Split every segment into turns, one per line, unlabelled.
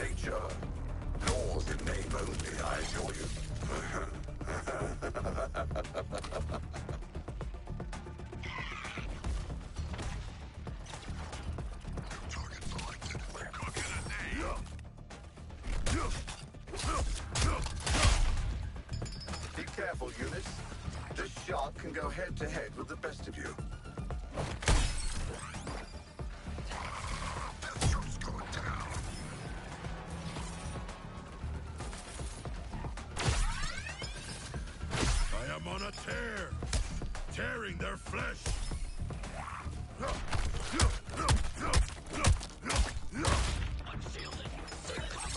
nature. Laws in name only, I assure you.
Target selected. We're cooking a day.
Be careful, units. This shark can go head-to-head with the best of you.
That shark's going down.
I am on a tear, tearing their flesh.
Unshielded. Take cover.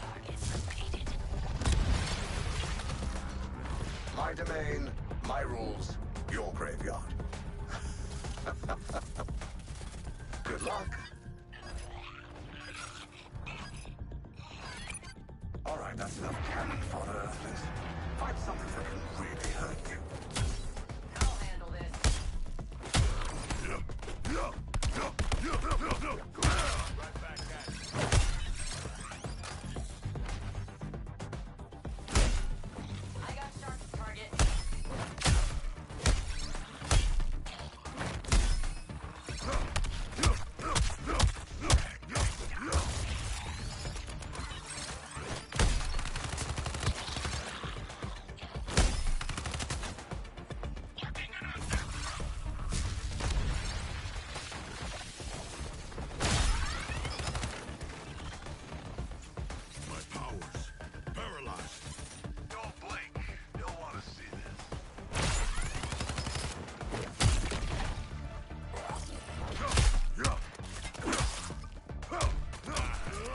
Target located.
My domain, my rules, your graveyard. Good luck. All right, that's enough cannon fodder, Earthlings. Find something that can really hurt you.
I'll handle this.
Right back at you.
I got shark's target.
My powers paralyzed.
Don't blink. You'll want to see this.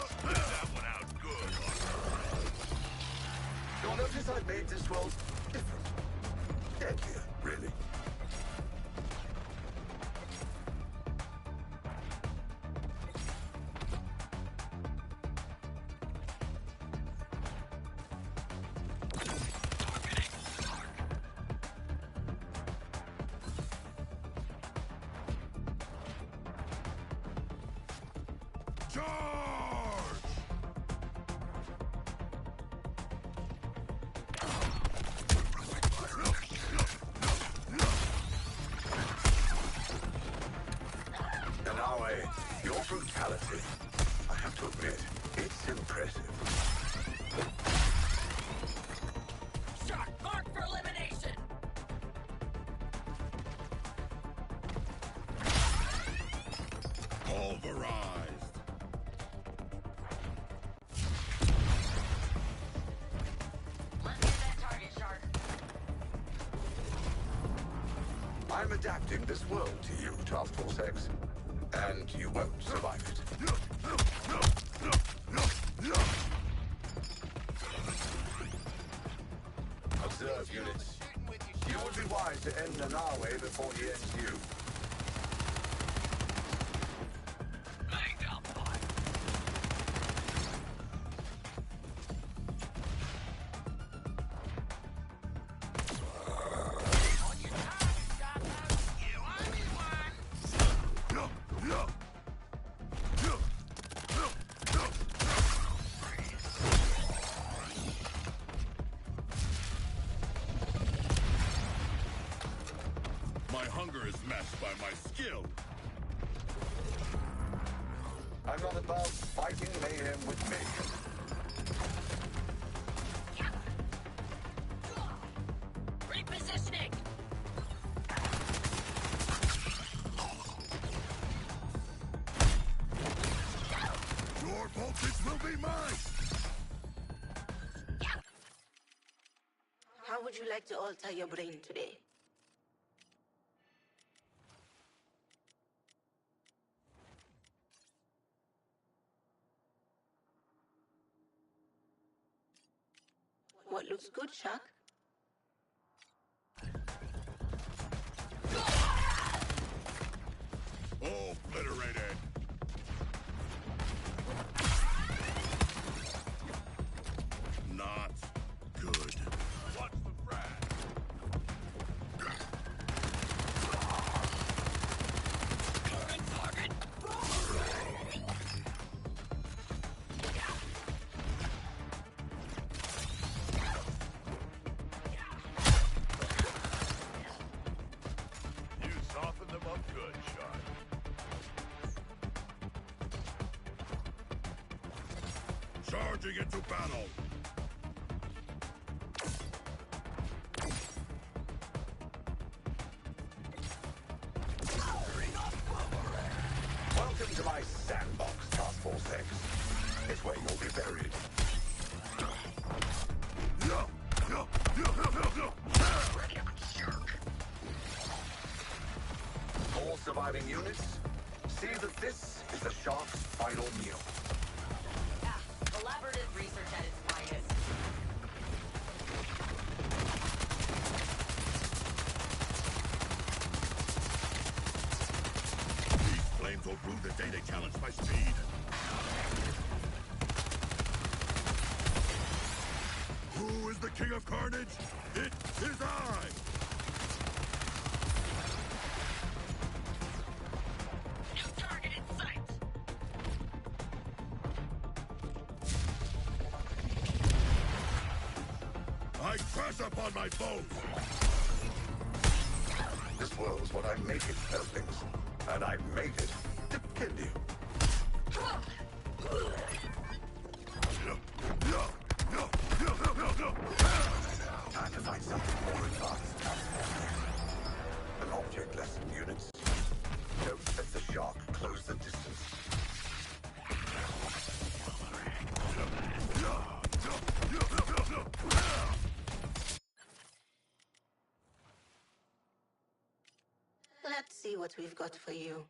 Spit that one out good.
You'll notice I've made this world different. Deadlier, really.
Charge!
Nawe, your brutality, I have to admit, it's impressive.
Shark marked for elimination.
Pulverized.
Let's get that target, shark.
I'm adapting this world to you, Task Force X, and you won't survive it. Observe, units. You would be wise to end Nanawe before he ends you.
Laying down fire. On your target, Sharkhouse. You owe me one.
My hunger is matched by my skill.
I'm not above fighting mayhem with me.
Repositioning.
Your voltage will be mine.
How would you like to alter your brain today? What looks good, Shark?
Obliterated. Not good. Charging into battle!
Welcome to my sandbox, Task Force X. It's where you'll be buried. All surviving units, see that this is the Shark's final meal.
Ah, collaborative research at its finest.
These flames will prove the day they challenge my speed. Who is the king of carnage? It is I!
New target in sight.
I crash upon my foes!
This world's what I make it, Earthlings. And I made it to kill you. Time to find something more advanced. An object lesson, units. Don't let the shark close the distance.
Let's see what we've got for you.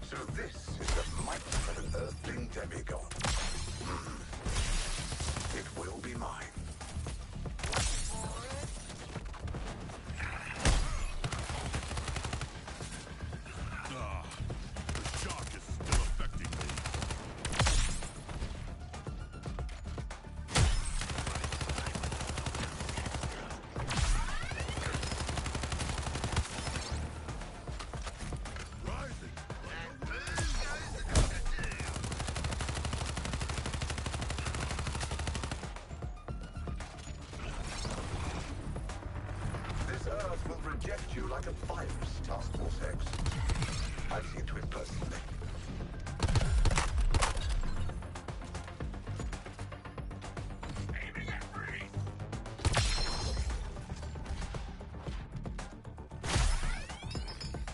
So this is the might of an Earthling demigod. It will be mine.
Ah, the shock is still affecting me. Rising!
This Earth will reject you like a virus, Task Force X. I've seen to it personally.
Aiming at freeze.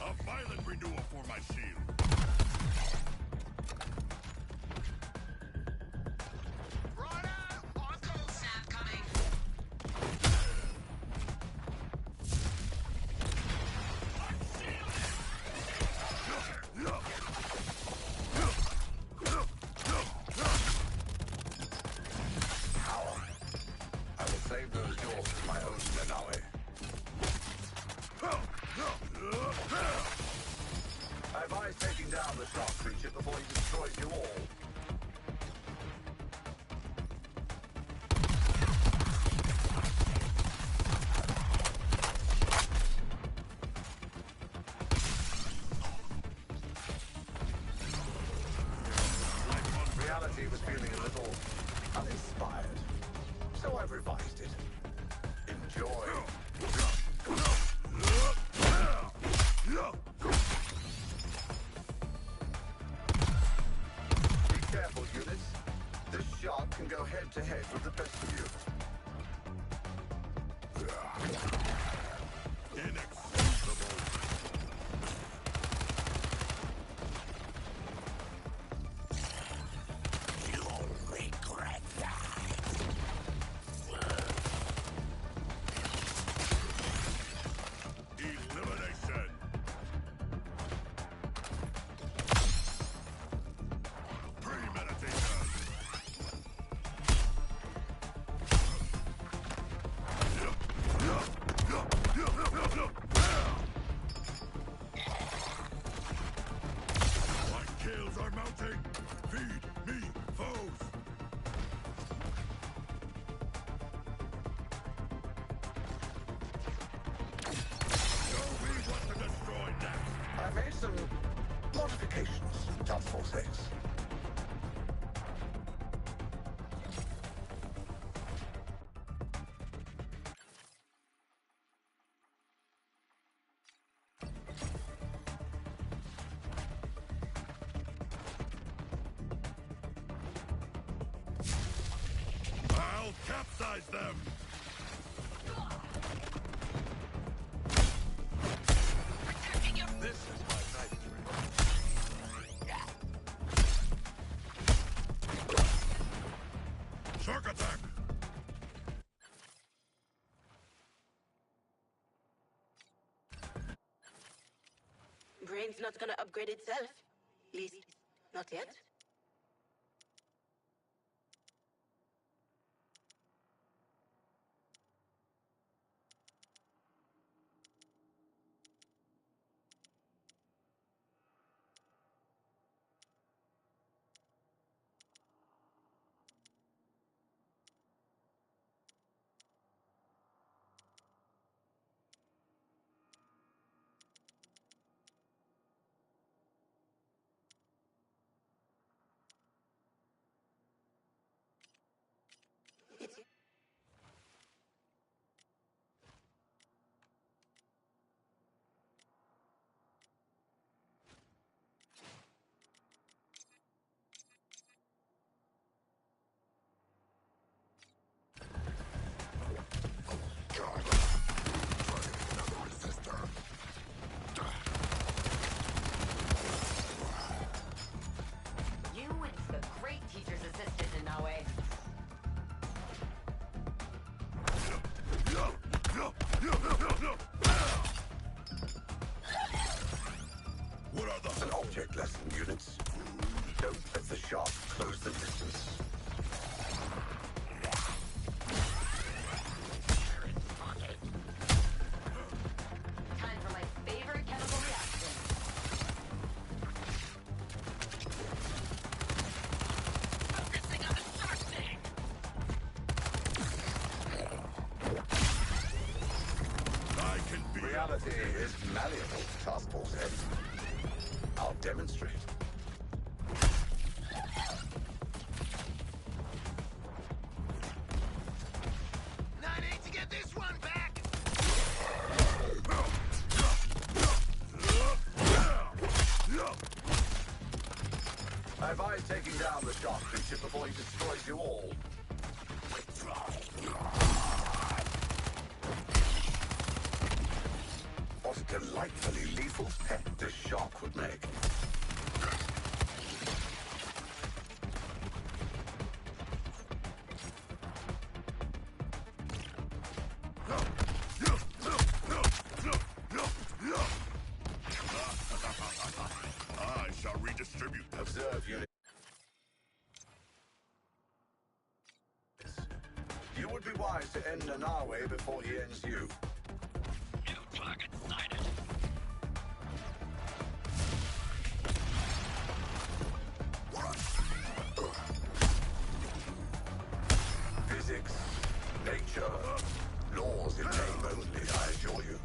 A violent renewal for my shield.
Right out. On go. Snap coming. I'm shielded.
I will save those doors for my own Nanawe. I advise taking down the shark creature before he destroys you all. Reality was feeling a little uninspired, so I've revised it. Enjoy. Be careful, units. This shark can go head-to-head with the best of you.
Inexcusable.
You'll regret that.
Elimination. Premeditation. My kills are mounting. Feed me foes. Show me what to destroy next.
I made some modifications, Task Force X.
them!
This is my night
Shark attack!
Brain's not gonna upgrade itself. Least, not yet.
You and the great teacher's assistant in that way.
What are the...
An object lesson, units. Don't let the shark close the distance.
Time for my favorite chemical reaction. Focusing on the shark thing.
I can be...
Reality is malleable, Task Force Head. I'll demonstrate.
I need to get this one back!
I advise taking down the shark creature before he destroys you all. What a delightfully lethal pet this shark would make.
I shall redistribute them.
Observe, unit. You would be wise to end Nanawe before he ends you.
New target sighted.
Physics, nature, laws in name only, I assure you.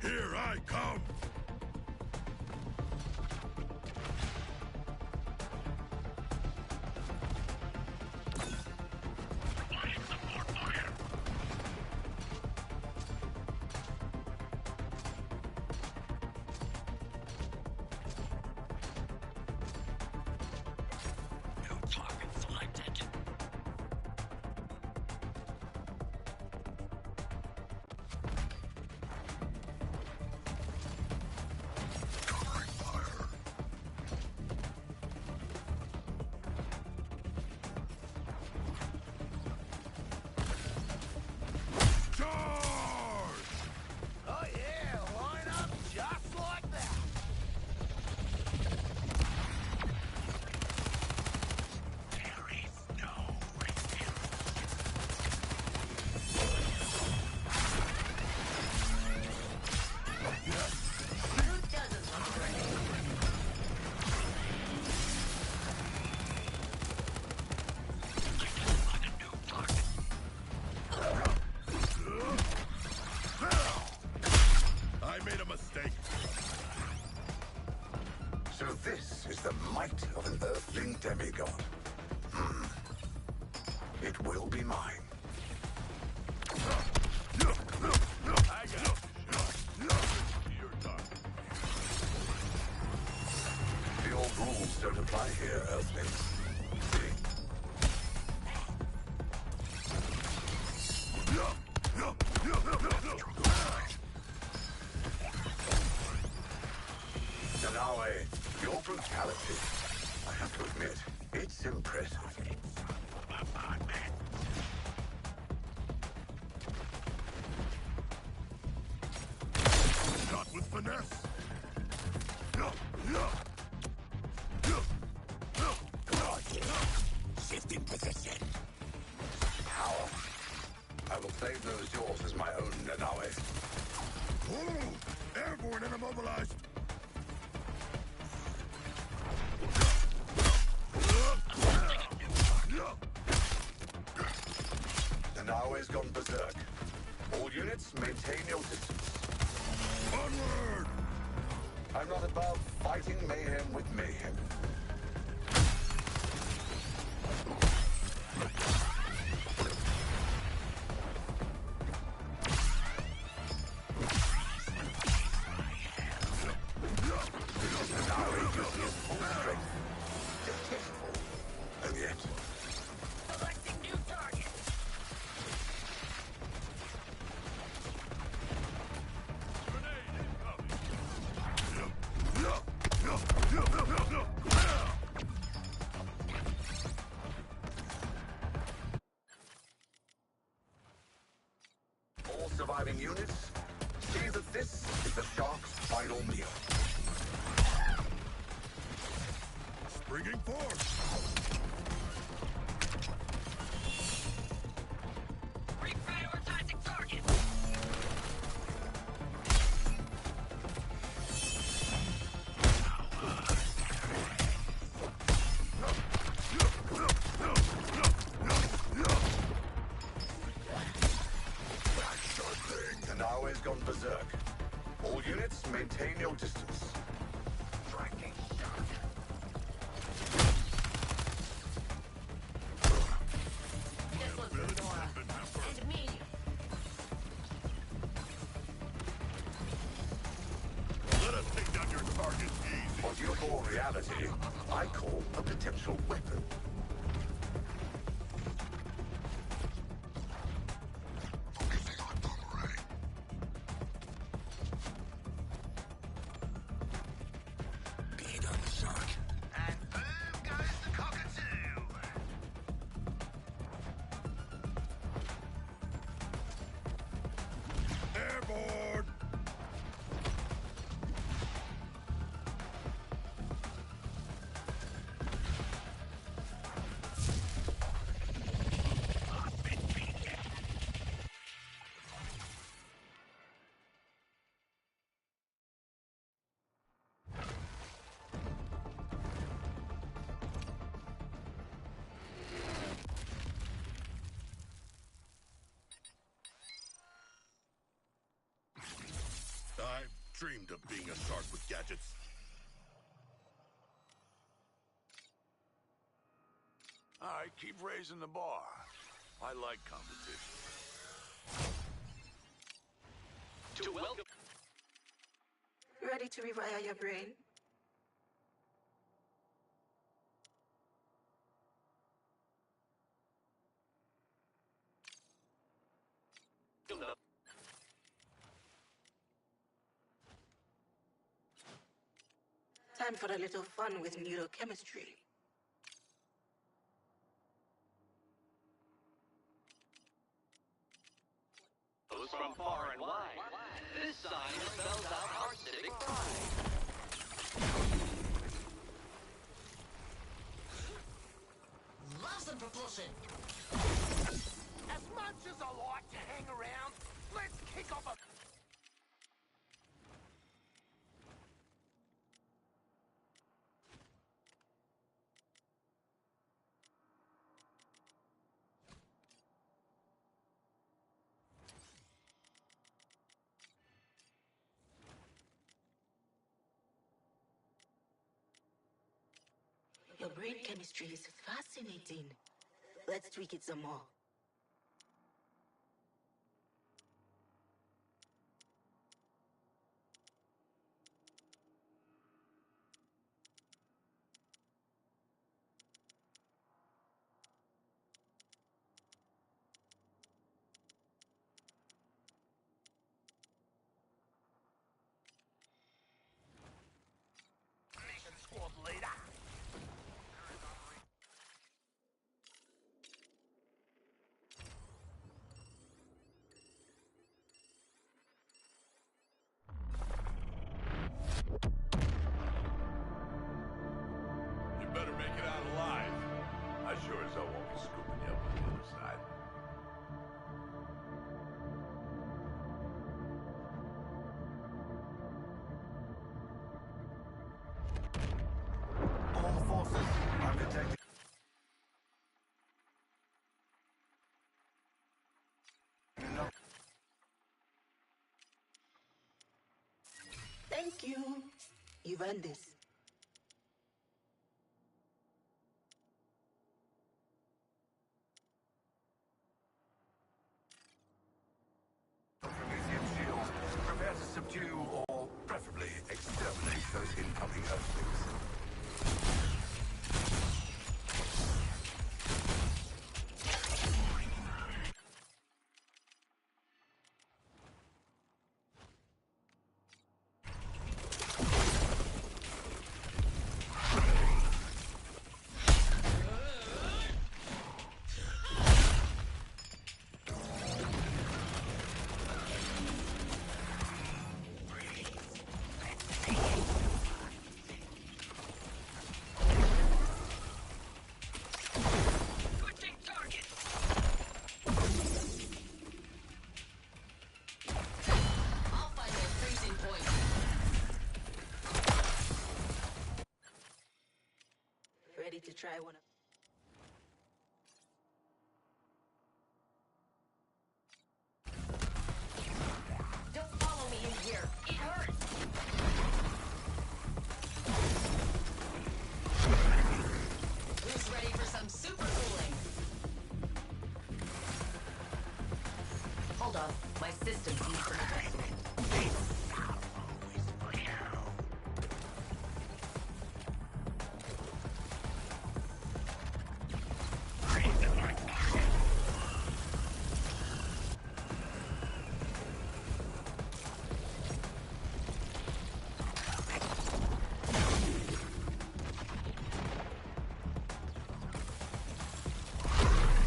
Here I come!
Providing support fire. New target selected.
So this is the might of an earthling demigod. It will be mine.
I got it. Your time.
The old rules don't apply here, earthlings. Nanawe, your brutality, I have to admit, it's impressive.
Shot with finesse.
Shifting position. Power. I will claim those yours as my own, Nanawe.
Ooh, airborne and immobilized.
Nanawe's gone berserk. All units, maintain your distance.
Onward!
I'm not above fighting mayhem with mayhem. Nanawe using his full strength. Detestable. And yet,
Selecting new target.
all surviving units, see that this is the Shark's final meal.
Springing forth.
Reprioritizing target.
Nanawe's gone berserk. All units, maintain your distance.
Tracking target.
This one's for Nora. And me.
Let us take down your target easy.
What you call reality, I call a potential weapon.
Focusing on boomerang. Beat on the shark.
And boom goes the cockatoo.
Airborne. I've dreamed of being a shark with gadgets.
All right, keep raising the bar. I like competition.
To welcome.
Ready to rewire your brain? Time for a little fun with neurochemistry.
Those from far and wide. This sign spells out our civic pride.
Love some propulsion. As much as I like to hang around, let's kick off a...
Your brain chemistry is fascinating. Let's tweak it some more.
Mission squad leader.
You better make it out alive. I sure as hell won't be scooping you up on the other side.
All forces, I'm detecting. No.
Thank you. You've earned this.
Promethean shield. Prepare to subdue or preferably exterminate those incoming Earthlings.
Switching target.
I'll find their freezing point.
Ready to try one of...
Don't follow me in here. It hurts. Who's ready for some super cooling? Hold on. My system needs some adjustment.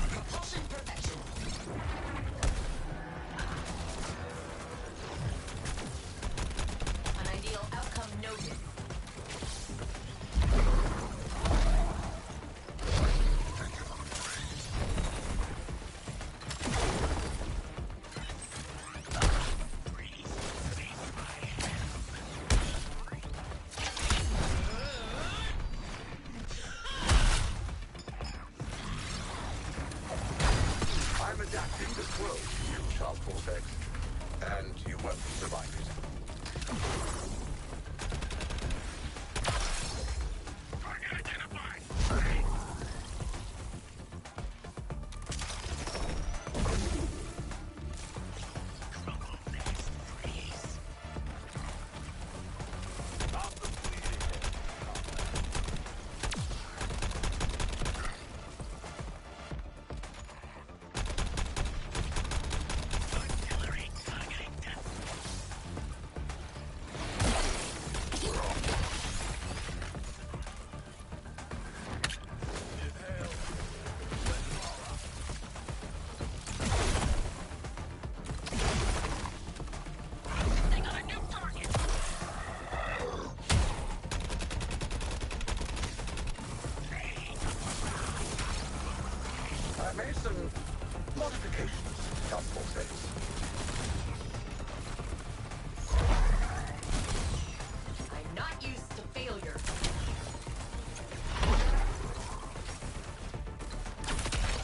Propulsion perfection. An ideal outcome noted.
I'm adapting this world to you, Child Cortex. And you won't survive it.
Target identified.
Stop the bleeding.
Artillery targeting depth.
They got a new target.
I made some modifications, Child Cortex.
I'm not used to failure.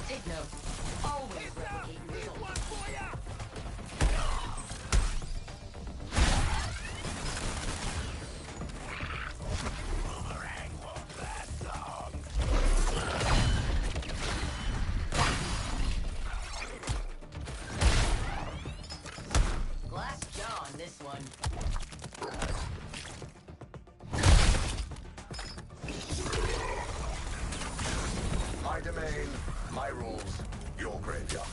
Take note. Always replicate results.
One for ya.
Boomerang won't last long. domain, my rules, your graveyard.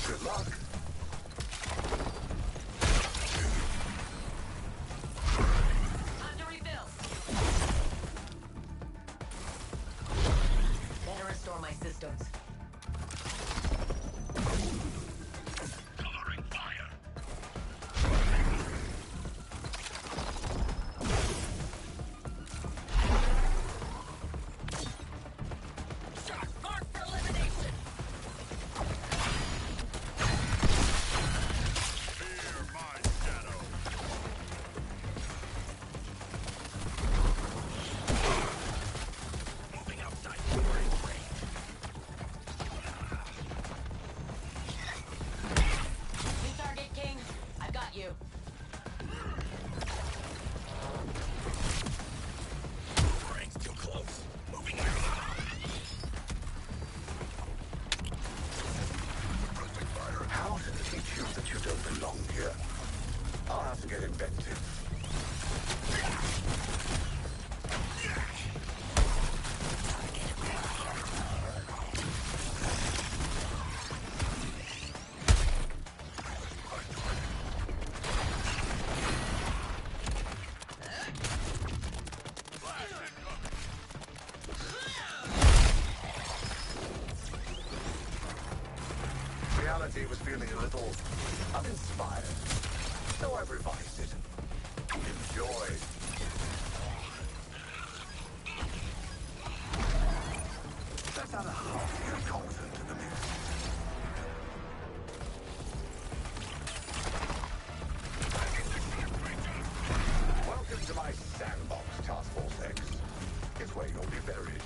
Good luck.
Time to rebuild. Better restore my systems.
Covering fire.
Shark mark for elimination.
Fear my shadow.
Moving outside brain range.
New target, King. I've got you.
Brain's too close. Moving out.
How to teach you that you don't belong here? I'll have to get inventive. Reality was feeling a little uninspired, so I've revised it. Enjoy. Let's add a heartier concert to the mix. Welcome to my sandbox, Task Force X. It's where you'll be buried.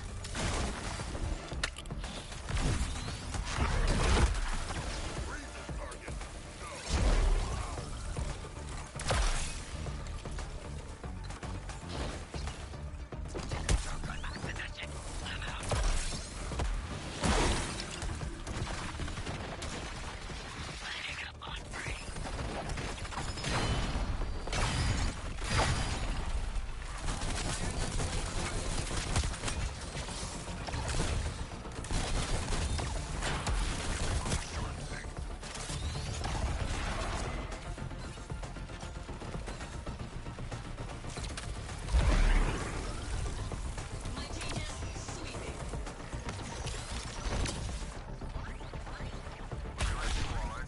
My changes sweeping.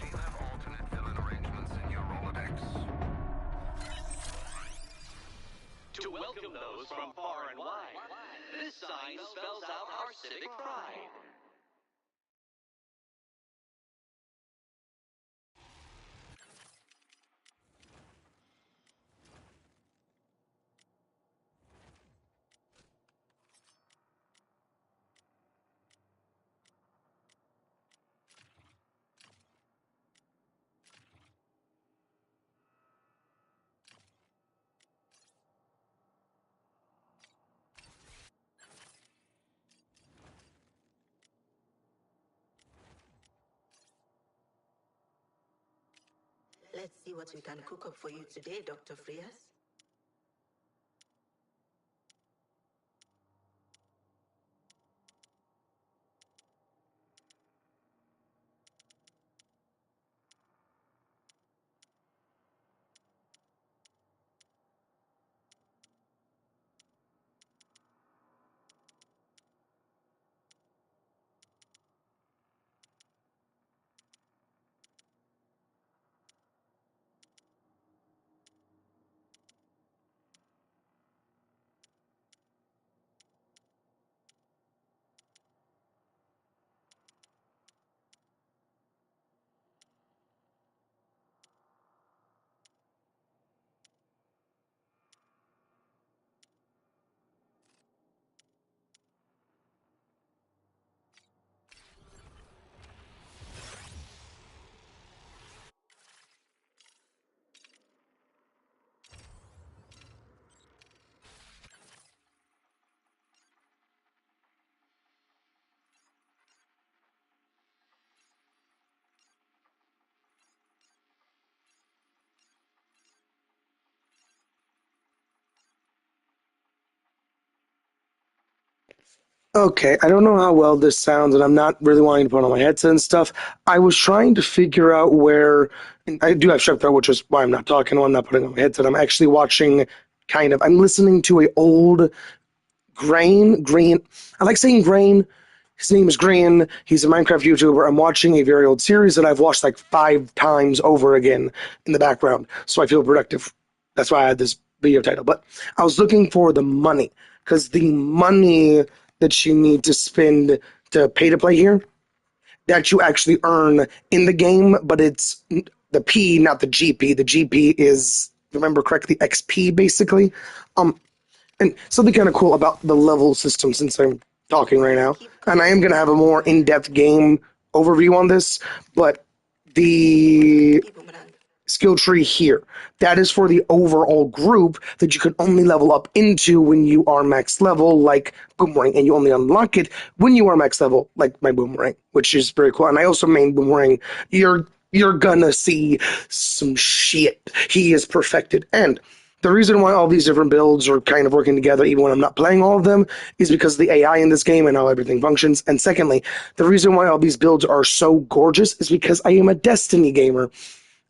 Do you have alternate villain arrangements in your Rolodex?
To welcome those from far and wide, this sign spells out our civic pride.
Let's see what we can cook up for you today, Dr. Frias.
Okay, I don't know how well this sounds, and I'm not really wanting to put on my headset and stuff. I was trying to figure out where, and I do have strep throat, which is why I'm not talking. I'm not putting on my headset. I'm actually watching, I'm listening to a old Green. I like saying Grain. His name is Green. He's a Minecraft YouTuber. I'm watching a very old series that I've watched like 5 times over again in the background, so I feel productive. That's why I had this video title. But I was looking for the money, because the money that you need to spend to pay to play here, that you actually earn in the game, but it's the P, not the GP. The GP is, remember correctly, XP basically. And something kind of cool about the level system, since I'm talking right now, and I am going to have a more in-depth game overview on this, but the skill tree here, that is for the overall group that you can only level up into when you are max level, like Boomerang, and you only unlock it when you are max level, like my Boomerang, which is very cool. And I also main Boomerang. You're gonna see some shit. He is perfected. And the reason why all these different builds are kind of working together, even when I'm not playing all of them, is because of the AI in this game and how everything functions. And secondly, the reason why all these builds are so gorgeous is because I am a Destiny gamer.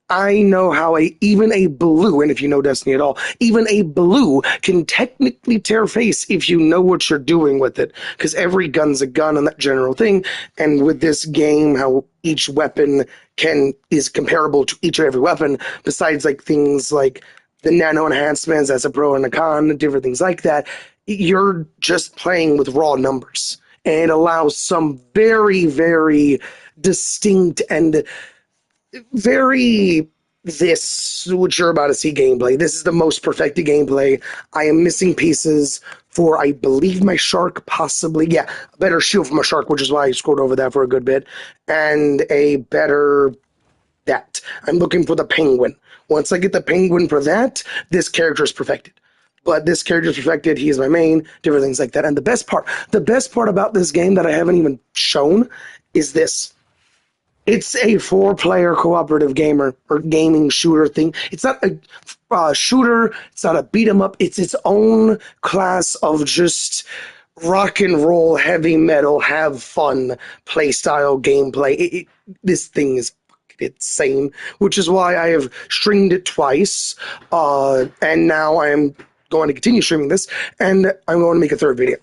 I know how even a blue, and if you know Destiny at all, even a blue can technically tear face if you know what you're doing with it. Because every gun's a gun and that general thing. And with this game, how each weapon is comparable to each and every weapon, besides like things like the nano enhancements as a pro and a con, different things like that, you're just playing with raw numbers. And it allows some very, very distinct and very what you're about to see gameplay. This is the most perfected gameplay. I am missing pieces for, I believe, my shark, possibly. Yeah, a better shield for my shark, which is why I scrolled over that for a good bit. And a better that. I'm looking for the penguin. Once I get the penguin for that, this character is perfected. But this character is perfected. He is my main, different things like that. And the best part about this game that I haven't even shown is this. It's a 4-player cooperative gamer or gaming shooter thing. It's not a shooter. It's not a beat 'em up. It's its own class of just rock and roll, heavy metal, have fun play style gameplay. This thing is insane, which is why I have streamed it twice, and now I am going to continue streaming this, and I'm going to make a third video,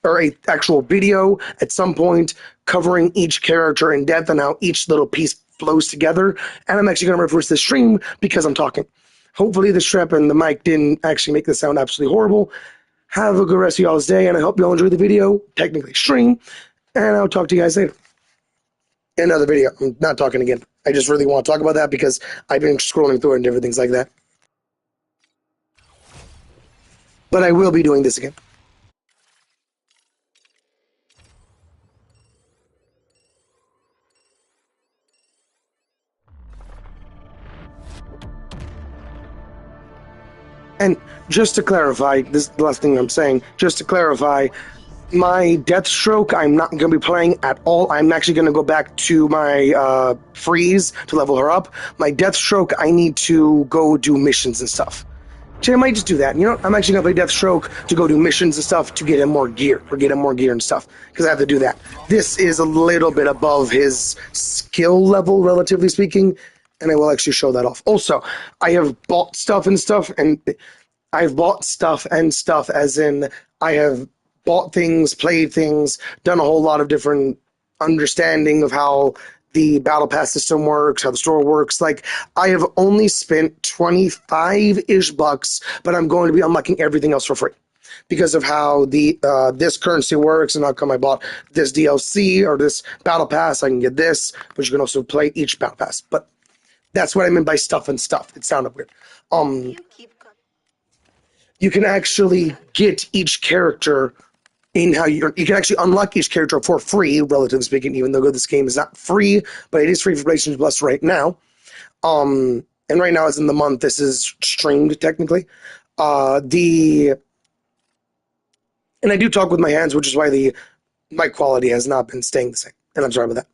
or a actual video at some point, covering each character in depth and how each little piece flows together. And I'm actually going to reverse this stream because I'm talking. Hopefully the strap and the mic didn't actually make this sound absolutely horrible. Have a good rest of y'all's day, and I hope y'all enjoy the video, technically stream, and I'll talk to you guys later. In another video. I'm not talking again. I just really want to talk about that because I've been scrolling through it and different things like that. But I will be doing this again. And just to clarify, this is the last thing I'm saying, just to clarify, my Deathstroke, I'm not going to be playing at all. I'm actually going to go back to my Freeze to level her up. My Deathstroke, I need to go do missions and stuff. Actually, I might just do that. You know, I'm actually going to play Deathstroke to go do missions and stuff to get him more gear, and stuff, because I have to do that. This is a little bit above his skill level, relatively speaking, and I will actually show that off. Also, I have bought stuff, and I've bought stuff and stuff, as in I have bought things, played things, done a whole lot of different understanding of how the battle pass system works, how the store works. Like, I have only spent 25-ish bucks, but I'm going to be unlocking everything else for free because of how the this currency works, and how come I bought this DLC or this battle pass. I can get this, but you can also play each battle pass. But that's what I meant by stuff and stuff. It sounded weird. You can actually get each character in how you can actually unlock each character for free, relatively speaking, even though this game is not free, but it is free for PlayStation Plus right now. And right now, as in the month, this is streamed technically. And I do talk with my hands, which is why my quality has not been staying the same. And I'm sorry about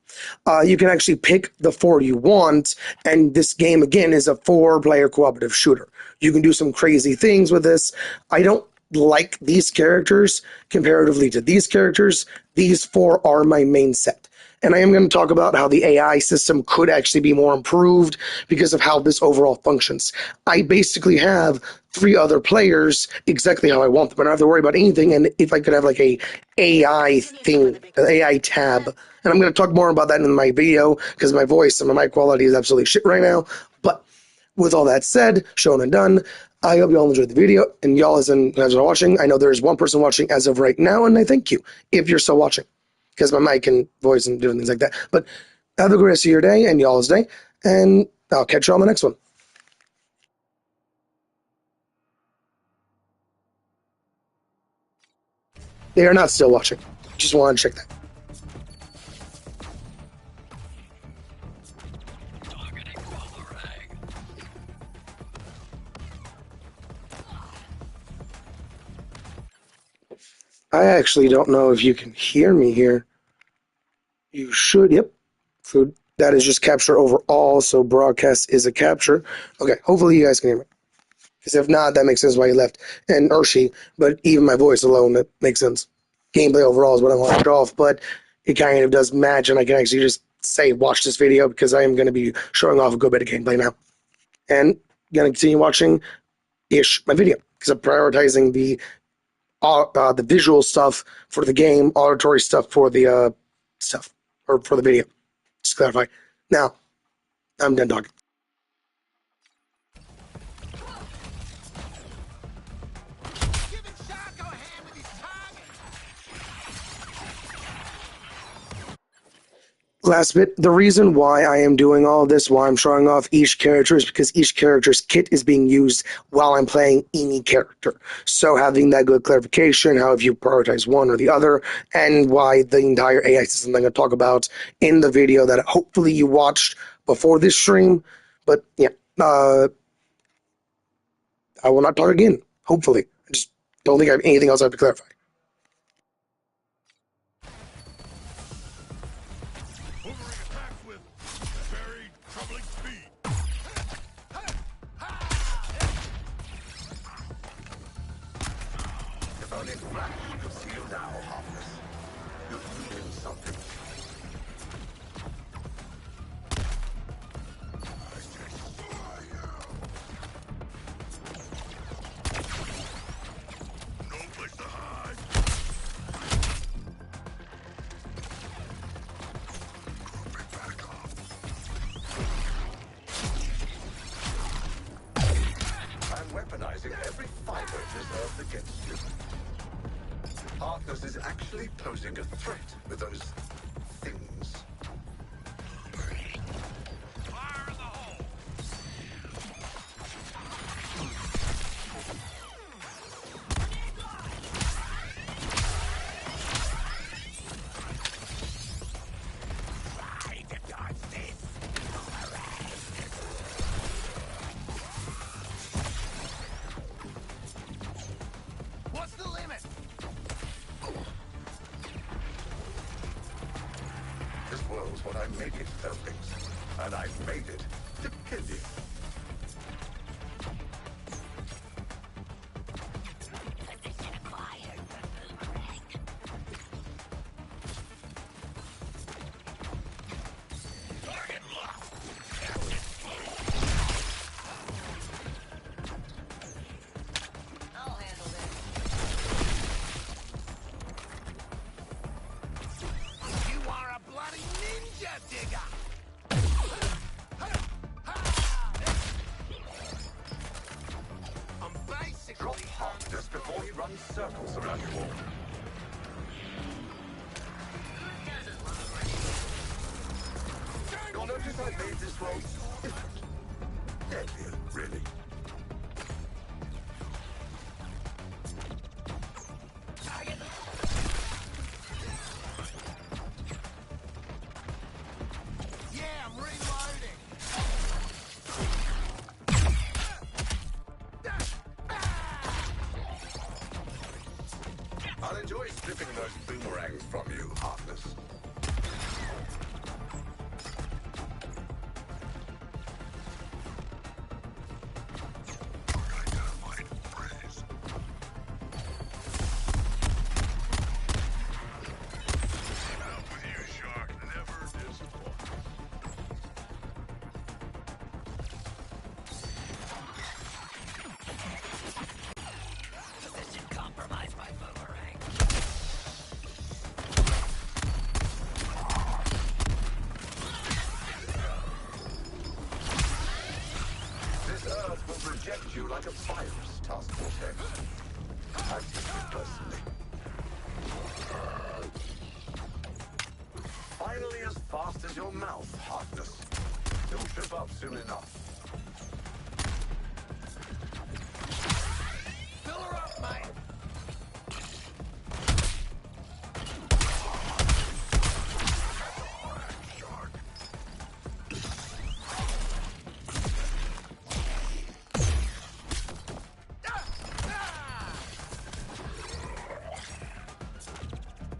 that. You can actually pick the 4 you want, and this game, again, is a 4-player cooperative shooter. You can do some crazy things with this. I don't like these characters comparatively to these characters, these four are my main set. And I am going to talk about how the AI system could actually be more improved because of how this overall functions. I basically have 3 other players exactly how I want them. I don't have to worry about anything. And if I could have like a AI thing, an AI tab, and I'm going to talk more about that in my video because my voice and my mic quality is absolutely shit right now. But with all that said, shown and done, I hope you all enjoyed the video, and y'all as are watching. I know there's one person watching as of right now, and I thank you if you're still watching, because my mic and voice and different things like that. But have a great rest of your day and y'all's day, and I'll catch you on the next one. They are not still watching. Just wanted to check that. I actually don't know if you can hear me here. You should. Yep. Food. That is just capture overall, so broadcast is a capture. Okay, hopefully you guys can hear me. Because if not, that makes sense why you left. And Urshi, but even my voice alone, that makes sense. Gameplay overall is what I want to get off, but it kind of does match, and I can actually just say, watch this video, because I am going to be showing off a good bit of gameplay now. And going to continue watching my video, because I'm prioritizing the visual stuff for the game, auditory stuff for the stuff, or for the video. Just to clarify. Now, I'm done talking.
Giving Sharko a hand with his target.
Last bit, the reason why I am doing all of this, why I'm showing off each character, is because each character's kit is being used while I'm playing any character. So having that good clarification, how if you prioritize one or the other, and why the entire AI system I'm going to talk about in the video that hopefully you watched before this stream. But yeah, I will not talk again, hopefully. I just don't think I have anything else I have to clarify.
Boomerang attacks with very troubling speed.
If only Flash could see you now, Harkness. You're feeling something.
No place to hide.
Back off.
I'm weaponizing every fiber preserved against you. Harkness is actually posing a threat with those things.
Fire in the hole.
What's the limit?
This world's what I made it, Earthlings. And I made it to kill you.
I'll handle this.
You are a bloody ninja digger. I'm
Drop
basically
Harkness before he runs circles around you all. You'll notice I made this world different. Deadlier, really.
yeah, I'm reloading.
I'll enjoy stripping those boomerangs from you, Harkness.
Identified. Praise.
soon enough.
Fill her up, mate.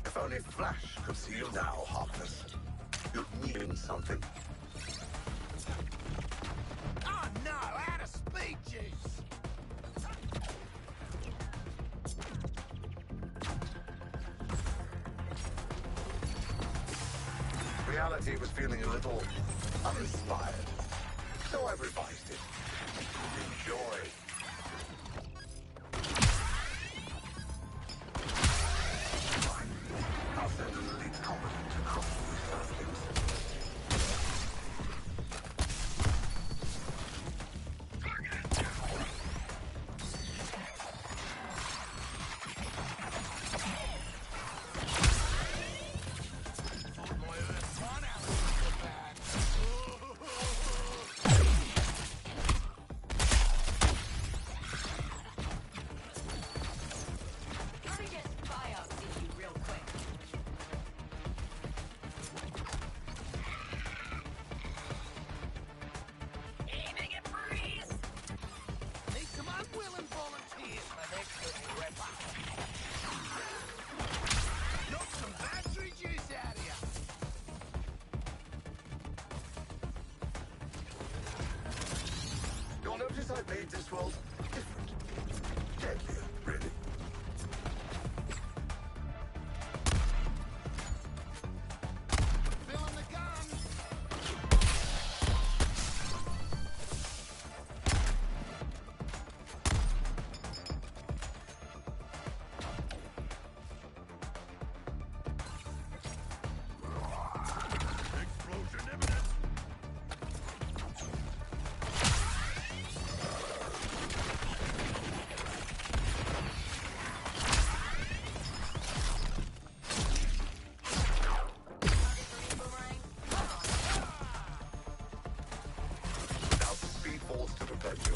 If only Flash could see you now, Harkness. You'd need something.
Oh no, out of speed juice.
Reality was feeling a little uninspired. So I've revised it. Enjoy. Fine. I'll send an elite competent to cross these earthlings.
Thought my Earth run out was bad.
Let me get biopsy you real quick. Aiming at breeze!
Need some unwilling volunteers for next little repper. Knock some battery juice out of you.
You'll notice I've made this world different. Deadlier, really.
Filling the gun.
Explosion imminent.
Boomerang?
Without the speed force to protect you,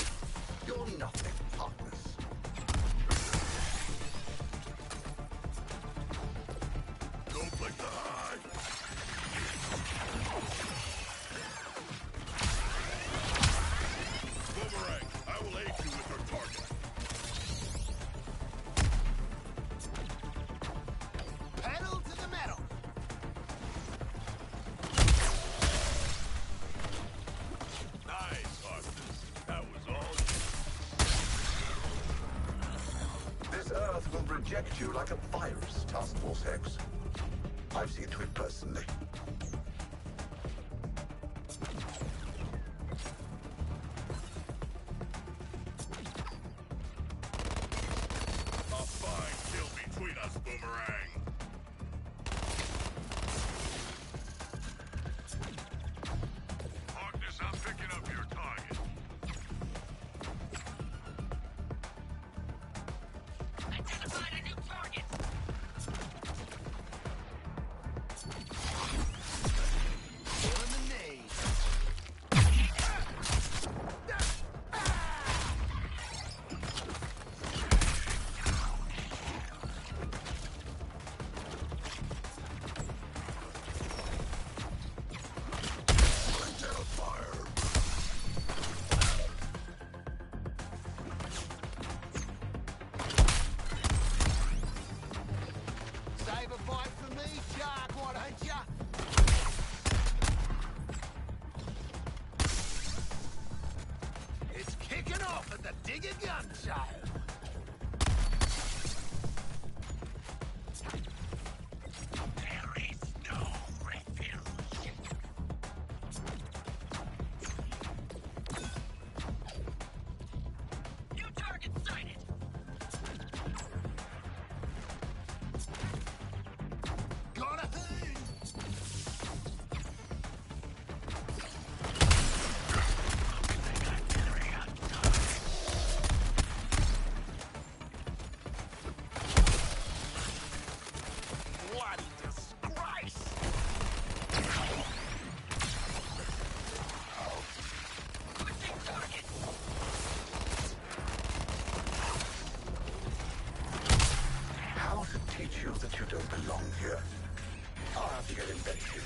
you're nothing, Harkness.
No place to hide. Boomerang, I will aid you with your target.
Pedal to the metal.
Nice, Harkness. That was all you.
This Earth will reject you like a virus, Task Force X. I've seen to it personally.
A fine kill between us, Boomerang. Harkness, I'm picking up your target.
Identified a new target. Feeling the need. Save a bite for me, Shark, why don't ya? It's kicking off at the Digger Gun Show. There is no refuge. New target sighted. Got a hoon.
teach you that you don't belong here. I'll have to get inventive.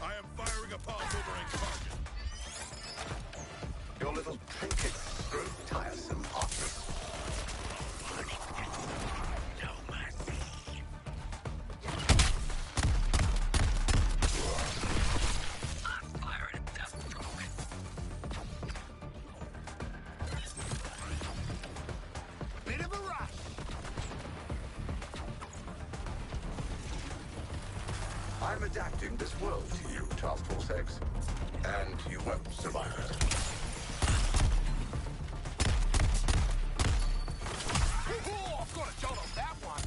I am firing upon moving target.
Your little trinkets grow tiresome, heartless.
No mercy. I'm firing at Deathstroke. Bit of a rush.
I'm adapting this world to you, Task Force X. And you won't survive it.
Oh, I've got a jolt on that one.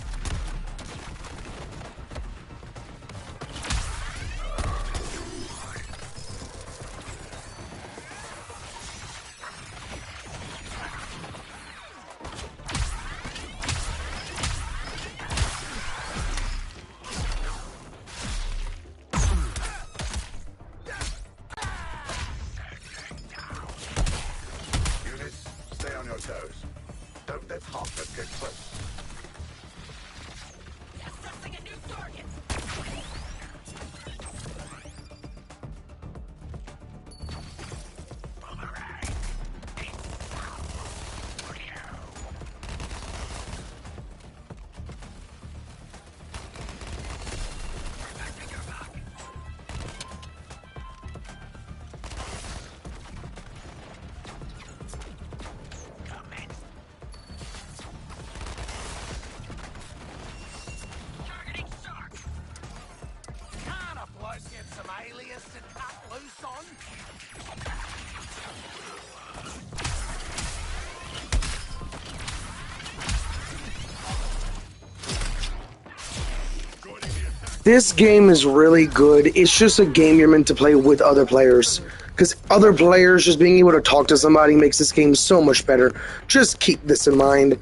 Units, stay on your toes. Don't let Heartless get close.
Assessing a new target. Targeting shark.
Can't a bloke get some alias to cut loose on?
This game is really good. It's just a game you're meant to play with other players. Because other players just being able to talk to somebody makes this game so much better. Just keep this in mind.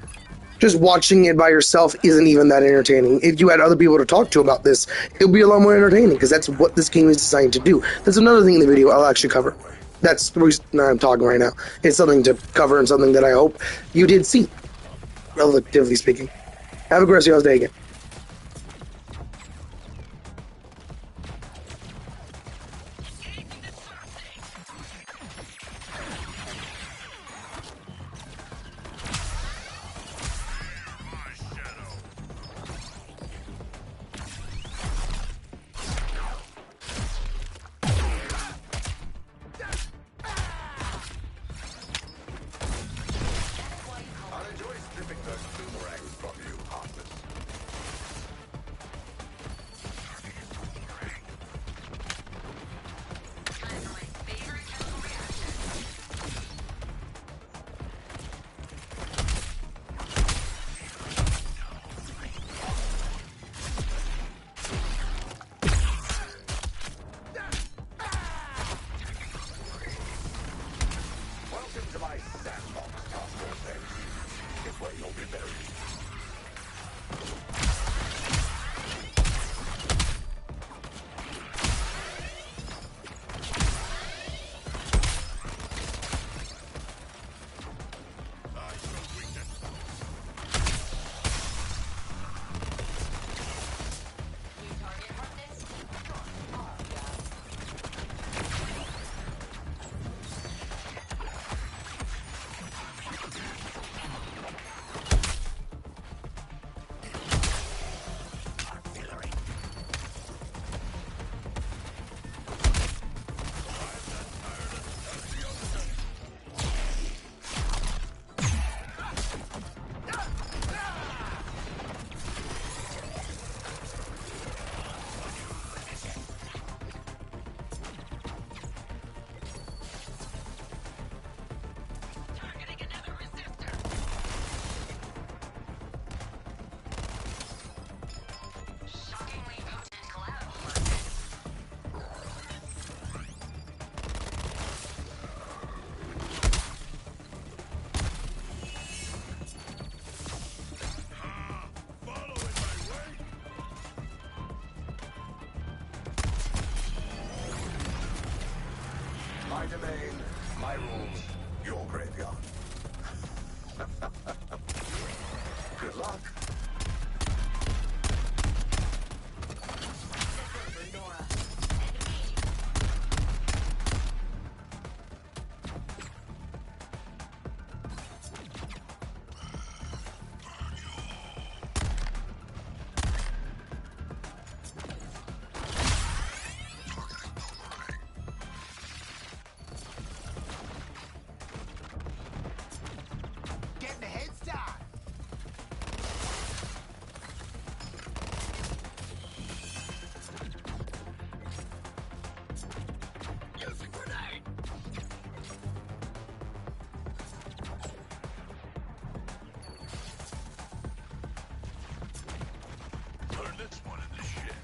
Just watching it by yourself isn't even that entertaining. If you had other people to talk to about this, it would be a lot more entertaining, because that's what this game is designed to do. That's another thing in the video I'll actually cover. That's the reason I'm talking right now. It's something to cover and something that I hope you did see, relatively speaking. Have a great day again.
I'll enjoy stripping those boomerangs from you, Heartless. domain, my rules, your graveyard. Good luck.
Getting a head start. Use a grenade.
Turn this one into shit.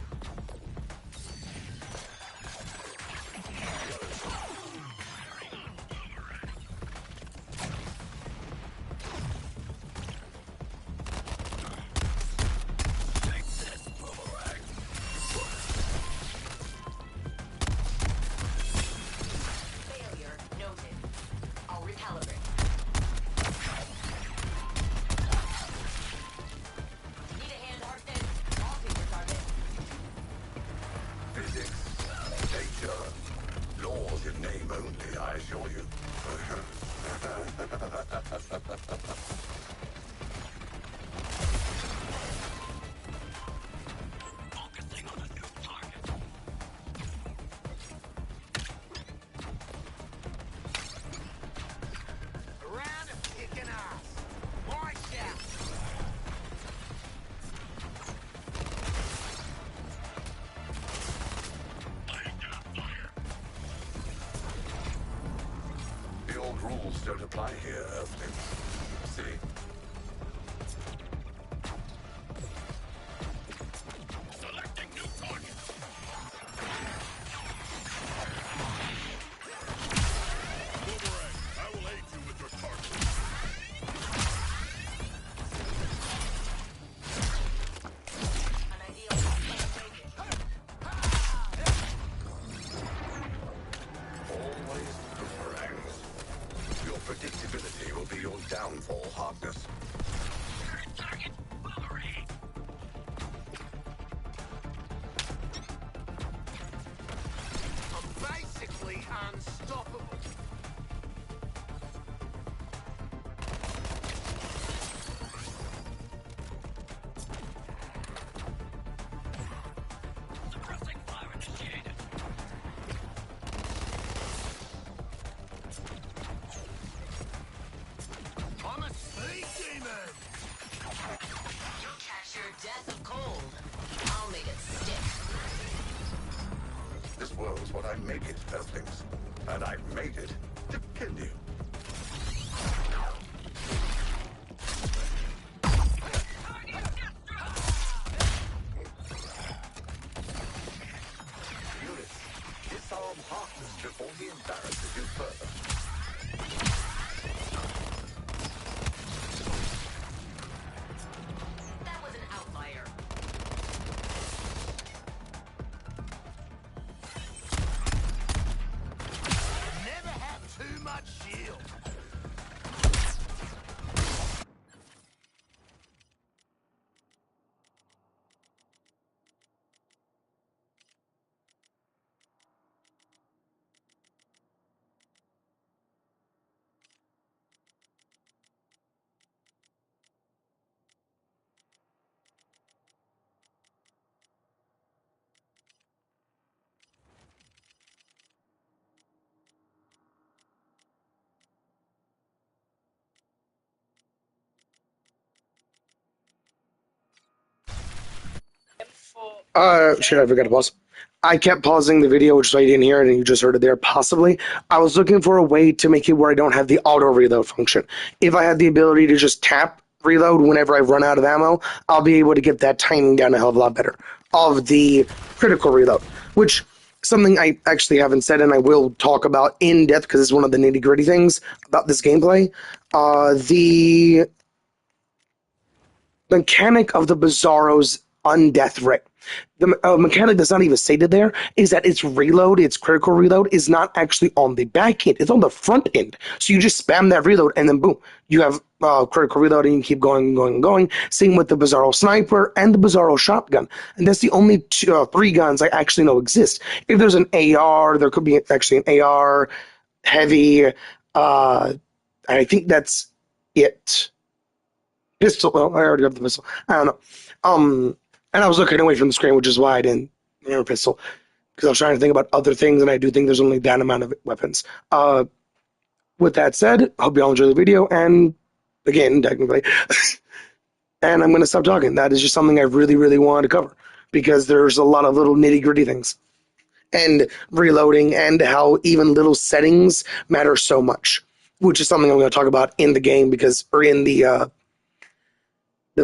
Failure noted. I'll recalibrate. Need a hand, Harston? I'll take your target.
Physics, nature, laws in name only, I assure you.
Focusing on a new target.
Around and kicking ass. My shout.
The old rules don't apply here, Earthlings. See?
Selecting new target.
Boomerang, I will aid you with your target.
An ideal target.
Always boomerangs. Your predictability will be your downfall, Harkness.
Target. Boomerang.
I'm basically unstoppable.
Suppressing fire initiated.
I'm a speed demon.
Catch your death of cold. I'll make it stick.
This world's what I make it, Earthlings. And I made it to kill you. Units, disarm Harkness before he embarrasses you further.
That was an outlier.
Never have too much shield.
Shit, I forgot to pause. I kept pausing the video, which is why you didn't hear it, and you just heard it there, possibly. I was looking for a way to make it where I don't have the auto reload function. If I had the ability to just tap reload whenever I run out of ammo, I'll be able to get that timing down a hell of a lot better of the critical reload, which something I actually haven't said and I will talk about in depth because it's one of the nitty gritty things about this gameplay. The mechanic of the Bizarro's undeath ray. The mechanic that's not even stated there is that its reload, its critical reload, is not actually on the back end. It's on the front end. So you just spam that reload, and then boom, you have critical reload, and you keep going. Same with the Bizarro Sniper and the Bizarro Shotgun. And that's the only 3 guns I actually know exist. If there's an AR, there could be actually an AR, heavy, I think that's it. Pistol, well, I already got the pistol. I don't know. And I was looking away from the screen, which is why I didn't hear a pistol, because I was trying to think about other things, and I do think there's only that amount of weapons. With that said, I hope you all enjoy the video, and again, technically, and I'm going to stop talking. That is just something I really, really wanted to cover, because there's a lot of little nitty-gritty things, and reloading, and how even little settings matter so much, which is something I'm going to talk about in the game, or in the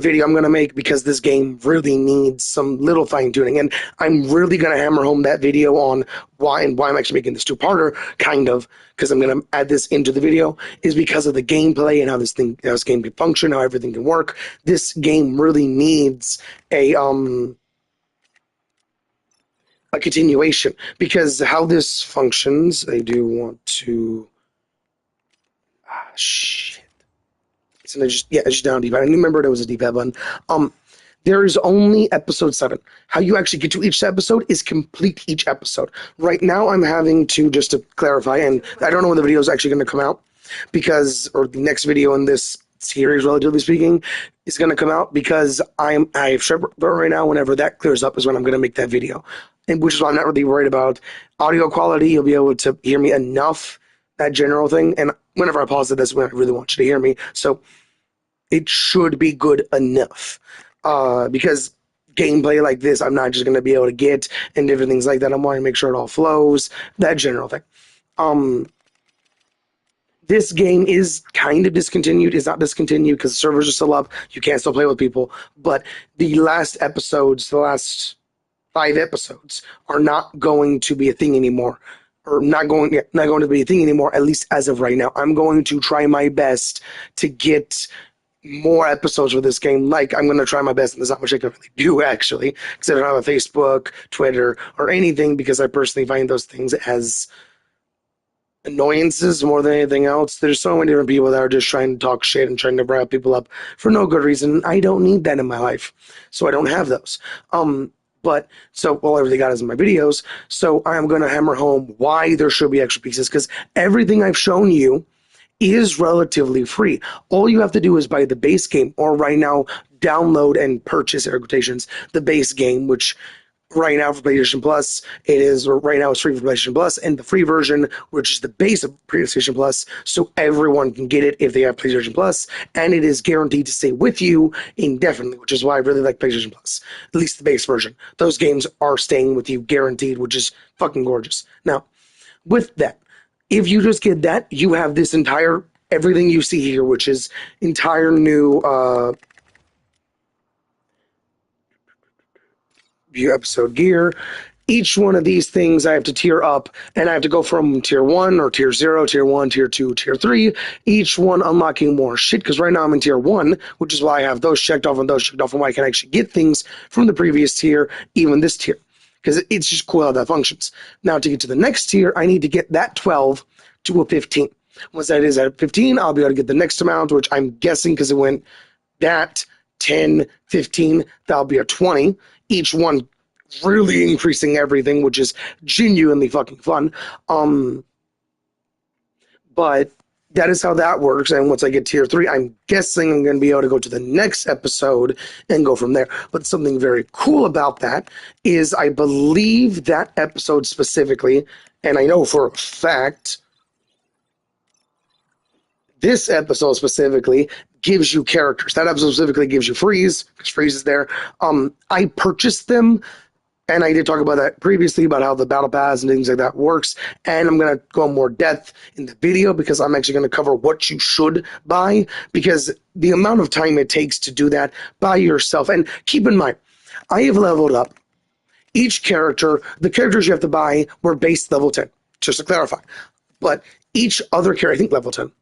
video I'm going to make, because this game really needs some little fine-tuning. And I'm really going to hammer home that video on why I'm actually making this 2-parter, kind of, because I'm going to add this into the video, is because of the gameplay and how this game can function, how everything can work. This game really needs a continuation, because how this functions, I do want to... shit. And I just down D-pad. I remembered it was a D-pad button. There is only episode 7. How you actually get to each episode is complete each episode. Right now, I'm having to, just to clarify, and I don't know when the video is actually going to come out, or the next video in this series, relatively speaking, is going to come out, because I have streped right now. Whenever that clears up is when I'm going to make that video, and which is why I'm not really worried about audio quality. You'll be able to hear me enough, that general thing, and whenever I pause it, that's when I really want you to hear me. So it should be good enough, because gameplay like this, I'm not just going to be able to get, and different things like that. I'm wanting to make sure it all flows, that general thing. This game is kind of discontinued. It's not discontinued because the servers are still up. You can still play with people, but the last 5 episodes are not going to be a thing anymore. Or not going to be a thing anymore, at least as of right now. I'm going to try my best to get more episodes for this game. Like, I'm going to try my best, and there's not much I can really do, actually, because I don't have a Facebook, Twitter, or anything, because I personally find those things as annoyances more than anything else. There's so many different people that are just trying to talk shit and trying to rile people up for no good reason. I don't need that in my life, so I don't have those. Everything got is in my videos, so I'm going to hammer home why there should be extra pieces, because everything I've shown you is relatively free. All you have to do is buy the base game, or right now, download and purchase, air quotations, the base game, which right now for PlayStation Plus, it's free for PlayStation Plus, and the free version, which is the base of PlayStation Plus, so everyone can get it if they have PlayStation Plus, and it is guaranteed to stay with you indefinitely, which is why I really like PlayStation Plus, at least the base version. Those games are staying with you guaranteed, which is fucking gorgeous. Now, with that, if you just get that, you have this everything you see here, which is entire new view episode gear. Each one of these things I have to tier up, and I have to go from tier 1 or tier 0, tier 1, tier 2, tier 3, each one unlocking more shit, because right now I'm in tier 1, which is why I have those checked off and those checked off, and why I can actually get things from the previous tier, even this tier, because it's just cool how that functions. Now, to get to the next tier, I need to get that 12 to a 15. Once that is at 15, I'll be able to get the next amount, which I'm guessing, because it went that, 10, 15, that'll be a 20. Each one really increasing everything, which is genuinely fucking fun. But that is how that works. And once I get tier 3, I'm guessing I'm going to be able to go to the next episode and go from there. But something very cool about that is I believe that episode specifically, and I know for a fact, this episode specifically gives you characters. That episode specifically gives you Freeze, because Freeze is there. I purchased them, and I did talk about that previously, about how the Battle Pass and things like that works, and I'm going to go in more depth in the video, because I'm actually going to cover what you should buy, because the amount of time it takes to do that by yourself, and keep in mind, I have leveled up each character. The characters you have to buy were base level 10, just to clarify, but each other character, I think level 10,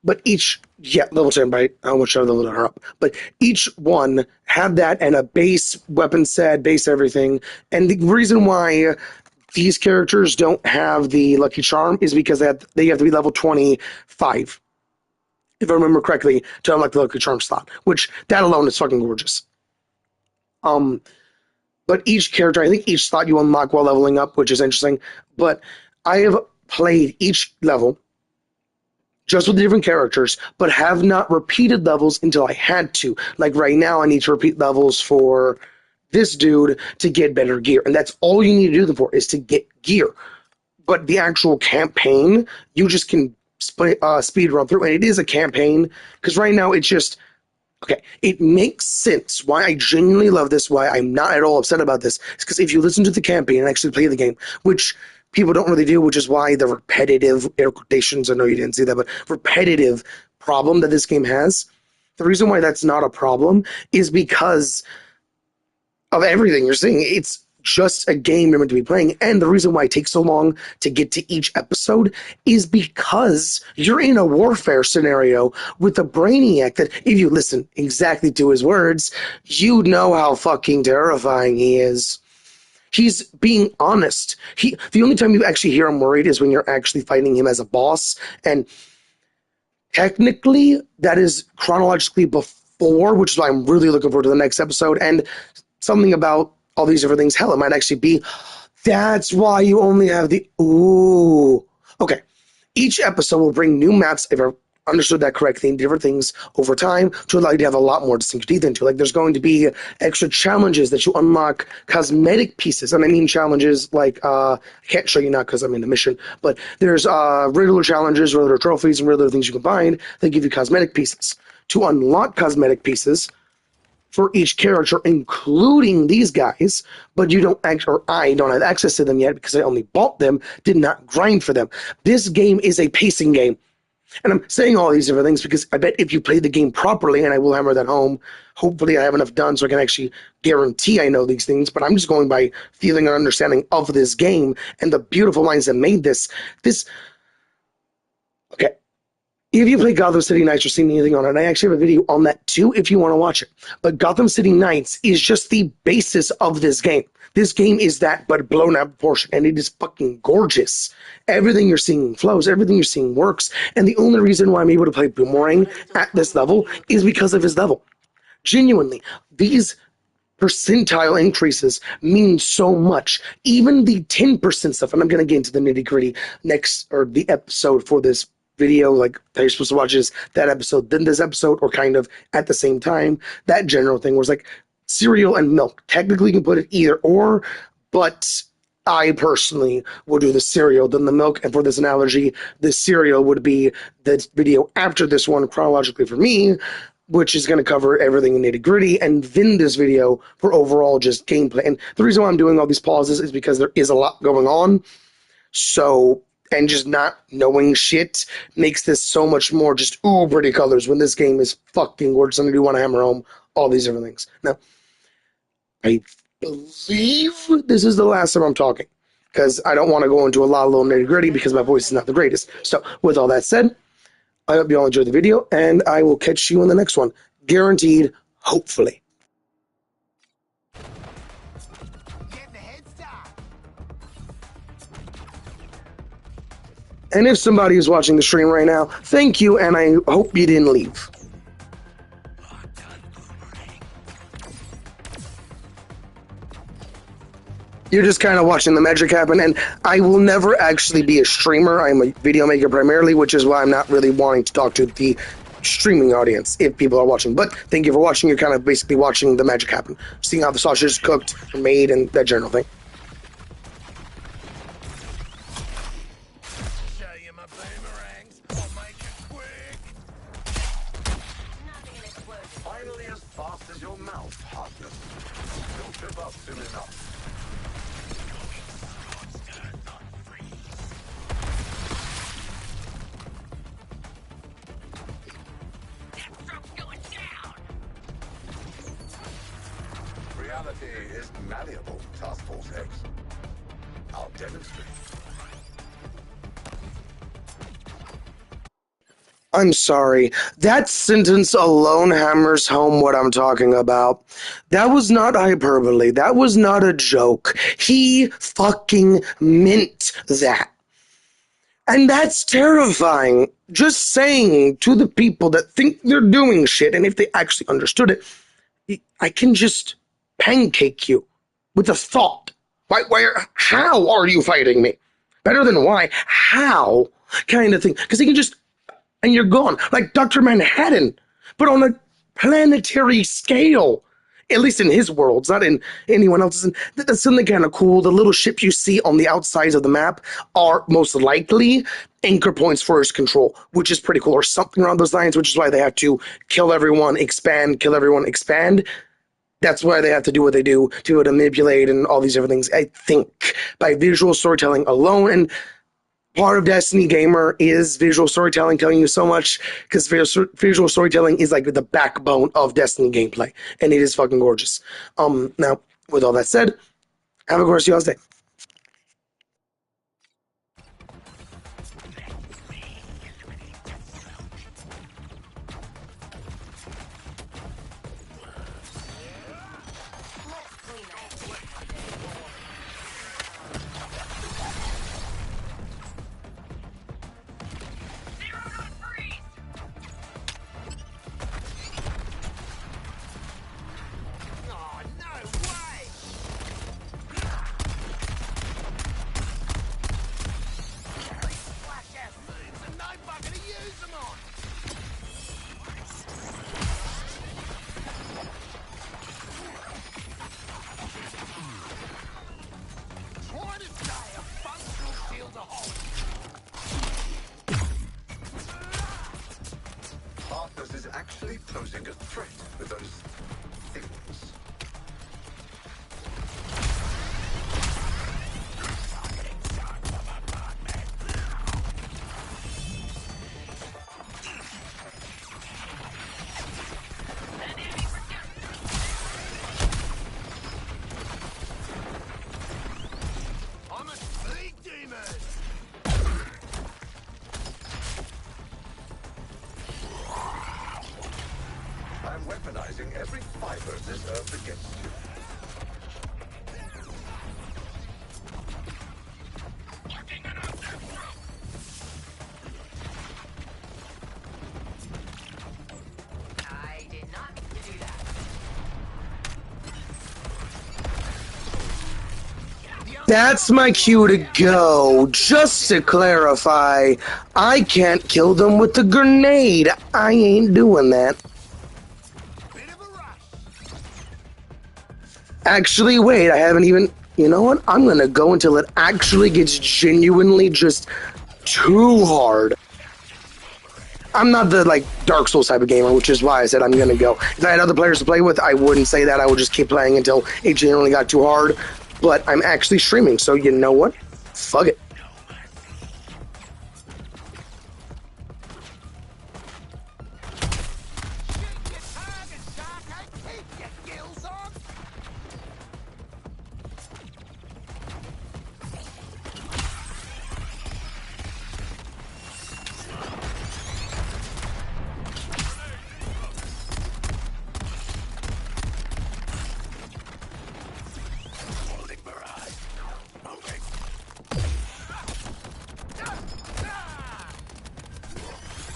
But each, yeah, level 10 by how much I leveled her up. But each one had that and a base weapon set, base everything. And the reason why these characters don't have the Lucky Charm is because they have to be level 25, if I remember correctly, to unlock the Lucky Charm slot, which that alone is fucking gorgeous. But each character, I think each slot you unlock while leveling up, which is interesting. But I have played each level just with different characters, but have not repeated levels until I had to. Like right now, I need to repeat levels for this dude to get better gear. And that's all you need to do them for, is to get gear. But the actual campaign, you just can speed run through. And it is a campaign, because right now it's just, okay, it makes sense why I genuinely love this, why I'm not at all upset about this. It's because if you listen to the campaign and actually play the game, which people don't really do, which is why the repetitive, air quotations, I know you didn't see that, but repetitive problem that this game has, the reason why that's not a problem is because of everything you're seeing. It's just a game you're meant to be playing. And the reason why it takes so long to get to each episode is because you're in a warfare scenario with a brainiac that, if you listen exactly to his words, you know how fucking terrifying he is. He's being honest. The only time you actually hear him worried is when you're actually fighting him as a boss. And technically, that is chronologically before, which is why I'm really looking forward to the next episode. And something about all these different things, hell, it might actually be, that's why you only have the, ooh. Okay. Each episode will bring new maps, if I understood that correctly, and different things over time to allow you to have a lot more distinct teeth into. Like, there's going to be extra challenges that you unlock, cosmetic pieces, and I mean challenges like, I can't show you now because I'm in the mission, but there's regular challenges, regular trophies, and regular things you can find that give you cosmetic pieces. To unlock cosmetic pieces for each character, including these guys, but you don't or I don't have access to them yet because I only bought them, did not grind for them. This game is a pacing game. And I'm saying all these different things because I bet if you play the game properly, and I will hammer that home, hopefully I have enough done so I can actually guarantee I know these things, but I'm just going by feeling and understanding of this game and the beautiful minds that made this. Okay. If you play Gotham City Nights or seen anything on it, I actually have a video on that too if you want to watch it. But Gotham City Nights is just the basis of this game. This game is that, but blown out of proportion, and it is fucking gorgeous. Everything you're seeing flows, everything you're seeing works, and the only reason why I'm able to play Boomerang at this level is because of his level. Genuinely, these percentile increases mean so much. Even the 10% stuff, and I'm going to get into the nitty gritty next, or the episode for this video, like that you're supposed to watch is that episode, then this episode, or kind of at the same time. That general thing was like cereal and milk. Technically, you can put it either or, but I personally would do the cereal, then the milk. And for this analogy, the cereal would be the video after this one chronologically for me, which is going to cover everything in nitty gritty, and then this video for overall just gameplay. And the reason why I'm doing all these pauses is because there is a lot going on. So, and just not knowing shit makes this so much more just pretty colors when this game is fucking gorgeous. And I do want to hammer home all these different things. Now, I believe this is the last time I'm talking, because I don't want to go into a lot of little nitty gritty because my voice is not the greatest. So, with all that said, I hope you all enjoyed the video, and I will catch you in the next one. Guaranteed, hopefully. And if somebody is watching the stream right now, thank you, and I hope you didn't leave. You're just kind of watching the magic happen, and I will never actually be a streamer. I'm a video maker primarily, which is why I'm not really wanting to talk to the streaming audience if people are watching. But thank you for watching. You're kind of basically watching the magic happen, seeing how the sausage is cooked, made, and that general thing.
Finally as fast as your mouth, Heartless. Don't trip up soon enough. Reality is malleable, Task Force X. I'll demonstrate.
I'm sorry. That sentence alone hammers home what I'm talking about. That was not hyperbole. That was not a joke. He fucking meant that. And that's terrifying. Just saying to the people that think they're doing shit, and if they actually understood it, I can just pancake you with a thought. How are you fighting me? Better than why, how kind of thing. Because he can just, and you're gone. Like Dr. Manhattan, but on a planetary scale. At least in his worlds, not in anyone else's. And that's something kind of cool. The little ships you see on the outsides of the map are most likely anchor points for his control, which is pretty cool, or something around those lines, which is why they have to kill everyone, kill everyone, expand. That's why they have to do what they do to manipulate and all these different things. I think by visual storytelling alone, and part of Destiny Gamer is visual storytelling, telling you so much, because visual storytelling is like the backbone of Destiny gameplay, and it is fucking gorgeous. Now, with all that said, have a gorgeous day.
Oh, no way! Flash ass moves and no bugger to use them on! Try to stay a functional shield to hold.
Arthas is actually posing a threat with those things.
I'm a speed demon!
I'm weaponizing every fiber this earth gets to.
I did not mean to do that.
That's my cue to go. Just to clarify, I can't kill them with a grenade. I ain't doing that.
Bit of a rush!
Actually, wait, I haven't even... You know what? I'm gonna go until it actually gets genuinely just too hard. I'm not the, like, Dark Souls type of gamer, which is why I said I'm gonna go. If I had other players to play with, I wouldn't say that. I would just keep playing until it genuinely got too hard. But I'm actually streaming, so you know what? Fuck it.
Shoot your target, Sharko! Keep your gills on!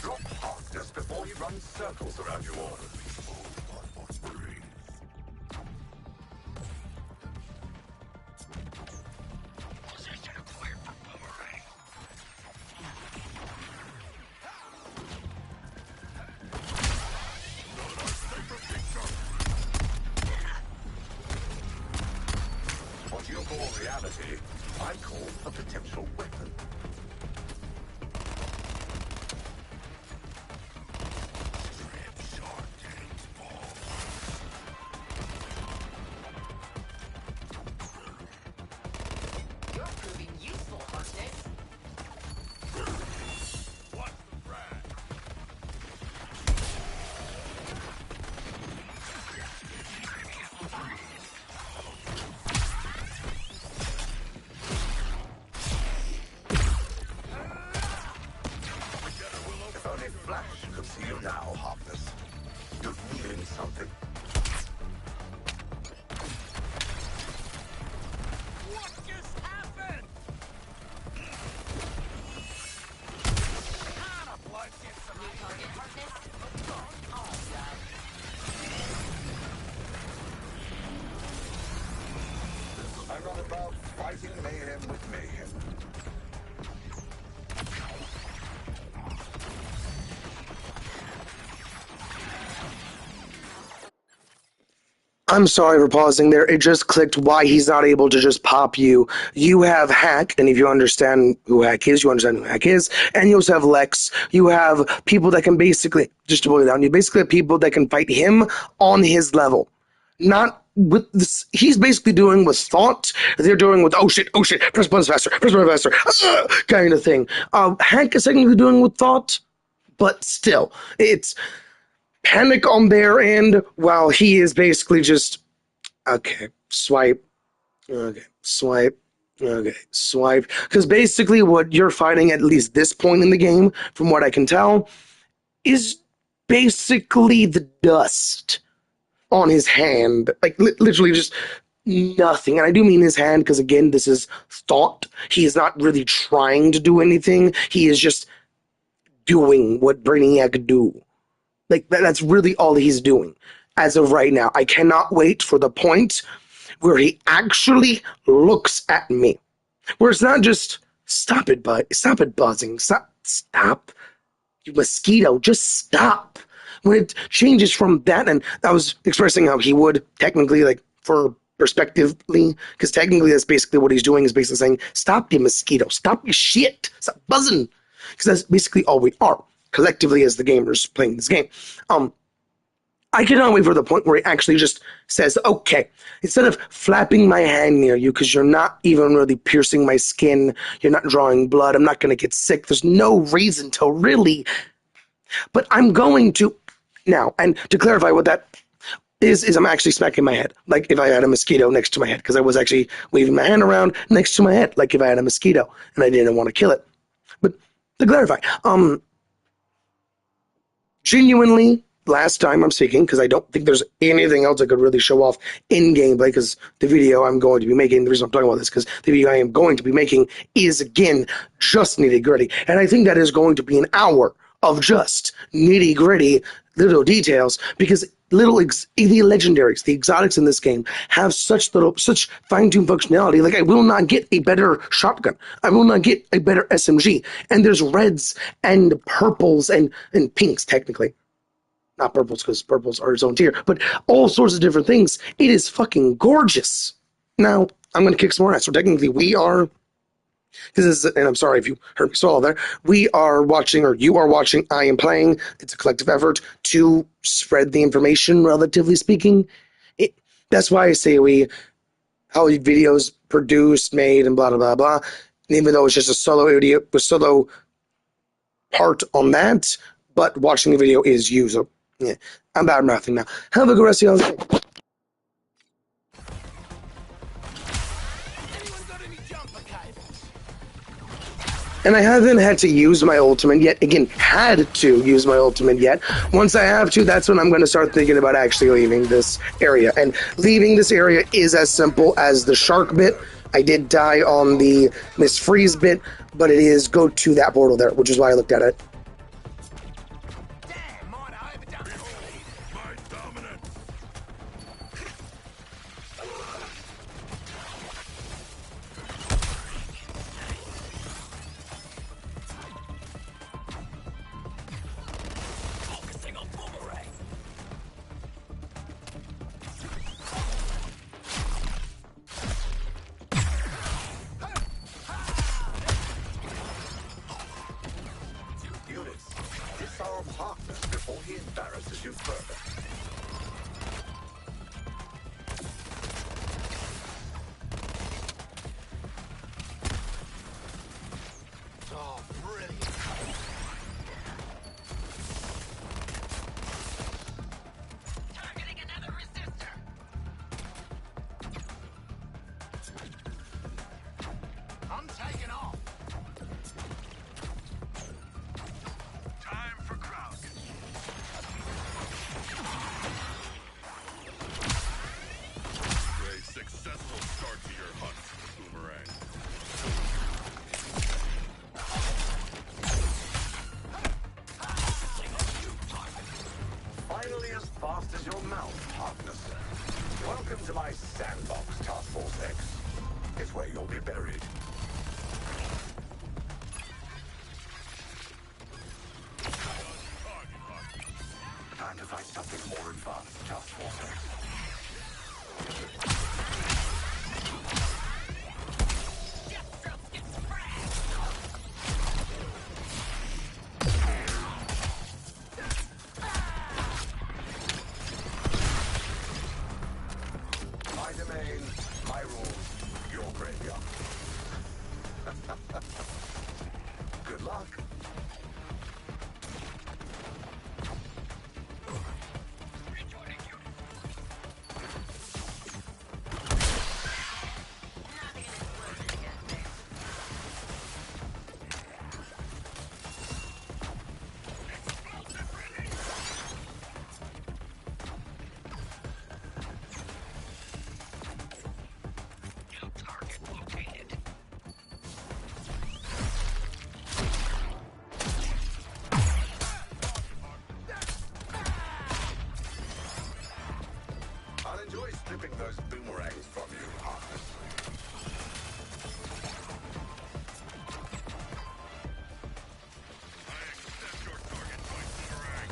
Drop off just before he runs circles around you all. What you call reality, I call a potential weapon.
You're proving useful, Harkness.
Watch the frag.
above fighting mayhem with mayhem.
I'm sorry for pausing there. It just clicked why he's not able to just pop you. You have Hack, and if you understand who Hack is, you understand who Hack is. And you also have Lex. You have people that can basically, just to boil it down, you basically have people that can fight him on his level. Not with this, he's basically doing with thought. They're doing with, oh shit, press buttons faster, kind of thing. Hack is technically doing with thought, but still, it's panic on their end while he is basically just swipe, because basically what you're fighting at least this point in the game, from what I can tell, is basically the dust on his hand, like literally just nothing. And I do mean his hand because again, this is thought. He is not really trying to do anything. He is just doing what Brainiac could do. Like, that's really all he's doing as of right now. I cannot wait for the point where he actually looks at me. Where it's not just, stop it buzzing, stop, you mosquito, just stop. When it changes from that, and I was expressing how he would technically, like, for perspectively, because technically that's basically what he's doing, is basically saying, stop, you mosquito, stop your shit, stop buzzing. Because that's basically all we are, collectively, as the gamers playing this game. I cannot wait for the point where he actually just says, okay, instead of flapping my hand near you because you're not even really piercing my skin, you're not drawing blood, I'm not going to get sick, there's no reason to really, but I'm going to, now, and to clarify what that is I'm actually smacking my head, like if I had a mosquito next to my head, because I was actually waving my hand around next to my head, like if I had a mosquito, and I didn't want to kill it. But to clarify, genuinely, last time I'm speaking, because I don't think there's anything else I could really show off in gameplay, because the video I'm going to be making, the reason I'm talking about this, because the video I am going to be making is, again, just nitty-gritty. And I think that is going to be an hour of just nitty-gritty little details, because the legendaries, the exotics in this game have such fine-tuned functionality. Like, I will not get a better shotgun. I will not get a better SMG. And there's reds and purples and pinks, technically. Not purples, because purples are its own tier, but all sorts of different things. It is fucking gorgeous. Now, I'm going to kick some more ass. So technically, we are, and I'm sorry if you heard me swallow there, we are watching, or you are watching, I am playing. It's a collective effort to spread the information, relatively speaking. That's why I say how videos produced, made, and blah, blah, blah, blah. And even though it's just a solo video, a solo part on that, but watching the video is you, so yeah, I'm bad mouthing now. Have a good rest of your day. And I haven't had to use my ultimate yet. Again, had to use my ultimate yet. Once I have to, that's when I'm going to start thinking about actually leaving this area. And leaving this area is as simple as the shark bit. I did die on the Miss Freeze bit, but it is go to that portal there, which is why I looked at it.
you'll be buried. Time to find something more advanced, Task Force X. My domain, my rules, your graveyard. Good luck. I'll enjoy stripping those boomerangs from you, Harkness.
I accept your target point, Boomerang.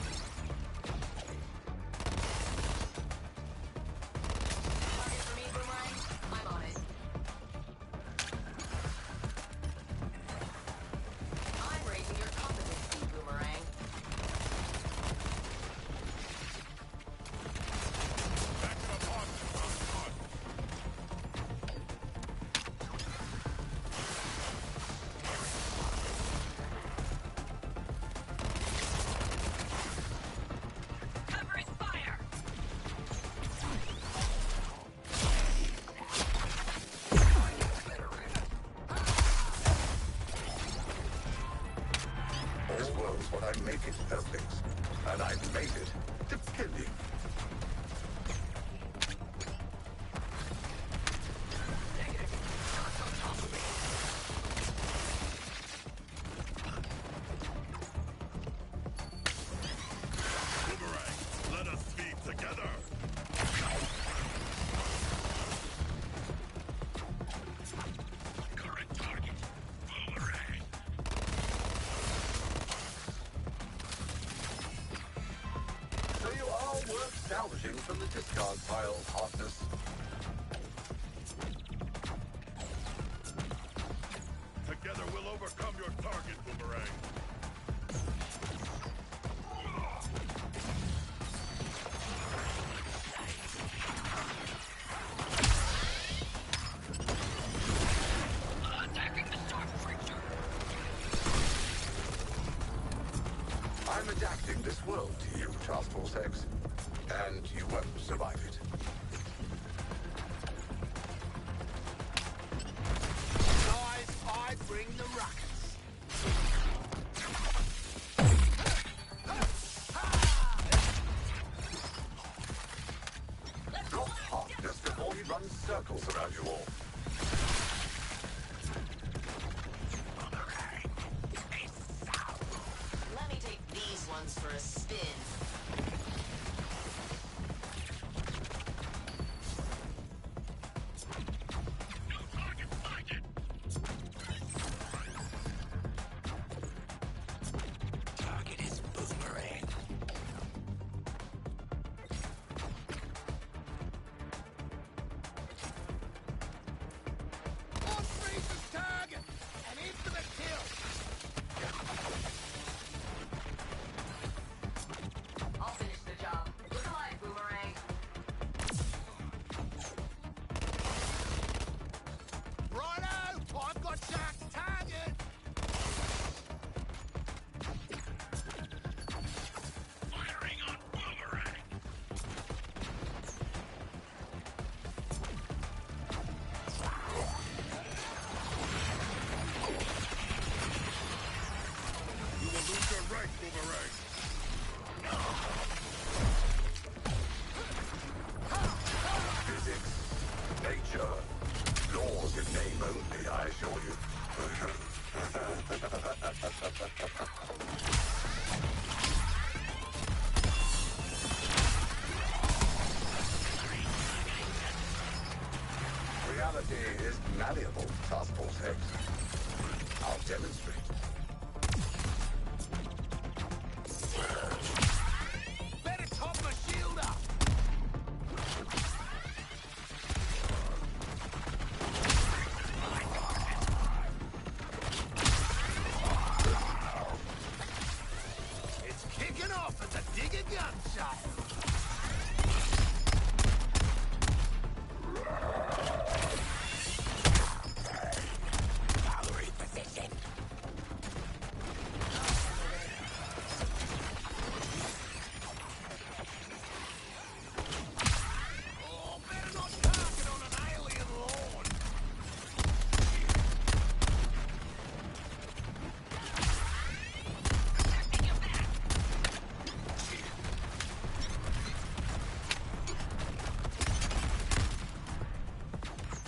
Target for me, Boomerang? I'm on it. I'm raising your competency, Boomerang.
Back it up, Hawk.
Cover his fire!
This world's what I make it, Earthlings. And I made it to kill you.
Boomerang, let us be together. Current target, Boomerang.
So you are worth salvaging from the discard pile, Harkness.
Together we'll overcome your target, Boomerang.
I'm adapting this world to you, Task Force X. And you won't survive it.
Guys, I bring the ruckus.
Drop Harkness before he runs circles around you all.
Let me take these ones for a spin.
Target is Boomerang. On Freeze's target! And in for the kill!
I'll finish the job. Look alive, Boomerang.
Righto! I've got Shark's target!
Firing on Boomerang. You will lose your right, Boomerang.
Physics, nature, laws in name only, I assure you. Reality is malleable. careful, Task Force X. I'll demonstrate.
Better top my shield up. It's kicking off at the digger gun shot. Oh, better not target on an alien lawn.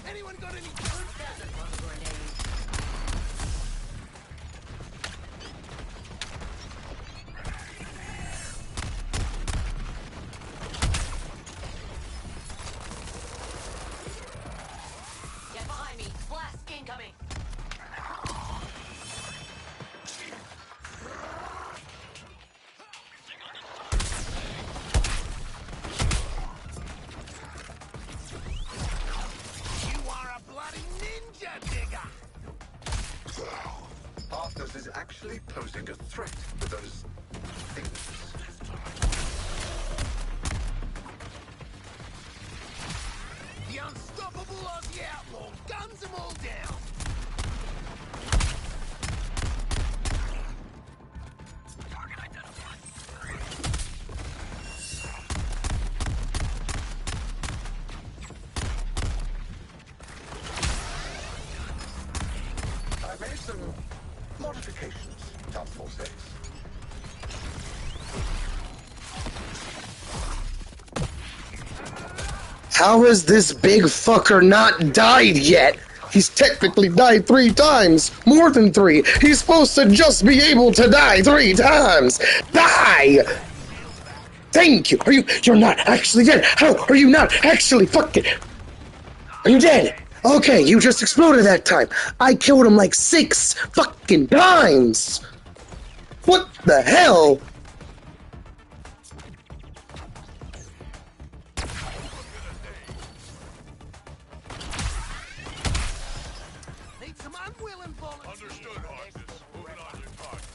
Anyone got any guns?
Doesn't want a grenade. Get behind me. Blast incoming.
You are a bloody ninja digger.
Arthas is actually posing a threat with those things.
The unstoppable Aussie outlaw guns them all down. Target identified.
I made some modifications, Task Force X.
How has this big fucker not died yet? He's technically died 3 times. More than 3. He's supposed to just be able to die 3 times. Die! Thank you. You're not actually dead. How are you not actually fucking... Are you dead? Okay, you just exploded that time. I killed him like 6 fucking times. What the hell?
Need some unwilling volunteers.
Understood, Harkness. Moving on your target.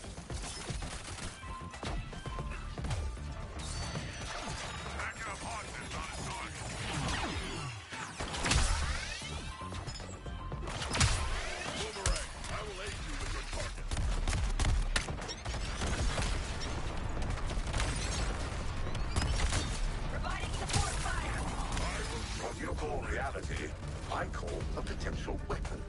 Backing up Harkness on his target. Boomerang, I will aid you with your target.
Providing support fire.
What you call reality, I call a potential weapon.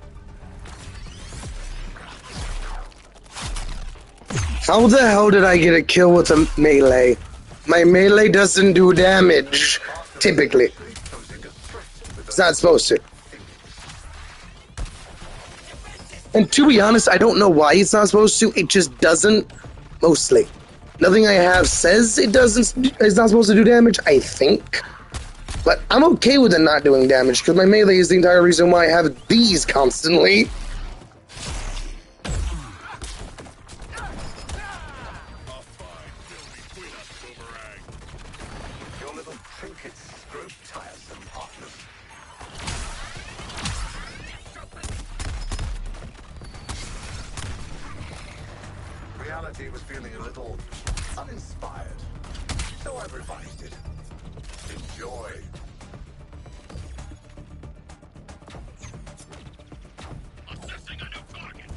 How the hell did I get a kill with a melee? My melee doesn't do damage, typically.
Actually posing a threat with
It's
those
not supposed to.
things.
And to be honest, I don't know why it's not supposed to. It just doesn't, mostly. Nothing I have says it's not supposed to do damage, I think. But I'm okay with it not doing damage, because my melee is the entire reason why I have these constantly.
A fine kill between us, Boomerang.
Your little trinkets grow tiresome, Arthas. Reality was feeling a little uninspired, so I've revised it. Enjoy.
Assessing a new target.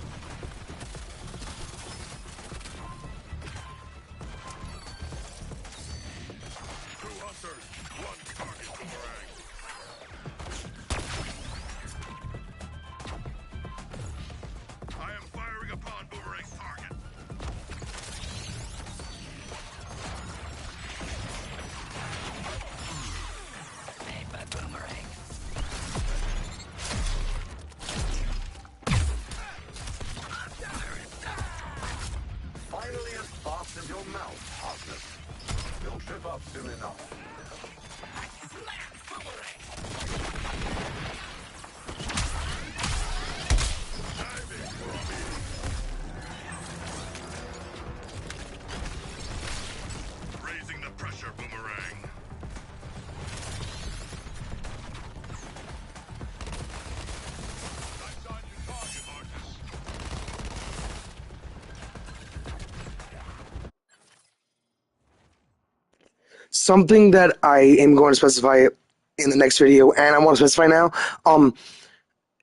Two hunters, one target, Boomerang. I am firing upon Boomerang's target.
Made by Boomerang.
Finally as fast as your mouth, Harkness. You'll trip up soon enough.
something that I am going to specify in the next video, and I want to specify now.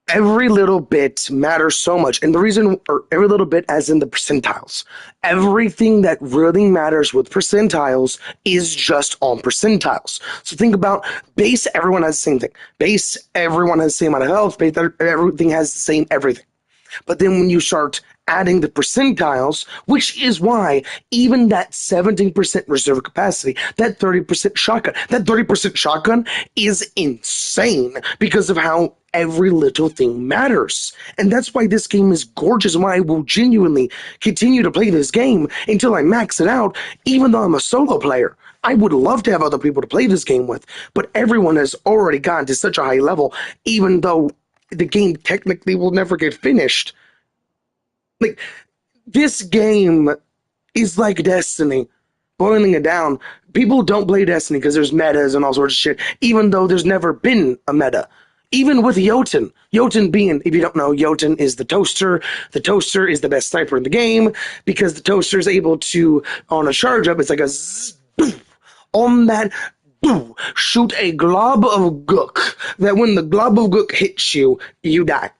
Every little bit matters so much, and the reason, or every little bit as in the percentiles. Everything that really matters with percentiles is just on percentiles. So think about base, everyone has the same thing. Base, everyone has the same amount of health, base, everything has the same everything. But then when you start adding the percentiles, which is why even that 17% reserve capacity, that 30% shotgun is insane because of how every little thing matters. And that's why this game is gorgeous, and why I will genuinely continue to play this game until I max it out, even though I'm a solo player. I would love to have other people to play this game with, but everyone has already gotten to such a high level, even though the game technically will never get finished. Like, this game is like Destiny. Boiling it down, people don't play Destiny because there's metas and all sorts of shit, even though there's never been a meta. Even with Jotun. Jotun being, if you don't know, Jotun is the toaster. The toaster is the best sniper in the game because the toaster is able to, on a charge up, it's like a zzz, boom, on that, boom, shoot a glob of gook. That when the glob of gook hits you, you die.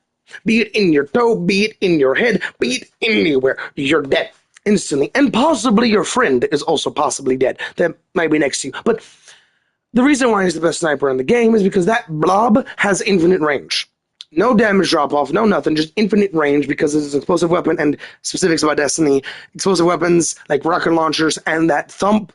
Be it in your toe, be it in your head, be it anywhere, you're dead instantly. And possibly your friend is also possibly dead. That might be next to you. But the reason why he's the best sniper in the game is because that blob has infinite range. No damage drop-off, no nothing, just infinite range because it's an explosive weapon, and specifics about Destiny, explosive weapons like rocket launchers and that thump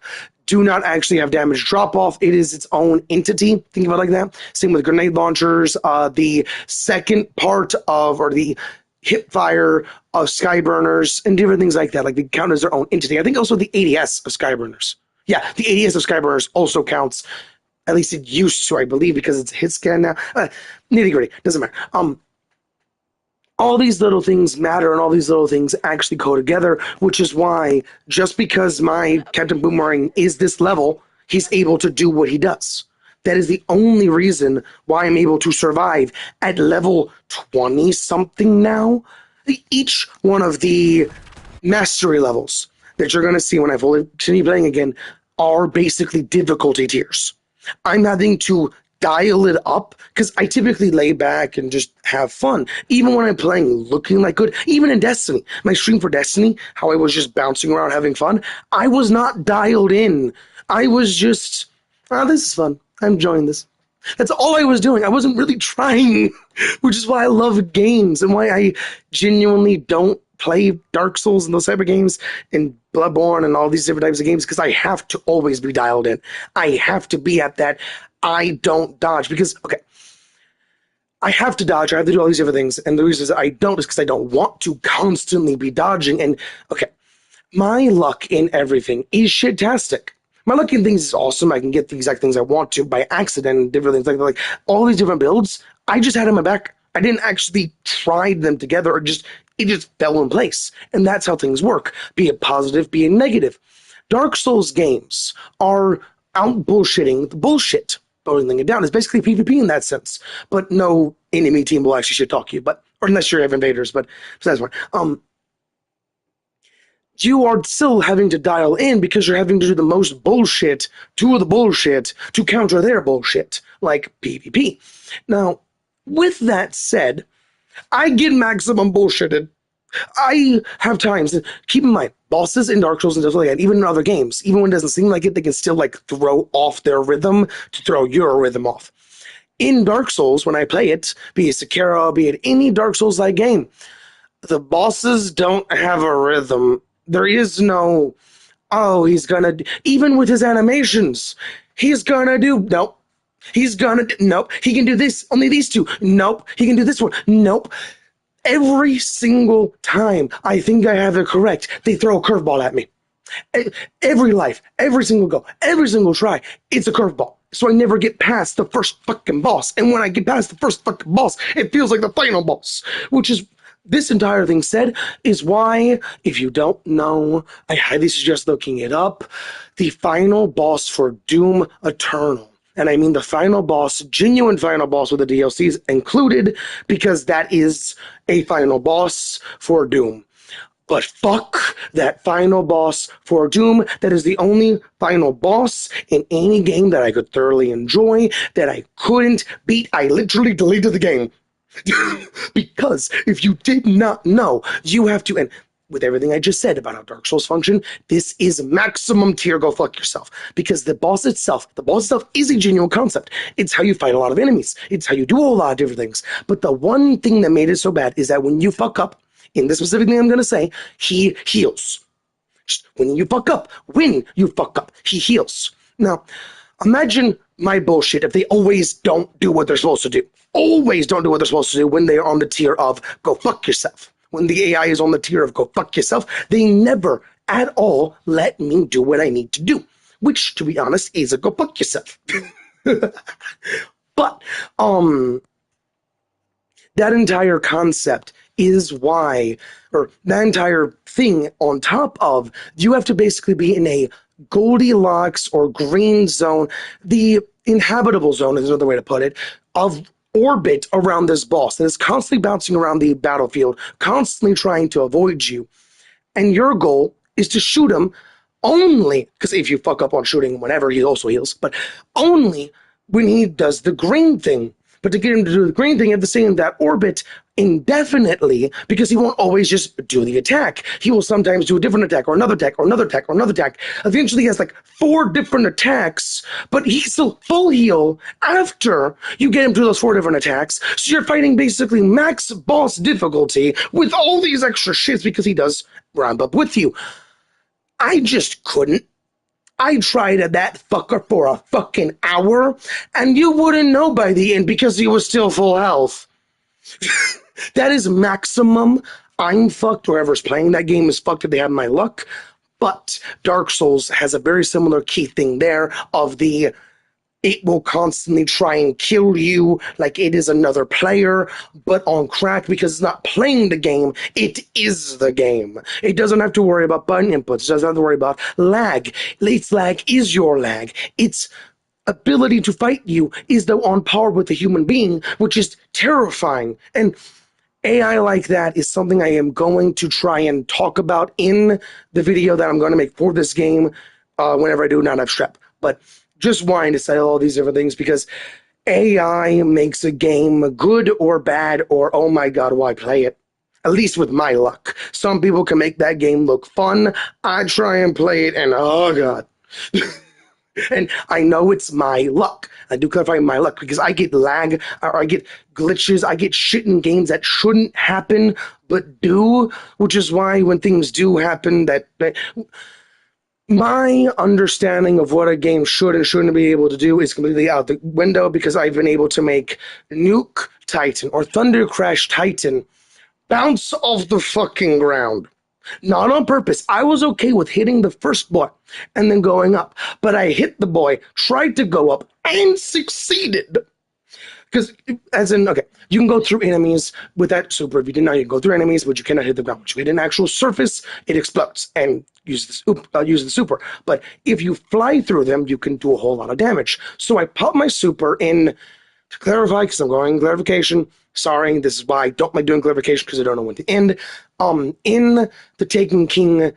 do not actually have damage drop-off. It is its own entity. Think about it like that. Same with grenade launchers. The second part of, or the hip fire of skyburners and different things like that. Like they count as their own entity. I think also the ADS of skyburners. Yeah, the ADS of skyburners also counts. At least it used to, I believe, because it's a hit scan now. Nitty gritty, doesn't matter. All these little things matter, and all these little things actually go together, which is why just because my Captain Boomerang is this level, he's able to do what he does. That is the only reason why I'm able to survive at level 20-something now. Each one of the mastery levels that you're going to see when I fully continue playing again are basically difficulty tiers. I'm having to dial it up because I typically lay back and just have fun. Even when I'm playing looking like good, even in Destiny, my stream for Destiny, how I was just bouncing around having fun, I was not dialed in. I was just, this is fun. I'm enjoying this. That's all I was doing. I wasn't really trying, which is why I love games and why I genuinely don't play Dark Souls and those type of games and Bloodborne and all these different types of games because I have to always be dialed in. I have to be at that. I don't dodge because, okay, I have to dodge. I have to do all these different things. And the reason is I don't is because I don't want to constantly be dodging. And, okay, my luck in everything is shit-tastic. My luck in things is awesome. I can get the exact things I want to by accident and different things like all these different builds. I just had in my back. I didn't actually try them together or it just fell in place. And that's how things work. Be it positive, be it negative. Dark Souls games are out bullshitting the bullshit. Boiling it down. It's basically PvP in that sense. But no enemy team will actually shit talk you, or unless you have invaders, but besides one. You are still having to dial in because you're having to do the most bullshit to the bullshit to counter their bullshit, like PvP. Now, with that said, I get maximum bullshitted. I have times, keep in mind, bosses in Dark Souls and stuff like that, even in other games, even when it doesn't seem like it, they can still throw off their rhythm to throw your rhythm off. In Dark Souls, when I play it, be it Sekiro, be it any Dark Souls-like game, the bosses don't have a rhythm. There is no, he's gonna, even with his animations, he's gonna do, nope. He's gonna, nope. He can do this, only these two, nope. He can do this one, nope. Every single time I think I have it correct, they throw a curveball at me. Every life, every single go, every single try, it's a curveball. So I never get past the first fucking boss. And when I get past the first fucking boss, it feels like the final boss, which is, this entire thing said, is why, if you don't know, I highly suggest looking it up, the final boss for Doom Eternal. And I mean the final boss, genuine final boss with the DLCs included, because that is a final boss for Doom. But fuck that final boss for Doom. That is the only final boss in any game that I could thoroughly enjoy, that I couldn't beat. I literally deleted the game. Because if you did not know, you have to, and with everything I just said about how Dark Souls function, this is maximum tier go fuck yourself. Because the boss itself is a genuine concept. It's how you fight a lot of enemies. It's how you do a lot of different things. But the one thing that made it so bad is that when you fuck up, in this specific thing I'm going to say, he heals. When you fuck up, he heals. Now, imagine my bullshit if they always don't do what they're supposed to do. Always don't do what they're supposed to do when they are on the tier of go fuck yourself. When the AI is on the tier of go fuck yourself, they never at all let me do what I need to do. Which, to be honest, is a go fuck yourself. But, that entire concept is why, or that entire thing on top of, you have to basically be in a Goldilocks or green zone, the inhabitable zone is another way to put it, of orbit around this boss that is constantly bouncing around the battlefield, constantly trying to avoid you. And your goal is to shoot him only, because if you fuck up on shooting whenever, he also heals, but only when he does the green thing. But to get him to do the green thing, you have to stay in that orbit indefinitely, because he won't always just do the attack. He will sometimes do a different attack, or another attack, or another attack, or another attack. Eventually he has like 4 different attacks, but he's still full heal after you get him through those 4 different attacks. So you're fighting basically max boss difficulty with all these extra shits because he does round up with you. I just couldn't. I tried at that fucker for a fucking hour, and you wouldn't know by the end because he was still full health. That is maximum. I'm fucked. Whoever's playing that game is fucked if they have my luck. But Dark Souls has a very similar key thing there of the it will constantly try and kill you like it is another player, but on crack because it's not playing the game, it is the game. It doesn't have to worry about button inputs, it doesn't have to worry about lag. Its lag is your lag. Its ability to fight you is though on par with the human being, which is terrifying. And AI like that is something I am going to try and talk about in the video that I'm going to make for this game whenever I do not have strep. But just wanting to say all these different things because AI makes a game good or bad or, oh my god, why play it? At least with my luck. Some people can make that game look fun. I try and play it and, oh god. And I know it's my luck. I do clarify my luck because I get lag, or I get glitches, I get shit in games that shouldn't happen, but do, which is why when things do happen that my understanding of what a game should and shouldn't be able to do is completely out the window because I've been able to make Nuke Titan or Thunder Crash Titan bounce off the fucking ground. Not on purpose. I was okay with hitting the first boy and then going up. But I hit the boy, tried to go up, and succeeded. Because, as in, okay, you can go through enemies with that super. If you didn't know, you can go through enemies, but you cannot hit the ground. Once you hit an actual surface, it explodes and use the super. But if you fly through them, you can do a whole lot of damage. So I pop my super in, to clarify, because I'm going clarification. Sorry, this is why I don't like doing clarification, because I don't know when to end. In the Taken King raid,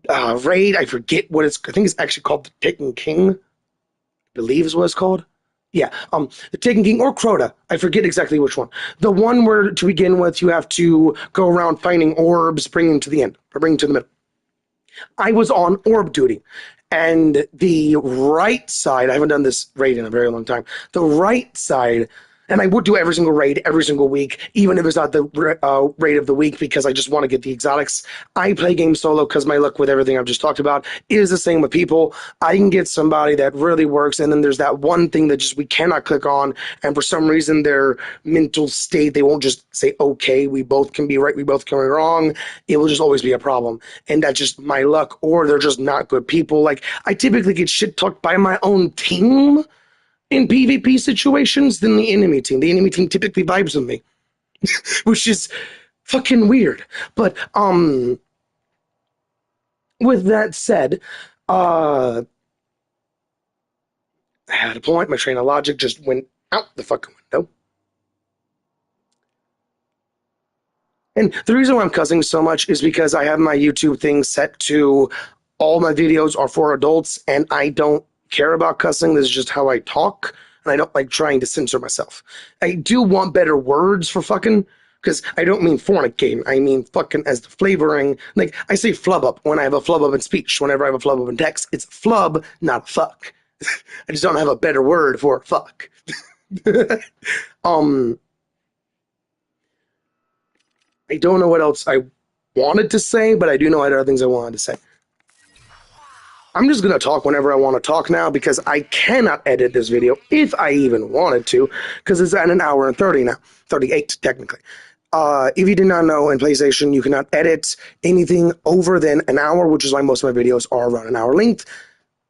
I forget what I think it's actually called the Taken King, I believe is what it's called. Yeah, the Taken King or Crota. I forget exactly which one. The one where, to begin with, you have to go around finding orbs, bringing them to the end, or bringing them to the middle. I was on orb duty, and the right side, I haven't done this raid in a very long time, the right side, and I would do every single raid every single week, even if it's not the raid of the week, because I just want to get the exotics. I play games solo because my luck with everything I've just talked about is the same with people. I can get somebody that really works, and then there's that one thing that just we cannot click on, and for some reason their mental state, they won't just say, okay, we both can be right, we both can be wrong. It will just always be a problem, and that's just my luck, or they're just not good people. Like, I typically get shit talked by my own team in PvP situations than the enemy team. The enemy team typically vibes with me, which is fucking weird. But with that said, I had a point. My train of logic just went out the fucking window. And the reason why I'm cussing so much is because I have my YouTube thing set to all my videos are for adults, and I don't care about cussing. This is just how I talk, and I don't like trying to censor myself. I do want better words for fucking, because I don't mean fornicate. I mean fucking as the flavoring. Like, I say flub up when I have a flub up in speech. Whenever I have a flub up in text, it's flub, not fuck. I just don't have a better word for fuck. um, I don't know what else I wanted to say, but I do know other things I wanted to say. I'm just going to talk whenever I want to talk now because I cannot edit this video if I even wanted to because it's at an hour and 30 now. 38, technically. If you did not know, in PlayStation, you cannot edit anything over than an hour, which is why most of my videos are around an hour length.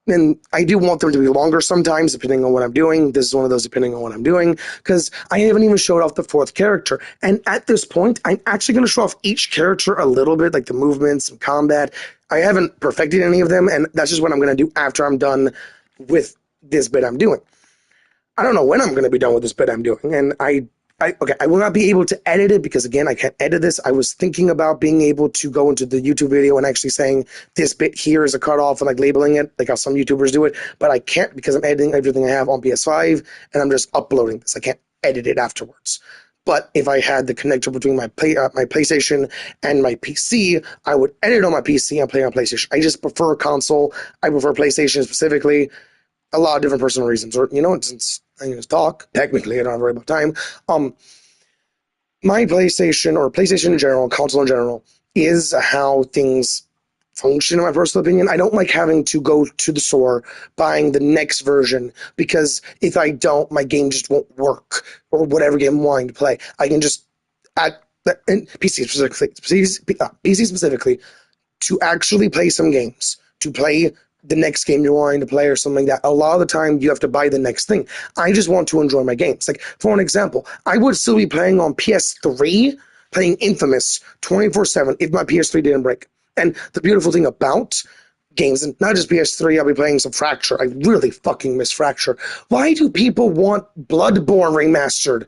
And I do want them to be longer sometimes, depending on what I'm doing. This is one of those depending on what I'm doing, because I haven't even showed off the fourth character. And at this point, I'm actually going to show off each character a little bit, like the movements and combat. I haven't perfected any of them, and that's just what I'm going to do after I'm done with this bit I'm doing. I don't know when I'm going to be done with this bit I'm doing, and I will not be able to edit it because, again, I can't edit this. I was thinking about being able to go into the YouTube video and actually saying this bit here is a cutoff and like labeling it, like how some YouTubers do it, but I can't because I'm editing everything I have on PS5 and I'm just uploading this. I can't edit it afterwards. But if I had the connector between my PlayStation and my PC, I would edit on my PC and play on PlayStation. I just prefer console. I prefer PlayStation specifically. A lot of different personal reasons, or since I can just talk, technically I don't have very much time. My PlayStation or PlayStation in general, console in general, is how things function in my personal opinion. I don't like having to go to the store buying the next version because if I don't, my game just won't work or whatever game I'm wanting to play. I can just at PC specifically to actually play some games, to play the next game you're wanting to play or something like that. A lot of the time you have to buy the next thing. I just want to enjoy my games. Like, for an example, I would still be playing on PS3, playing Infamous 24/7 if my PS3 didn't break. And the beautiful thing about games, and not just PS3, I'll be playing some Fracture. I really fucking miss Fracture. Why do people want Bloodborne remastered?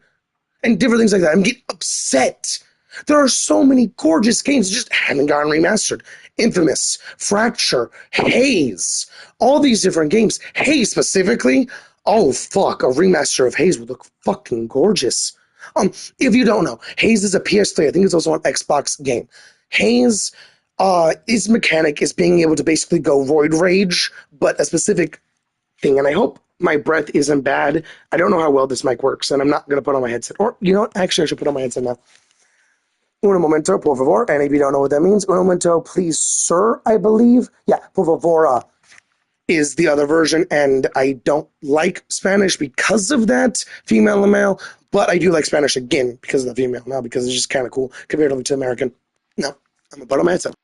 And different things like that. I'm getting upset. There are so many gorgeous games that just haven't gotten remastered. Infamous, Fracture, Haze, all these different games. Haze specifically, oh fuck, a remaster of Haze would look fucking gorgeous. If you don't know, Haze is a PS3. I think it's also an Xbox game. Haze, its mechanic is being able to basically go Void Rage, but a specific thing, and I hope my breath isn't bad. I don't know how well this mic works, and I'm not going to put on my headset. Or, actually, I should put on my headset now. Un momento, por favor. And if you don't know what that means, un momento, please, sir, I believe. Yeah, por favor is the other version, and I don't like Spanish because of that, female and male, but I do like Spanish again because of the female now, because it's just kind of cool comparatively to American. No, I'm going to put on my headset.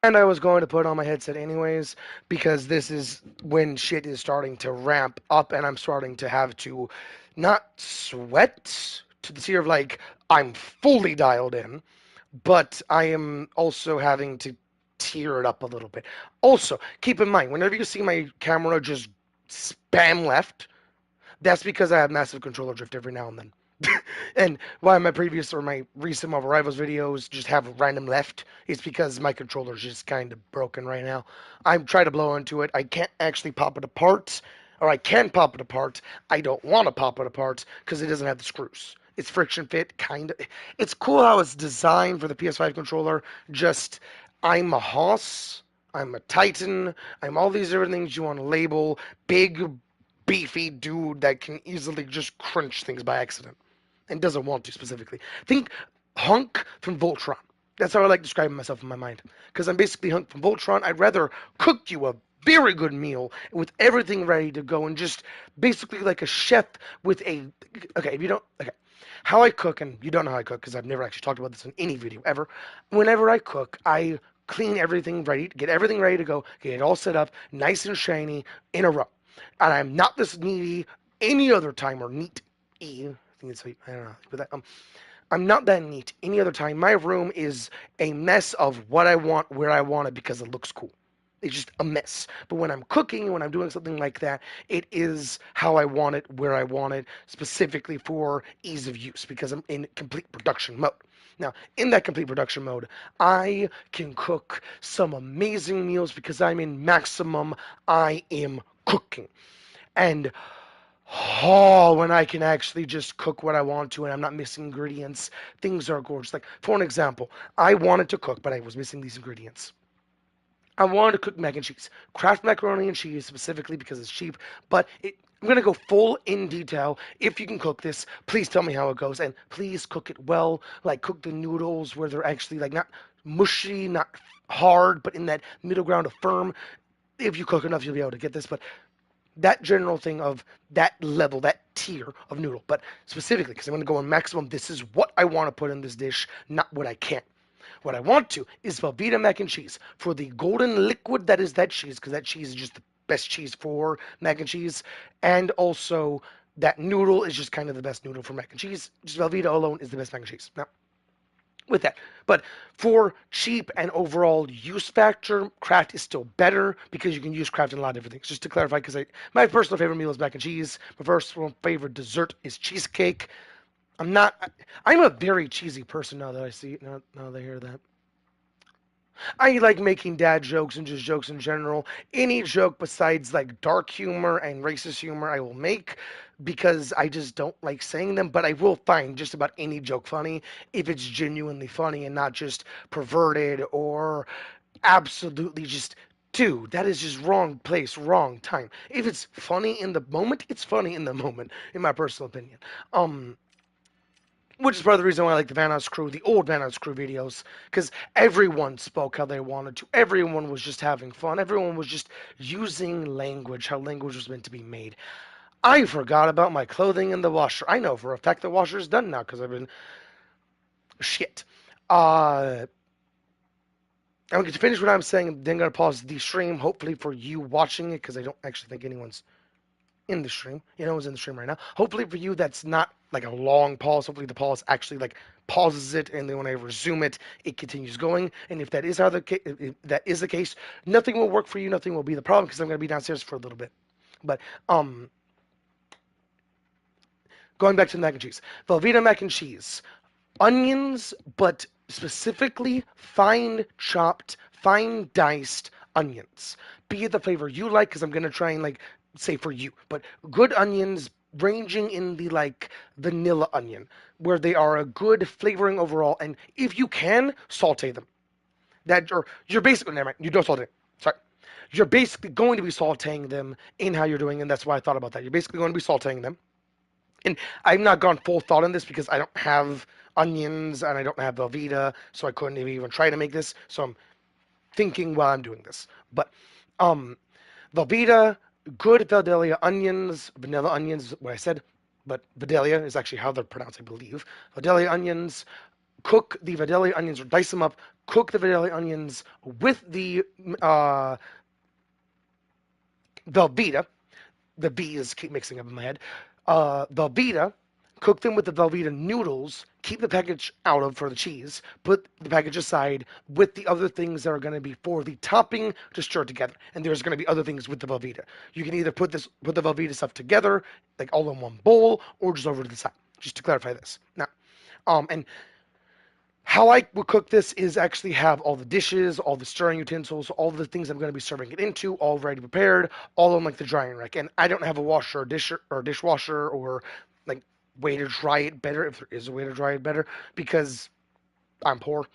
And I was going to put on my headset anyways, because this is when shit is starting to ramp up and I'm starting to have to not sweat to the tier of like I'm fully dialed in, but I am also having to tear it up a little bit. Also, keep in mind, whenever you see my camera just spam left, that's because I have massive controller drift every now and then. And why my previous or my recent Marvel Rivals videos just have random left, it's because my controller's just kind of broken right now. I'm trying to blow into it. I can't actually pop it apart, or I can pop it apart. I don't want to pop it apart because it doesn't have the screws. It's friction fit, kind of. It's cool how it's designed for the PS5 controller. Just, I'm a Hoss, I'm a Titan, I'm all these different things you want to label. Big, beefy dude that can easily just crunch things by accident and doesn't want to specifically. Think Hunk from Voltron. That's how I like describing myself in my mind. Because I'm basically Hunk from Voltron. I'd rather cook you a very good meal with everything ready to go and just basically like a chef with a. Okay, if you don't. Okay. How I cook, and you don't know how I cook because I've never actually talked about this in any video ever. Whenever I cook, I clean everything ready, get everything ready to go, get it all set up, nice and shiny, in a row. And I'm not this needy any other time or neat. I think it's I don't know. But that, I'm not that neat any other time. My room is a mess of what I want, where I want it because it looks cool. It's just a mess. But when I'm cooking, when I'm doing something like that, it is how I want it, where I want it, specifically for ease of use because I'm in complete production mode. Now, in that complete production mode, I can cook some amazing meals because I'm in maximum I am cooking. And when I can actually just cook what I want to and I'm not missing ingredients, things are gorgeous. Like, for an example, I wanted to cook, but I was missing these ingredients. I wanted to cook mac and cheese. Kraft macaroni and cheese specifically because it's cheap, but I'm going to go full in detail. If you can cook this, please tell me how it goes and please cook it well. Like cook the noodles where they're actually like not mushy, not hard, but in that middle ground of firm. If you cook enough, you'll be able to get this, but that general thing of that level, that tier of noodle, but specifically because I'm going to go on maximum, this is what I want to put in this dish, not what I can. What I want to is Velveeta mac and cheese for the golden liquid that is that cheese, because that cheese is just the best cheese for mac and cheese, and also that noodle is just kind of the best noodle for mac and cheese. Just Velveeta alone is the best mac and cheese. Now, with that. But for cheap and overall use factor, Kraft is still better because you can use Kraft in a lot of different things. Just to clarify, because my personal favorite meal is mac and cheese. My personal favorite dessert is cheesecake. I'm a very cheesy person now that I see it, now that I hear that. I like making dad jokes and just jokes in general. Any joke besides like dark humor and racist humor I will make because I just don't like saying them, but I will find just about any joke funny if it's genuinely funny and not just perverted or absolutely just dude, that is just wrong place, wrong time. If it's funny in the moment, it's funny in the moment, in my personal opinion. Um which is part of the reason why I like the Van House Crew, the old Van House Crew videos, because everyone spoke how they wanted to. Everyone was just having fun. Everyone was just using language, how language was meant to be made. I forgot about my clothing in the washer. I know for a fact the washer is done now because I've been shit. I'm going to finish what I'm saying, and then I'm going to pause the stream, hopefully for you watching it, because I don't actually think anyone's in the stream. You know who's in the stream right now. Hopefully for you, that's not like a long pause. Hopefully the pause actually like pauses it, and then when I resume it, it continues going. And if that is if that is the case, nothing will work for you. Nothing will be the problem because I'm going to be downstairs for a little bit. But going back to the mac and cheese, Velveeta mac and cheese, onions, but specifically fine chopped, fine diced onions. Be it the flavor you like, because I'm gonna try and like say for you, but good onions ranging in the like vanilla onion, where they are a good flavoring overall, and if you can, saute them. That or you're basically never mind, you don't saute. Sorry. You're basically going to be sauteing them in how you're doing, and that's why I thought about that. You're basically going to be sauteing them and I've not gone full thought on this because I don't have onions and I don't have Velveeta, so I couldn't even try to make this. So I'm thinking while I'm doing this. But um, Velveeta, good Vidalia onions, vanilla onions, is what I said, but Vidalia is actually how they're pronounced, I believe. Vidalia onions, cook the Vidalia onions or dice them up. Cook the Vidalia onions with the Velveeta. The B's keep mixing up in my head. Velveeta, cook them with the Velveeta noodles. Keep the package out of for the cheese. Put the package aside with the other things that are going to be for the topping to stir together. And there's going to be other things with the Velveeta. You can either put the Velveeta stuff together, like all in one bowl, or just over to the side. Just to clarify this. Now, and how I would cook this is actually have all the dishes, all the stirring utensils, all the things I'm going to be serving it into, all ready prepared, all on like the drying rack. And I don't have a washer or dishwasher or like way to dry it better, if there is a way to dry it better, because I'm poor.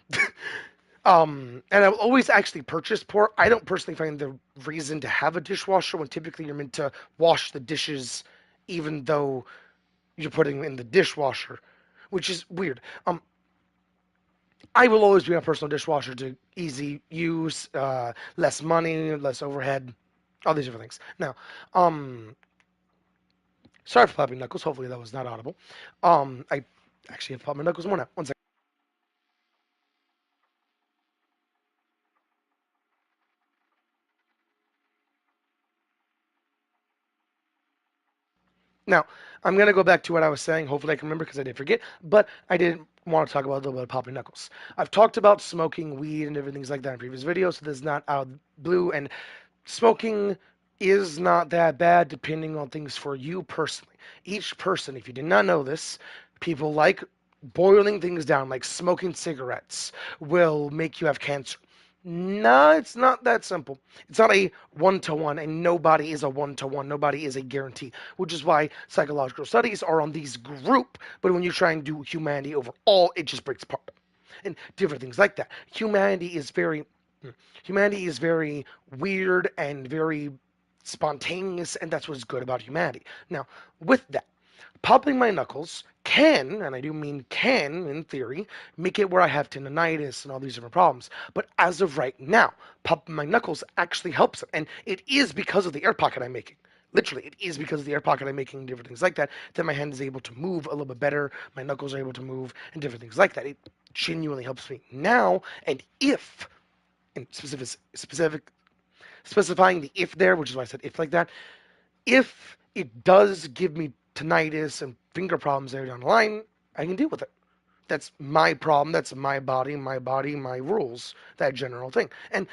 And I've always actually purchased poor. I don't personally find the reason to have a dishwasher when typically you're meant to wash the dishes, even though you're putting them in the dishwasher, which is weird. I will always be my personal dishwasher to easy use, less money, less overhead, all these different things. Now, sorry for popping knuckles. Hopefully that was not audible. I actually have popped my knuckles more now. One second. Now, I'm going to go back to what I was saying. Hopefully I can remember because I did forget, but I didn't want to talk about a little bit of popping knuckles. I've talked about smoking weed and different things like that in previous videos, so this is not out of the blue. And smoking is not that bad depending on things for you personally. Each person, if you did not know this, people like boiling things down, like smoking cigarettes, will make you have cancer. No, it's not that simple. It's not a one-to-one, and nobody is a one-to-one. Nobody is a guarantee, which is why psychological studies are on these group. But when you try and do humanity overall, it just breaks apart, and different things like that. Humanity is very weird and very spontaneous, and that's what's good about humanity. Now, with that, popping my knuckles can, and I do mean can in theory, make it where I have tendonitis and all these different problems. But as of right now, popping my knuckles actually helps it. And it is because of the air pocket I'm making. Literally, it is because of the air pocket I'm making and different things like that, that my hand is able to move a little bit better, my knuckles are able to move, and different things like that. It genuinely helps me now, and if, and specifying the if there, which is why I said if like that, if it does give me tinnitus and finger problems there down the line, I can deal with it. That's my problem. That's my body, my rules, that general thing. And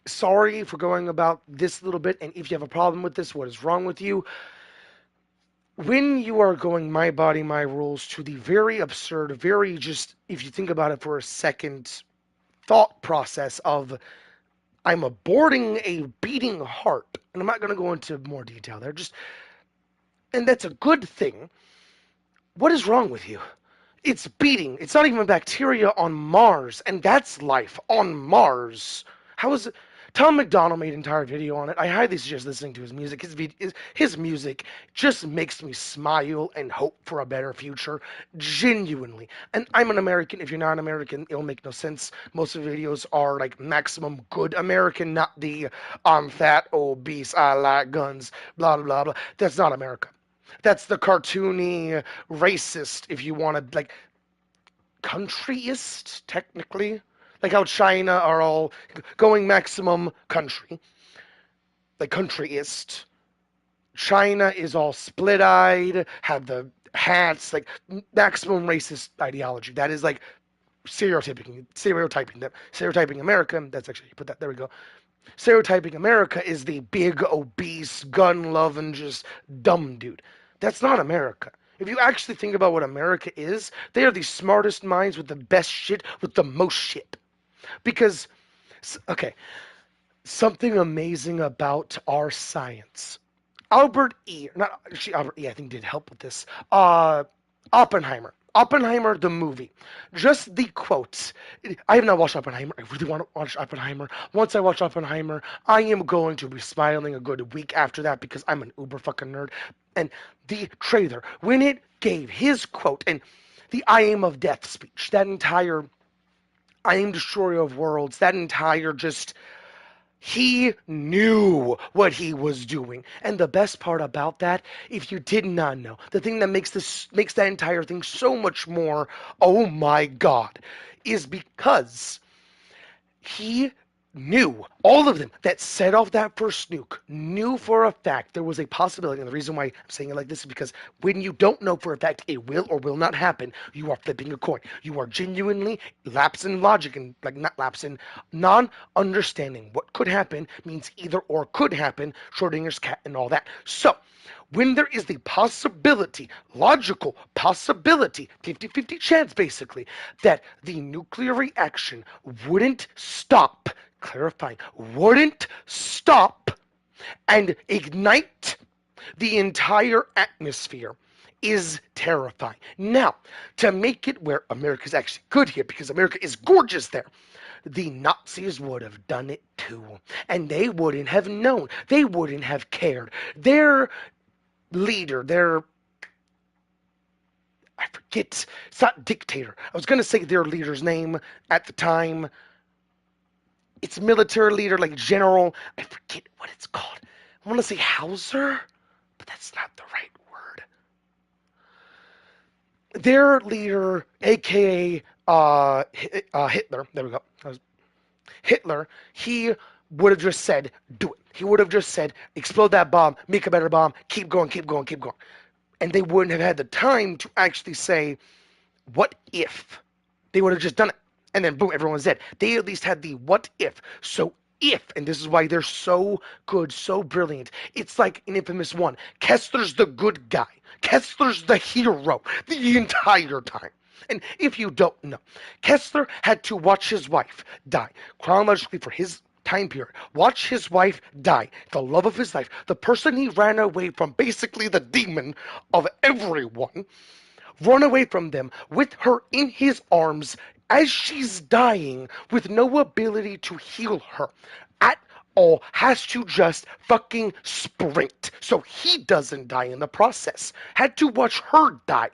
sorry for going about this a little bit. And if you have a problem with this, what is wrong with you? When you are going my body, my rules to the very absurd, very just, if you think about it for a second, thought process of I'm aborting a beating heart. And I'm not going to go into more detail there. And that's a good thing. What is wrong with you? It's beating. It's not even bacteria on Mars, and that's life on Mars. How is it? Tom McDonald made an entire video on it. I highly suggest listening to his music. His music just makes me smile and hope for a better future, genuinely. And I'm an American. If you're not an American, it'll make no sense. Most of the videos are like maximum good American, not the I'm fat, obese, I like guns, blah, blah, blah, blah. That's not America. That's the cartoony, racist, if you want to, like, countryist, technically. Like how China are all going maximum country. Like countryist. China is all split-eyed, have the hats, like maximum racist ideology. That is like stereotyping America. That's actually, put that, there we go. Stereotyping America is the big, obese, gun-loving, just dumb dude. That's not America. If you actually think about what America is, they are the smartest minds with the best shit, with the most shit. Because, okay, something amazing about our science. Albert E. Not actually Albert E. I think did help with this. Oppenheimer. Oppenheimer, the movie. Just the quotes. I have not watched Oppenheimer. I really want to watch Oppenheimer. Once I watch Oppenheimer, I am going to be smiling a good week after that because I'm an uber fucking nerd. And the trailer, when it gave his quote and the I am of death speech, that entire I am destroyer of worlds, that entire just... He knew what he was doing. And the best part about that, if you did not know, the thing that makes that entire thing so much more, oh my God, is because he knew, all of them that set off that first nuke, knew for a fact there was a possibility. And the reason why I'm saying it like this is because when you don't know for a fact it will or will not happen, you are flipping a coin. You are genuinely lapsing logic and, like, not lapsing, non-understanding what could happen means either or could happen, Schrodinger's cat and all that. So, when there is the possibility, logical possibility, 50-50 chance basically, that the nuclear reaction wouldn't stop, clarifying, wouldn't stop and ignite the entire atmosphere is terrifying. Now, to make it where America's actually good here, because America is gorgeous there, the Nazis would have done it too. And they wouldn't have known. They wouldn't have cared. Their leader, I forget, it's not dictator. I was going to say their leader's name at the time. It's military leader, like general. I forget what it's called. I want to say Hauser, but that's not the right word. Their leader, aka Hitler, there we go. Hitler, he would have just said, do it. He would have just said, explode that bomb, make a better bomb, keep going, keep going, keep going. And they wouldn't have had the time to actually say, what if they would have just done it? And then boom, everyone's dead. They at least had the what if. So if, and this is why they're so good, so brilliant. It's like in Infamous 1, Kessler's the good guy. Kessler's the hero the entire time. And if you don't know, Kessler had to watch his wife die chronologically for his time period. Watch his wife die, the love of his life, the person he ran away from, basically the demon of everyone, run away from them with her in his arms as she's dying with no ability to heal her at all, has to just fucking sprint so he doesn't die in the process. Had to watch her die.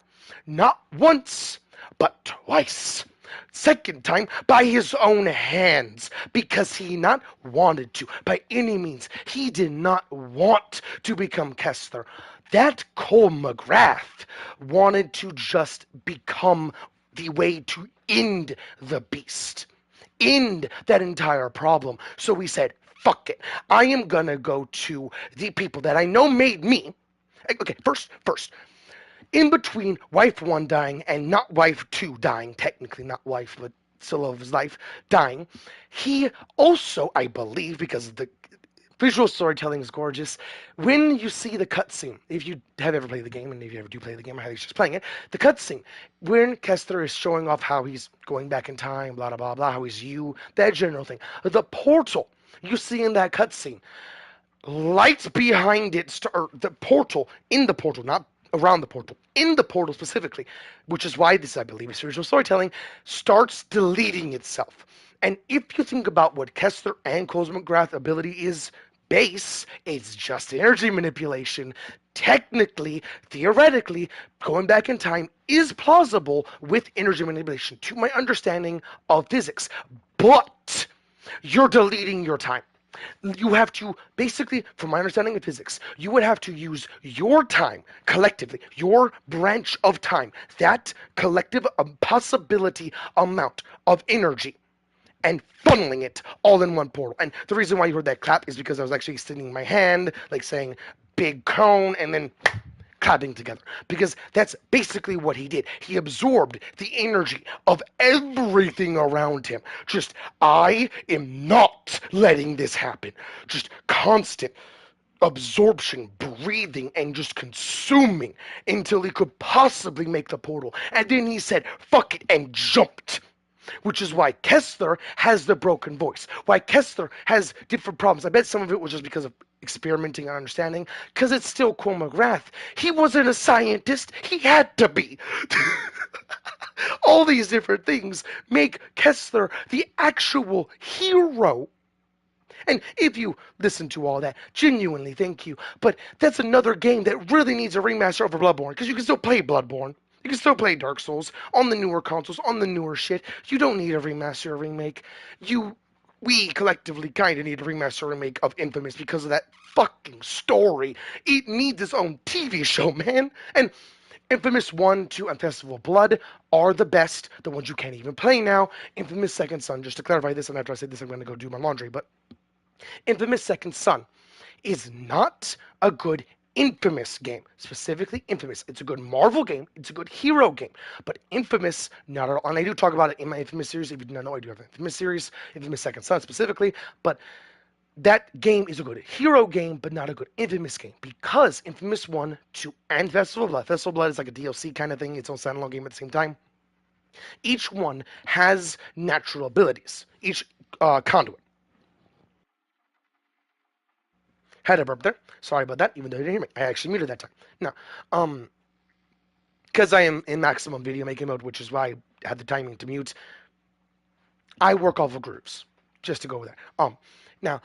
Not once, but twice. Second time by his own hands because he not wanted to by any means. He did not want to become Kessler. That Cole McGrath wanted to just become the way to end the beast, end that entire problem. So we said, fuck it. I am gonna go to the people that I know made me. Okay, first, in between wife 1 dying and not wife 2 dying, technically not wife, but still of his life, dying, he also, I believe, because the visual storytelling is gorgeous, when you see the cutscene, if you have ever played the game, and if you ever do play the game, I highly suggest playing it, the cutscene, when Kessler is showing off how he's going back in time, blah, blah, blah, blah, how he's you, that general thing. The portal you see in that cutscene, lights behind it, or the portal, in the portal, not around the portal, in the portal specifically, which is why this, I believe, is visual storytelling, starts deleting itself. And if you think about what Kessler and Cole McGrath's ability is base, it's just energy manipulation. Technically, theoretically, going back in time is plausible with energy manipulation, to my understanding of physics. But you're deleting your time. You have to, basically, from my understanding of physics, you would have to use your time collectively, your branch of time, that collective possibility amount of energy, and funneling it all in one portal. And the reason why you heard that clap is because I was actually extending my hand, like saying big cone, and then clapping together, because that's basically what he did. He absorbed the energy of everything around him. Just, I am not letting this happen. Just constant absorption, breathing, and just consuming until he could possibly make the portal. And then he said, fuck it, and jumped. Which is why Kessler has the broken voice. Why Kessler has different problems. I bet some of it was just because of experimenting and understanding. Because it's still Cole McGrath. He wasn't a scientist. He had to be. All these different things make Kessler the actual hero. And if you listen to all that, genuinely, thank you. But that's another game that really needs a remaster over Bloodborne. Because you can still play Bloodborne. You can still play Dark Souls on the newer consoles, on the newer shit. You don't need a remaster or remake. We collectively kind of need a remaster or remake of Infamous because of that fucking story. It needs its own TV show, man. And Infamous 1, 2, and Festival of Blood are the best. The ones you can't even play now. Infamous Second Son, just to clarify this, and after I say this, I'm going to go do my laundry, but Infamous Second Son is not a good Infamous game, specifically Infamous. It's a good Marvel game. It's a good hero game. But Infamous, not at all. And I do talk about it in my Infamous series. If you did not know, I do have an Infamous series, Infamous Second Son specifically. But that game is a good hero game, but not a good Infamous game. Because Infamous 1, 2, and Festival of Blood. Festival of Blood is like a DLC kind of thing. Its own standalone game at the same time. Each one has natural abilities. Each conduit. Had a burp there. Sorry about that, even though you didn't hear me. I actually muted that time. Now, because I am in maximum video making mode, which is why I had the timing to mute, I work off of groups, just to go with that. Now,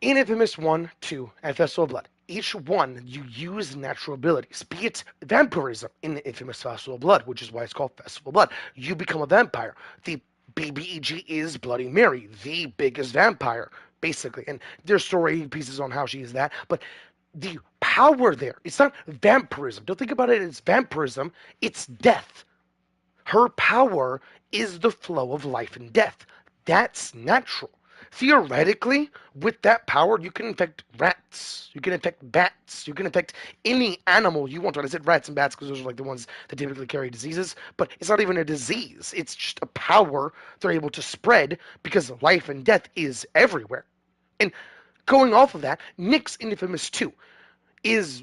in Infamous 1, 2, and Festival of Blood, each one you use natural abilities, be it vampirism in the Infamous Festival of Blood, which is why it's called Festival of Blood. You become a vampire. The BBEG is Bloody Mary, the biggest vampire, basically. And there's story pieces on how she is that. But the power there, it's not vampirism. Don't think about it as vampirism. It's death. Her power is the flow of life and death. That's natural. theoretically, with that power, you can infect rats, you can infect bats, you can infect any animal you want. I said rats and bats because those are like the ones that typically carry diseases, but it's not even a disease. It's just a power they're able to spread because life and death is everywhere. And going off of that, Nick's Infamous 2 is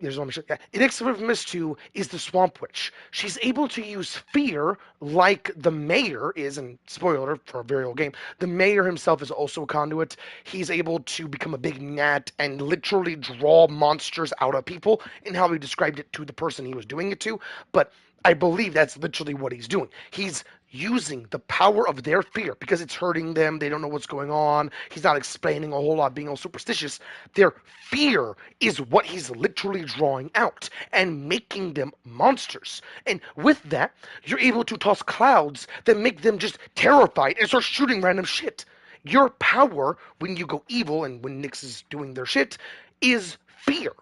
there's one mission. Yeah. Elixir of Mist 2 is the Swamp Witch. She's able to use fear like the mayor is, and spoiler for a very old game, the mayor himself is also a conduit. He's able to become a big gnat and literally draw monsters out of people in how he described it to the person he was doing it to. But I believe that's literally what he's doing. He's using the power of their fear because it's hurting them. They don't know what's going on. He's not explaining a whole lot, being all superstitious. Their fear is what he's literally drawing out and making them monsters. And with that, you're able to toss clouds that make them just terrified and start shooting random shit. Your power, when you go evil and when Nyx is doing their shit, is fear.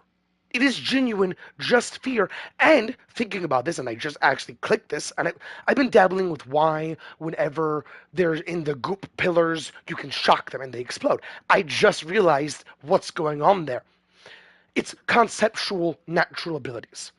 It is genuine, just fear. And thinking about this, and I just actually clicked this, and I've been dabbling with why, whenever they're in the goop pillars, you can shock them and they explode. I just realized what's going on there. It's conceptual natural abilities.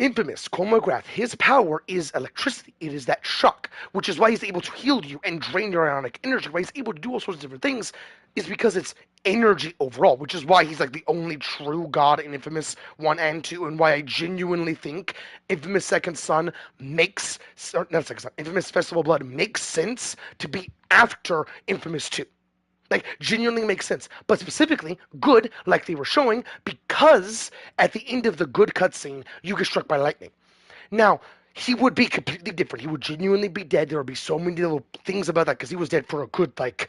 Infamous, Cole McGrath, his power is electricity. It is that shock, which is why he's able to heal you and drain your ionic energy, why he's able to do all sorts of different things, is because it's energy overall, which is why he's like the only true god in Infamous 1 and 2, and why I genuinely think Infamous Second Son makes, or not Second Son, Infamous Festival of Blood makes sense to be after Infamous 2. Like, genuinely makes sense. But specifically, good, like they were showing, because at the end of the good cutscene, you get struck by lightning. Now, he would be completely different. He would genuinely be dead. There would be so many little things about that, because he was dead for a good, like,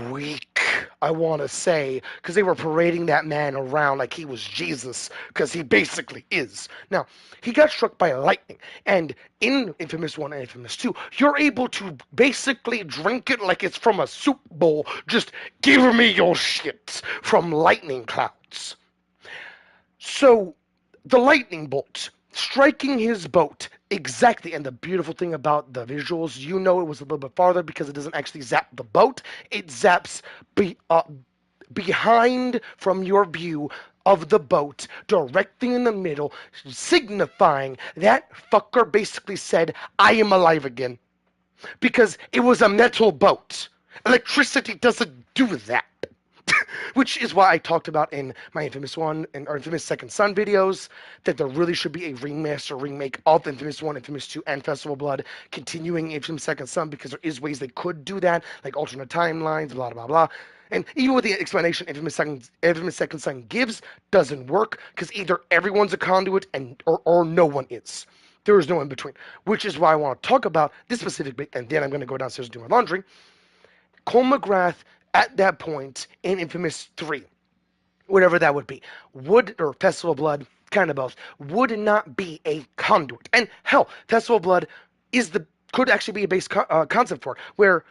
week, I want to say, because they were parading that man around like he was Jesus, because he basically is. Now, he got struck by lightning, and in Infamous 1 and Infamous 2, you're able to basically drink it like it's from a soup bowl. Just give me your shit from lightning clouds. So, the lightning bolt striking his boat exactly, and the beautiful thing about the visuals, you know it was a little bit farther because it doesn't actually zap the boat, it zaps behind from your view of the boat, directly in the middle, signifying that fucker basically said, I am alive again. Because it was a metal boat. Electricity doesn't do that. Which is why I talked about in my Infamous 1 and or Infamous Second Son videos that there really should be a remaster, remake of Infamous 1, Infamous 2, and Festival of Blood, continuing Infamous Second Son, because there is ways they could do that, like alternate timelines, blah, blah, blah. And even with the explanation Infamous Second Son gives, doesn't work, because either everyone's a conduit or no one is. There is no in between, which is why I want to talk about this specific bit, and then I'm going to go downstairs and do my laundry. Cole McGrath, at that point in Infamous 3, whatever that would be, or Festival of Blood, kind of both, would not be a conduit. And hell, Festival of Blood could actually be a base concept for it, where,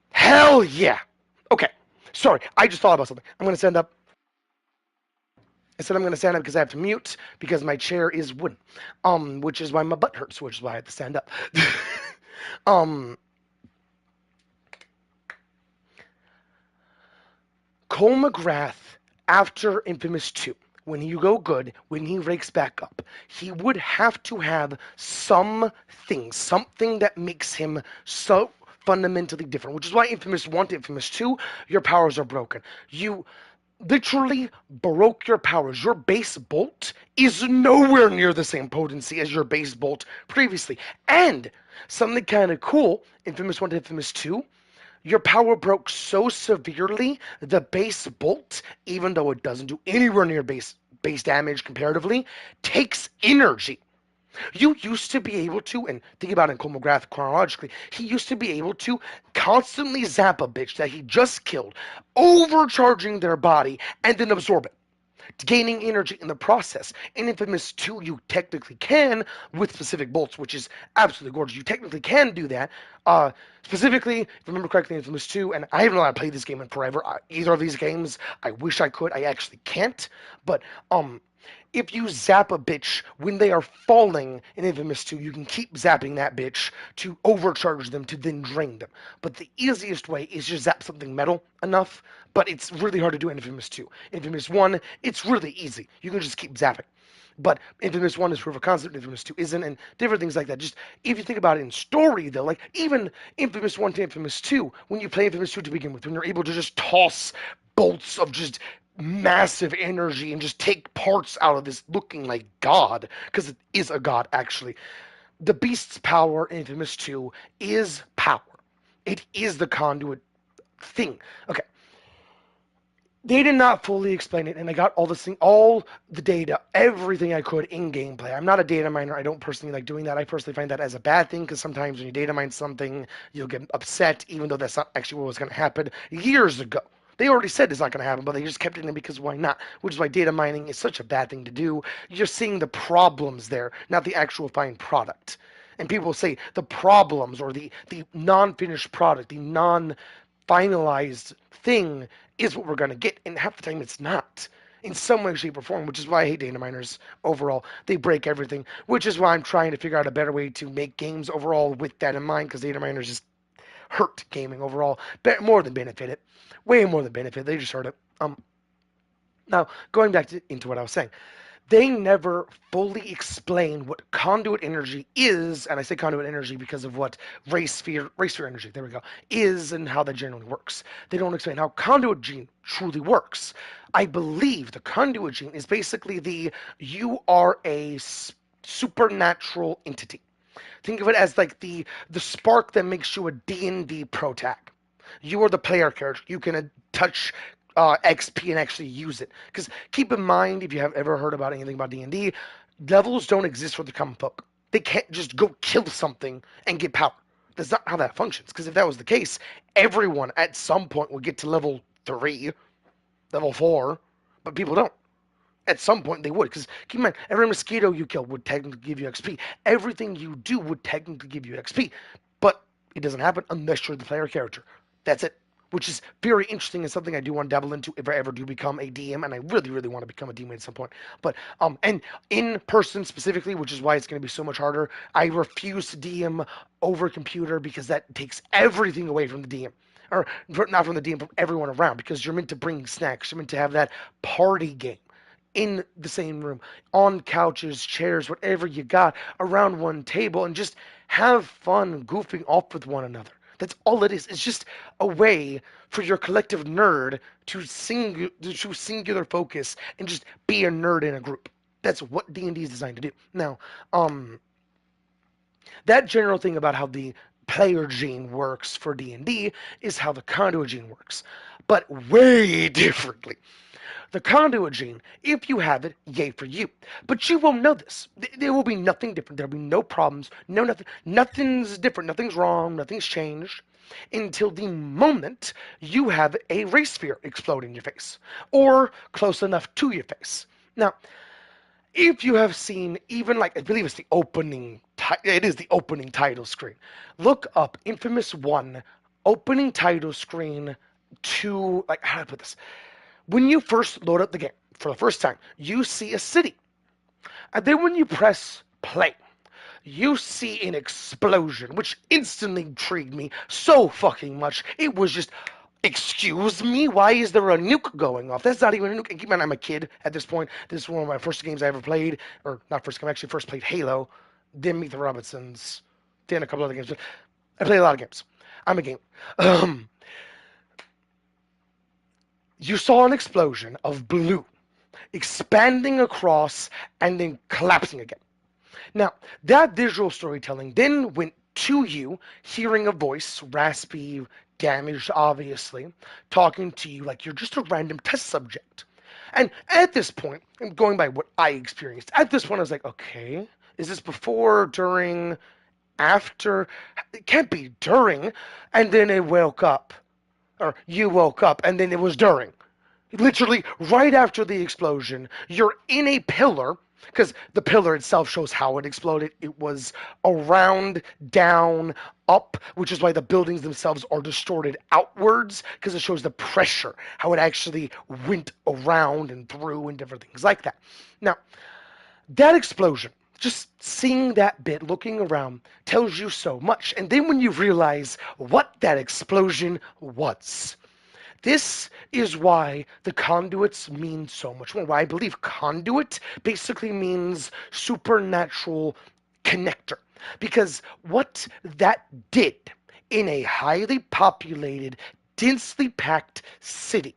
hell yeah. Okay, sorry, I just thought about something. I'm going to stand up. I said I'm going to stand up because I have to mute, because my chair is wooden, which is why my butt hurts, which is why I have to stand up. Cole McGrath, after Infamous 2, when you go good, when he rakes back up, he would have to have something that makes him so fundamentally different, which is why Infamous 1 to Infamous 2, your powers are broken. You literally broke your powers. Your base bolt is nowhere near the same potency as your base bolt previously. And something kind of cool, Infamous 1 to Infamous 2, your power broke so severely, the base bolt, even though it doesn't do anywhere near base damage comparatively, takes energy. You used to be able to, and think about it in Cole McGrath chronologically, he used to be able to constantly zap a bitch that he just killed, overcharging their body, and then absorb it, gaining energy in the process. In Infamous 2, you technically can, with specific bolts, which is absolutely gorgeous. You technically can do that. Specifically, if I remember correctly, Infamous 2, and I haven't allowed to play this game in forever. Either of these games, I wish I could. I actually can't. But If you zap a bitch when they are falling in Infamous 2, you can keep zapping that bitch to overcharge them to then drain them. But the easiest way is just zap something metal enough, but it's really hard to do in Infamous 2. Infamous 1, it's really easy. You can just keep zapping. But Infamous 1 is proof of concept, Infamous 2 isn't, and different things like that. Just if you think about it in story, though, like even Infamous 1 to Infamous 2, when you play Infamous 2 to begin with, when you're able to just toss bolts of just massive energy and just take parts out of this looking like God, because it is a God, actually. The Beast's power in Infamous 2 is power. It is the conduit thing. Okay, they did not fully explain it, and I got all the data, everything I could in gameplay. I'm not a data miner. I don't personally like doing that. I personally find that as a bad thing, because sometimes when you data mine something, you'll get upset, even though that's not actually what was going to happen years ago. They already said it's not going to happen, but they just kept it in because why not? Which is why data mining is such a bad thing to do. You're seeing the problems there, not the actual fine product. And people say the problems or the non-finished product, the non-finalized thing is what we're going to get. And half the time it's not. In some way, shape, or form, which is why I hate data miners overall. They break everything, which is why I'm trying to figure out a better way to make games overall with that in mind, because data miners just hurt gaming overall, more than benefit it. Way more than benefit. They just hurt it. Now, going back into what I was saying, they never fully explain what conduit energy is, and I say conduit energy because of what race sphere energy, there we go, is and how that generally works. They don't explain how conduit gene truly works. I believe the conduit gene is basically you are a supernatural entity. Think of it as like the spark that makes you a D&D pro tag. You are the player character. You can touch XP and actually use it. Because keep in mind, if you have ever heard about anything about D&D, levels don't exist for the common folk. They can't just go kill something and get power. That's not how that functions. Because if that was the case, everyone at some point would get to level 3, level 4, but people don't. At some point they would, because keep in mind, every mosquito you kill would technically give you XP. Everything you do would technically give you XP, but it doesn't happen unless you're the player character. That's it, which is very interesting and something I do want to dabble into if I ever do become a DM, and I really, really want to become a DM at some point. But and in person specifically, which is why it's going to be so much harder. I refuse to DM over computer because that takes everything away from the DM. Or not from the DM, from everyone around, because you're meant to bring snacks. You're meant to have that party game in the same room, on couches, chairs, whatever you got, around one table, and just have fun goofing off with one another. That's all it is. It's just a way for your collective nerd to singular focus and just be a nerd in a group. That's what D&D is designed to do. Now, that general thing about how the player gene works for D&D is how the conduit gene works, but way differently. The conduit gene, if you have it, yay for you. But you won't know this. There will be nothing different. There'll be no problems, no nothing. Nothing's different. Nothing's wrong. Nothing's changed until the moment you have a race sphere explode in your face or close enough to your face. Now, if you have seen even like, I believe it's the opening, it is the opening title screen. Look up Infamous 1 opening title screen to, like, how do I put this? When you first load up the game for the first time, you see a city. And then when you press play, you see an explosion, which instantly intrigued me so fucking much. It was just, excuse me, why is there a nuke going off? That's not even a nuke. And keep in mind, I'm a kid at this point. This is one of my first games I ever played. Or not first game, I actually first played Halo. Then Meet the Robinsons. Then a couple other games. I played a lot of games. I'm a gamer. You saw an explosion of blue expanding across and then collapsing again. Now, that visual storytelling then went to you hearing a voice, raspy, damaged, obviously, talking to you like you're just a random test subject. And at this point, and going by what I experienced, at this point I was like, okay, is this before, during, after? It can't be during. And then it woke up. Or you woke up, and then it was during. Literally, right after the explosion, you're in a pillar, Because the pillar itself shows how it exploded. It was around, down, up, which is why the buildings themselves are distorted outwards, because it shows the pressure, how it actually went around and through and different things like that. Now, that explosion, just seeing that bit, looking around, tells you so much. And then when you realize what that explosion was, this is why the conduits mean so much more. Why I believe conduit basically means supernatural connector. Because what that did in a highly populated, densely packed city,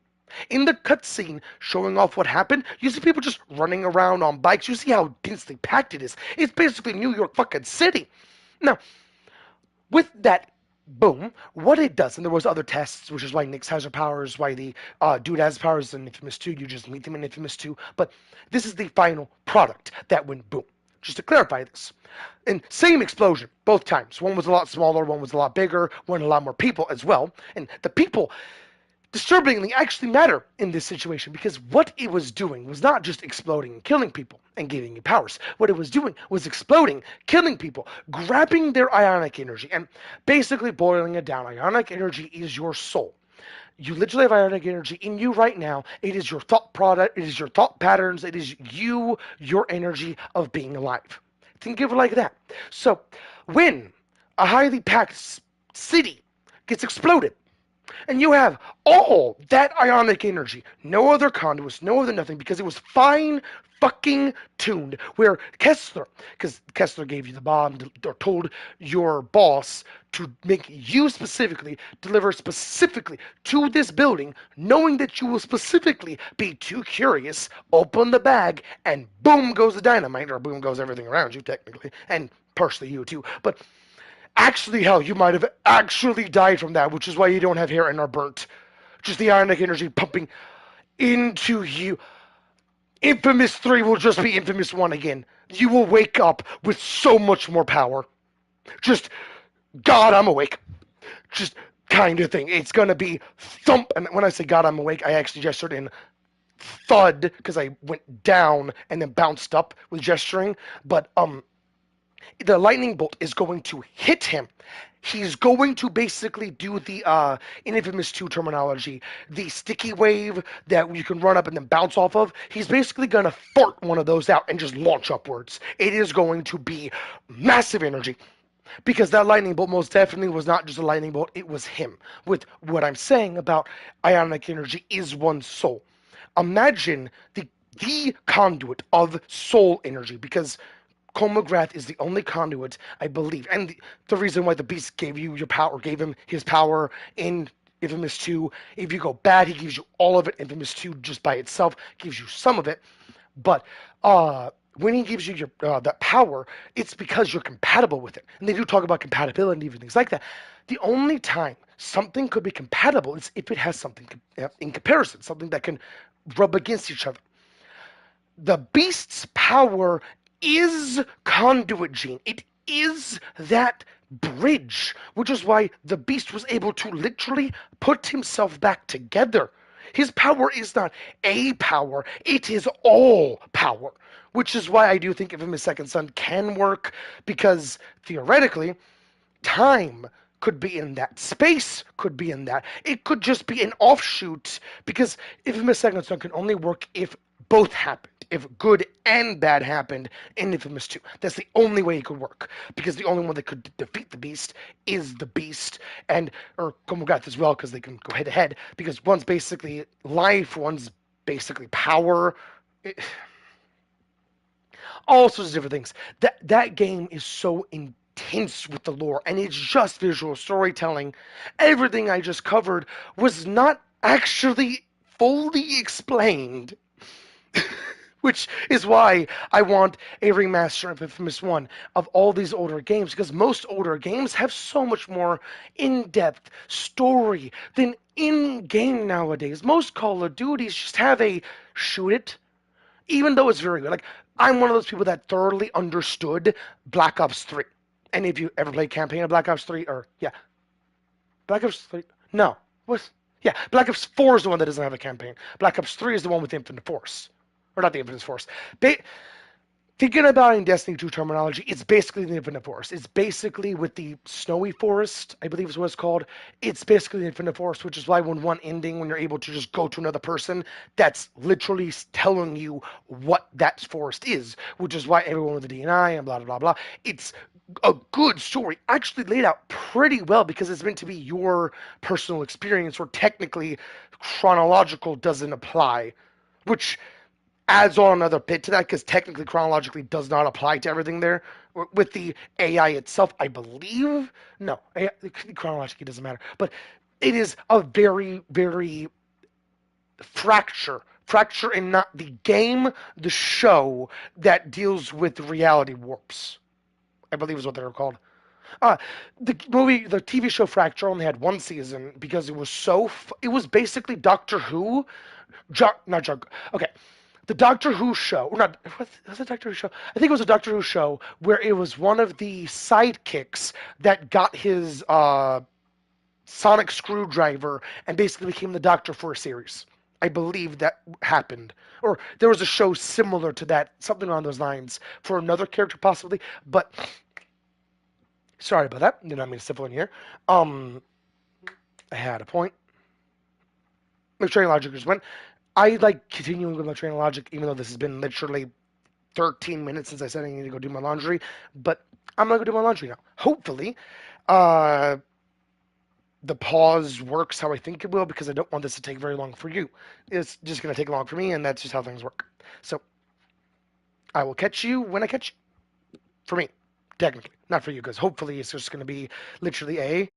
in the cutscene showing off what happened, you see people just running around on bikes. You see how densely packed it is. It's basically New York fucking City. Now, with that boom, what it does, and there was other tests, which is why Nyx has her powers, why the dude has powers in Infamous 2, you just meet them in Infamous 2, but this is the final product that went boom. Just to clarify this. And same explosion, both times. One was a lot smaller, one was a lot bigger, one a lot more people as well. And the people disturbingly actually matter in this situation because what it was doing was not just exploding and killing people and giving you powers. What it was doing was exploding, killing people, grabbing their ionic energy, and basically boiling it down. Ionic energy is your soul. You literally have ionic energy in you right now. It is your thought product, it is your thought patterns, it is you, your energy of being alive. Think of it like that. So when a highly packed city gets exploded, and you have all that ionic energy, no other conduits, no other nothing, because it was fine fucking tuned. Where Kessler, because Kessler gave you the bomb, or told your boss to make you specifically deliver specifically to this building, knowing that you will specifically be too curious, open the bag, and boom goes the dynamite, or boom goes everything around you, technically, and partially you too. But actually, hell, you might have actually died from that, which is why you don't have hair and are burnt. Just the ionic energy pumping into you. Infamous 3 will just be Infamous 1 again. You will wake up with so much more power. Just, God, I'm awake. Just kind of thing. It's going to be thump. And when I say God, I'm awake, I actually gestured in thud because I went down and then bounced up with gesturing. But, the lightning bolt is going to hit him. He's going to basically do the, in Infamous 2 terminology, the sticky wave that you can run up and then bounce off of. He's basically going to fart one of those out and just launch upwards. It is going to be massive energy. Because that lightning bolt most definitely was not just a lightning bolt, it was him. With what I'm saying about ionic energy is one soul. Imagine the conduit of soul energy, because Kolmograth is the only conduit, I believe, and the reason why the Beast gave you your power, gave him his power in Infamous 2. If you go bad, he gives you all of it. Infamous 2 just by itself gives you some of it, but when he gives you your that power, it's because you're compatible with it. And they do talk about compatibility and even things like that. The only time something could be compatible is if it has something in comparison, something that can rub against each other. The Beast's power is conduit gene. It is that bridge, which is why the Beast was able to literally put himself back together. His power is not a power, it is all power, which is why I do think Infamous Second Son can work, because theoretically, time could be in that. Space could be in that. It could just be an offshoot, because Infamous Second Son can only work if both happened. If good and bad happened in Infamous 2. That's the only way it could work. Because the only one that could defeat the Beast is the Beast. Or Komogath as well, because they can go head to head. Because one's basically life, one's basically power. All sorts of different things. That game is so intense with the lore, and it's just visual storytelling. Everything I just covered was not actually fully explained. Which is why I want a remaster of Infamous 1 of all these older games, because most older games have so much more in-depth story than in-game nowadays. Most Call of Duties just have a shoot it, even though it's very good. Like, I'm one of those people that thoroughly understood Black Ops 3. Any of you ever played campaign of Black Ops 3? Or, yeah. Black Ops 3? No. What? Yeah, Black Ops 4 is the one that doesn't have a campaign. Black Ops 3 is the one with Infinite Force. Or not the Infinite Force. Thinking about it in Destiny 2 terminology, it's basically the Infinite Forest. It's basically with the Snowy Forest, I believe is what it's called. It's basically the Infinite Forest, which is why when one ending, when you're able to just go to another person, that's literally telling you what that forest is, which is why everyone with the DNI and blah, blah, blah, blah. It's a good story, actually laid out pretty well because it's meant to be your personal experience, or technically chronological doesn't apply, which adds on another bit to that because technically chronologically does not apply to everything there. With the AI itself, I believe. No, AI, chronologically doesn't matter. But it is a very, very fracture in not the game, the show that deals with reality warps. I believe is what they're called. Uh, the TV show Fracture only had one season because it was it was basically Doctor Who, not Jug. Okay, the Doctor Who show, or not, was it Doctor Who show? I think it was a Doctor Who show where it was one of the sidekicks that got his sonic screwdriver and basically became the Doctor for a series. I believe that happened. Or there was a show similar to that, something along those lines, for another character possibly, but sorry about that. Did not mean to step in here. Um, I had a point. My train logic just went. I like continuing with my train logic, even though this has been literally 13 minutes since I said I need to go do my laundry. But I'm gonna go do my laundry now. Hopefully, uh, the pause works how I think it will because I don't want this to take very long for you. It's just gonna take long for me, and that's just how things work. So I will catch you when I catch you. For me, technically, not for you, because hopefully it's just gonna be literally a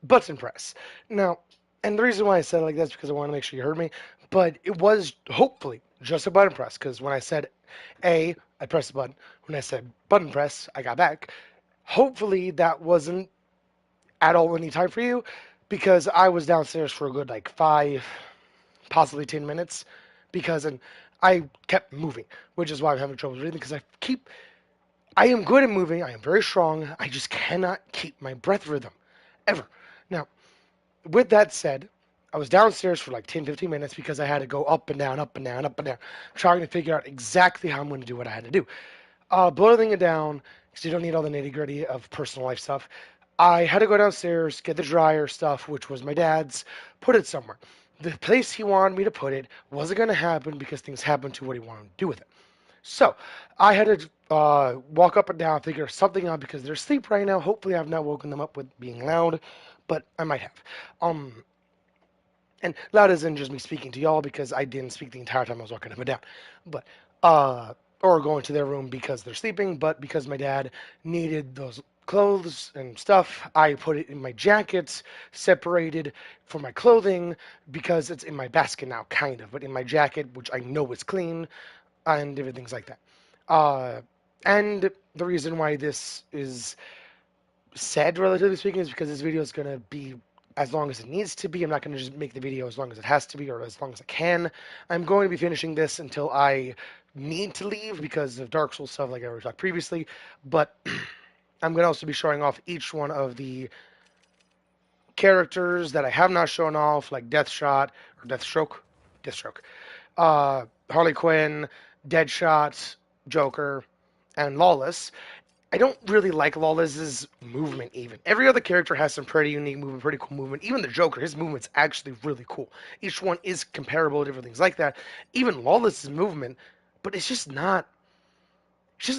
button press. Now, and the reason why I said it like that is because I want to make sure you heard me, but it was hopefully just a button press, because when I said A, I pressed the button. When I said button press, I got back. Hopefully that wasn't at all any time for you, because I was downstairs for a good like 5, possibly 10 minutes, because and I kept moving, which is why I'm having trouble breathing, because I am good at moving, I am very strong, I just cannot keep my breath rhythm, ever. Now, with that said, I was downstairs for like 10, 15 minutes because I had to go up and down, up and down, up and down, trying to figure out exactly how I'm going to do what I had to do. Boiling it down, because you don't need all the nitty gritty of personal life stuff. I had to go downstairs, get the dryer stuff, which was my dad's, put it somewhere. The place he wanted me to put it wasn't going to happen because things happened to what he wanted to do with it. So I had to walk up and down, figure something out because they're asleep right now. Hopefully, I've not woken them up with being loud, but I might have. And loud isn't just me speaking to y'all because I didn't speak the entire time I was walking up and down, but or going to their room because they're sleeping, but because my dad needed those clothes and stuff, I put it in my jacket, separated for my clothing because it's in my basket now, kind of, but in my jacket, which I know is clean, and different things like that. Uh, and the reason why this is said, relatively speaking, is because this video is going to be as long as it needs to be. I'm not going to just make the video as long as it has to be or as long as I can. I'm going to be finishing this until I need to leave because of Dark Souls stuff like I already talked previously. But I'm going to also be showing off each one of the characters that I have not shown off, like Deathshot or Deathstroke, Harley Quinn, Deadshot, Joker, and Lawless. I don't really like Lawless's movement even. Every other character has some pretty unique movement, pretty cool movement. Even the Joker, his movement's actually really cool. Each one is comparable to different things like that. Even Lawless's movement, but it's just not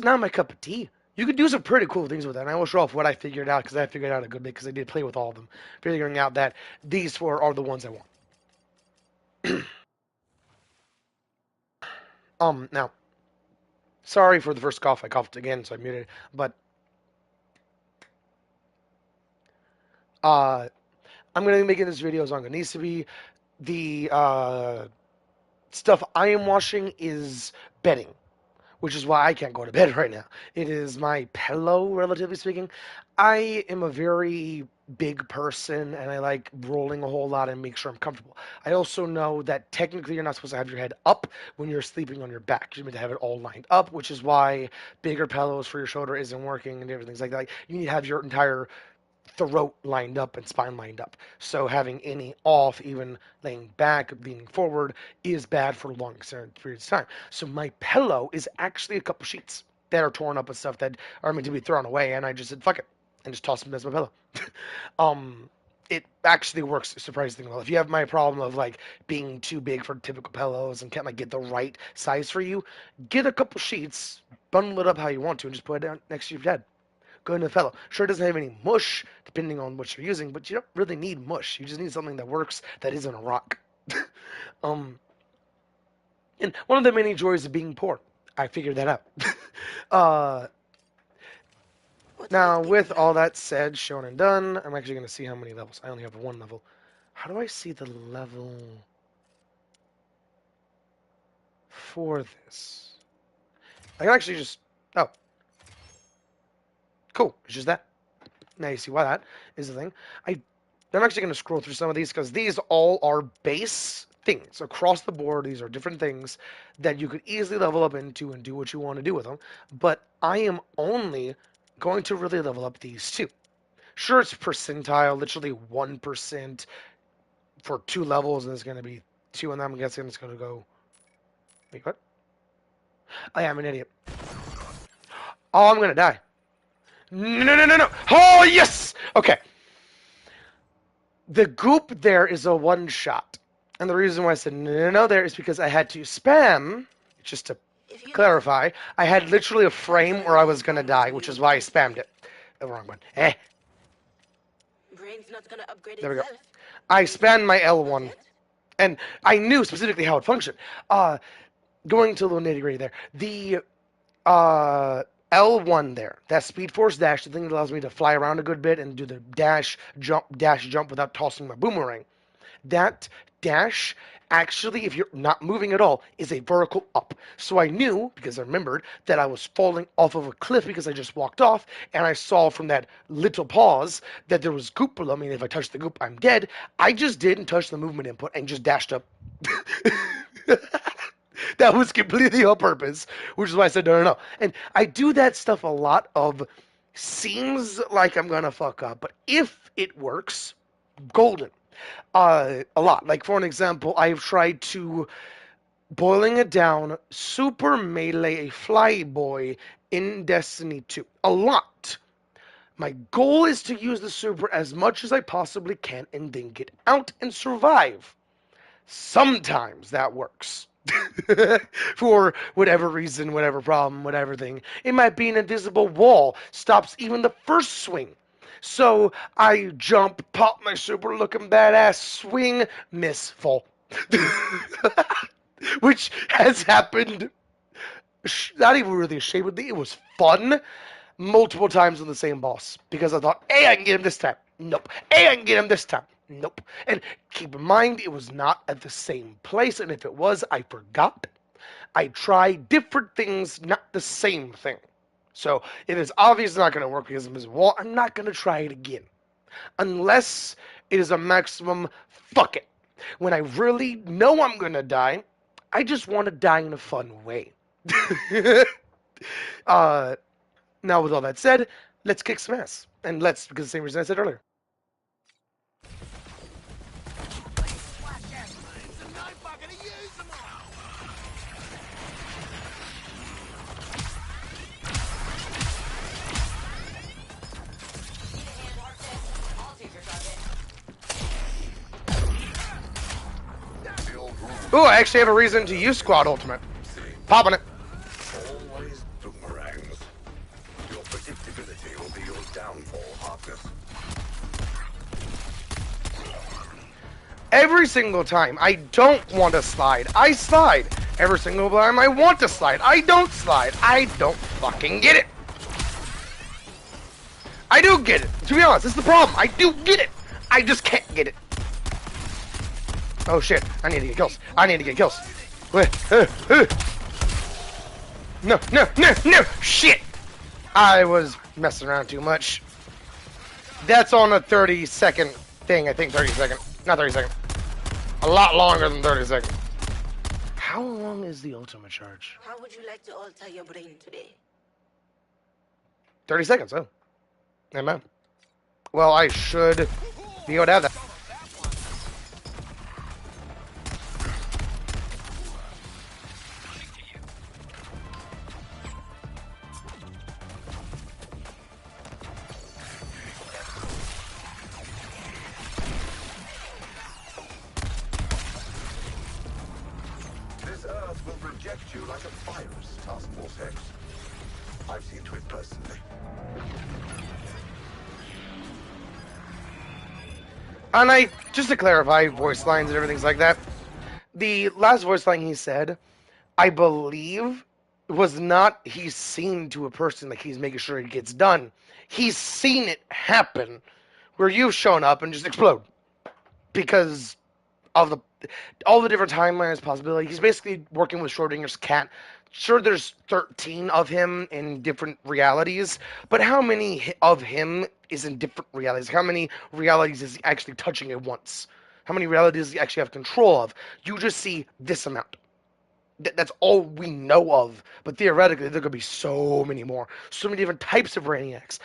my cup of tea. You could do some pretty cool things with that, and I will show off what I figured out, because I figured out a good bit, because I did play with all of them, figuring out that these four are the ones I want. Now, sorry for the first cough. I coughed again, so I muted it. But I'm going to be making this video as long as it needs to be. The stuff I am washing is bedding, which is why I can't go to bed right now. It is my pillow, relatively speaking. I am a very big person, and I like rolling a whole lot and make sure I'm comfortable. I also know that technically you're not supposed to have your head up when you're sleeping on your back. You're meant to have it all lined up, which is why bigger pillows for your shoulder isn't working and everything like that. Like, you need to have your entire throat lined up and spine lined up. So having any off, even laying back, leaning forward, is bad for long periods of time. So my pillow is actually a couple sheets that are torn up and stuff that are meant to be thrown away, and I just said fuck it and just tossed them as my pillow. It actually works surprisingly well. If you have my problem of like being too big for typical pillows and can't like get the right size for you, get a couple sheets, bundle it up how you want to, and just put it down next to your bed. Go into the pillow. Sure, it doesn't have any mush, depending on what you're using, but you don't really need mush. You just need something that works that isn't a rock. And one of the many joys of being poor, I figured that out. Now, with all that said, shown and done, I'm actually going to see how many levels. I only have one level. How do I see the level for this? I can actually just... Oh. Cool. It's just that. Now you see why that is the thing. I'm actually going to scroll through some of these because these all are base things across the board. These are different things that you could easily level up into and do what you want to do with them. But I am only going to really level up these two. Sure, it's percentile, literally 1% for 2 levels, and there's going to be 2 in them. I'm guessing it's going to go... Wait, what? I am an idiot. Oh, I'm going to die. No. Oh, yes! Okay. The goop there is a one-shot. And the reason why I said no there is because I had to spam, just to clarify, I had literally a frame where I was going to die, which is why I spammed it. The wrong one.
Brain's not gonna upgrade
There we go.
itself.
I spammed my L1, and I knew specifically how it functioned. Going to a little nitty-gritty there. The L1 there. That Speed Force dash, the thing that allows me to fly around a good bit and do the dash, jump without tossing my boomerang. That dash, actually, if you're not moving at all, is a vertical up. So I knew, because I remembered, that I was falling off of a cliff because I just walked off, and I saw from that little pause that there was goop below me, and if I touch the goop, I'm dead. I just didn't touch the movement input and just dashed up. That was completely on purpose, which is why I said no. And I do that stuff a lot of seems like I'm gonna fuck up, but if it works, golden. A lot. Like for an example, I've tried to boiling it down, super melee a flyboy in Destiny 2. A lot. My goal is to use the super as much as I possibly can and then get out and survive. Sometimes that works. For whatever reason, whatever problem, whatever thing. It might be an invisible wall, stops even the first swing. So I jump, pop my super looking badass, swing, miss, fall. Which has happened, not even really ashamedly, it was fun multiple times on the same boss. Because I thought, hey, I can get him this time. Nope. Hey, I can get him this time. Nope. And keep in mind, it was not at the same place, and if it was, I forgot. I tried different things, not the same thing. So if it's obvious it's not going to work because of his wall, I'm not going to try it again. Unless it is a maximum, fuck it. When I really know I'm going to die, I just want to die in a fun way. Now, with all that said, let's kick some ass. And let's, because the same reason I said earlier. Ooh, I actually have a reason to use Squad Ultimate. Popping it.
Always boomerangs. Your predictability will be your downfall, Harkness.
Every single time I don't want to slide, I slide. Every single time I want to slide, I don't slide. I don't fucking get it. I do get it. To be honest, this is the problem. I do get it. I just can't get it. Oh shit, I need to get kills. I need to get kills. No, shit! I was messing around too much. That's on a 30-second thing, I think 30 second. Not 30 second. A lot longer than 30 seconds. How long is the ultimate charge?
How would you like to alter your brain today?
30 seconds, oh. Amen. Well, I should be able to have that.
This Earth will reject you like a virus, Task Force X. I've seen to it personally.
And I, just to clarify, voice lines and everything's like that, the last voice line he said, I believe, was not he's seen to a person, like he's making sure it gets done. He's seen it happen, where you've shown up and just explode. Because of all the different timelines, possibilities. He's basically working with Schrodinger's cat. Sure, there's 13 of him in different realities, but how many of him is in different realities? How many realities is he actually touching at once? How many realities does he actually have control of? You just see this amount. That's all we know of, but theoretically there could be so many more, so many different types of Brainiacs.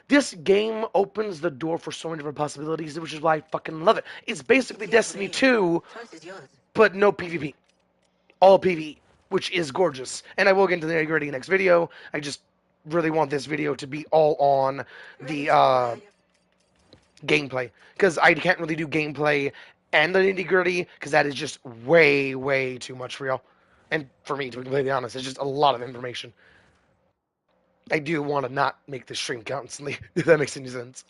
This game opens the door for so many different possibilities, which is why I fucking love it. It's basically Destiny 2, but no PvP. All PvE, which is gorgeous. And I will get into the nitty-gritty next video. I just really want this video to be all on the gameplay, because I can't really do gameplay and the nitty-gritty, because that is just way, way too much for y'all. And for me, to be completely honest, it's just a lot of information. I do want to not make this stream constantly, if that makes any sense.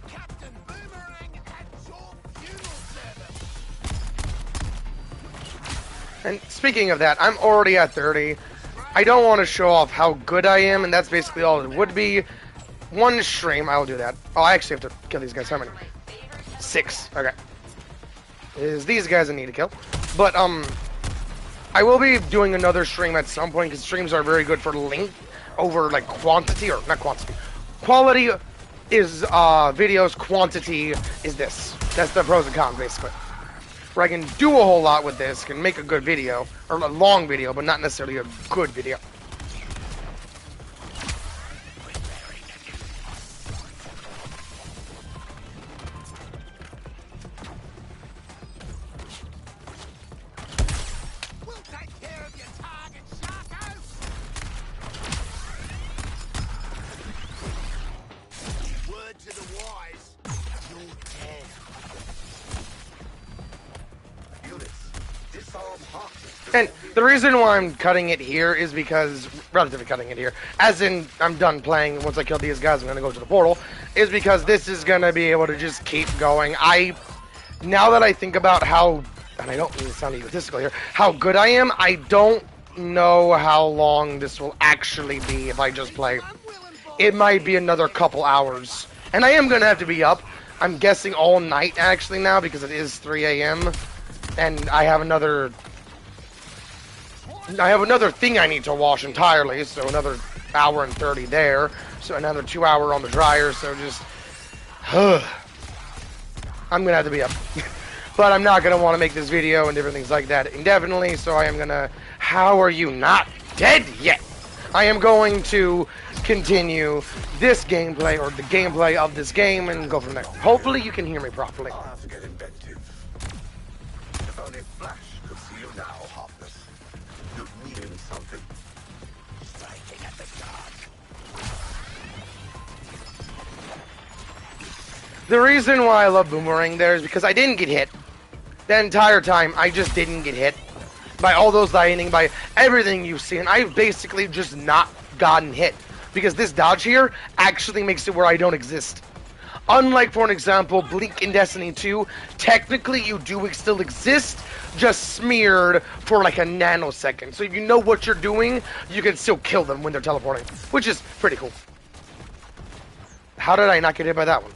Captain Boomerang at your funeral service.
And speaking of that, I'm already at 30. I don't want to show off how good I am, and that's basically all it would be. One stream, I'll do that. Oh, I actually have to kill these guys. How many? 6. Okay. Is these guys I need to kill. But, I will be doing another stream at some point, because streams are very good for length over, like, quantity, or not quantity. Quality is, videos, quantity is this. That's the pros and cons, basically. Where I can do a whole lot with this, can make a good video, or a long video, but not necessarily a good video.
We'll take care of your target, Sharko! Word to the wise, you're dead.
Units, disarm hostiles.
And the reason why I'm cutting it here is because, relatively cutting it here, as in I'm done playing, once I kill these guys I'm going to go to the portal, is because this is going to be able to just keep going. Now that I think about how, and I don't mean to sound egotistical here, how good I am, I don't know how long this will actually be if I just play. It might be another couple hours. And I am going to have to be up, I'm guessing all night actually now, because it is 3 a.m. And I have another thing I need to wash entirely, so another hour and 30 there, so another 2 hour on the dryer, so just, I'm gonna have to be up. But I'm not gonna want to make this video and different things like that indefinitely, so I am gonna, how are you not dead yet? I am going to continue this gameplay, or the gameplay of this game, and go from there. Hopefully you can hear me properly.
I'll have to get inventive. If only Flash could see you now, Harkness. You'd mean something. Striking at the dark.
The reason why I love Boomerang there is because I didn't get hit. The entire time, I just didn't get hit. By all those lightning, by everything you've seen, I've basically just not gotten hit. Because this dodge here actually makes it where I don't exist. Unlike, for an example, Blink in Destiny 2, technically you do still exist, just smeared for like a nanosecond. So if you know what you're doing, you can still kill them when they're teleporting, which is pretty cool. How did I not get hit by that one?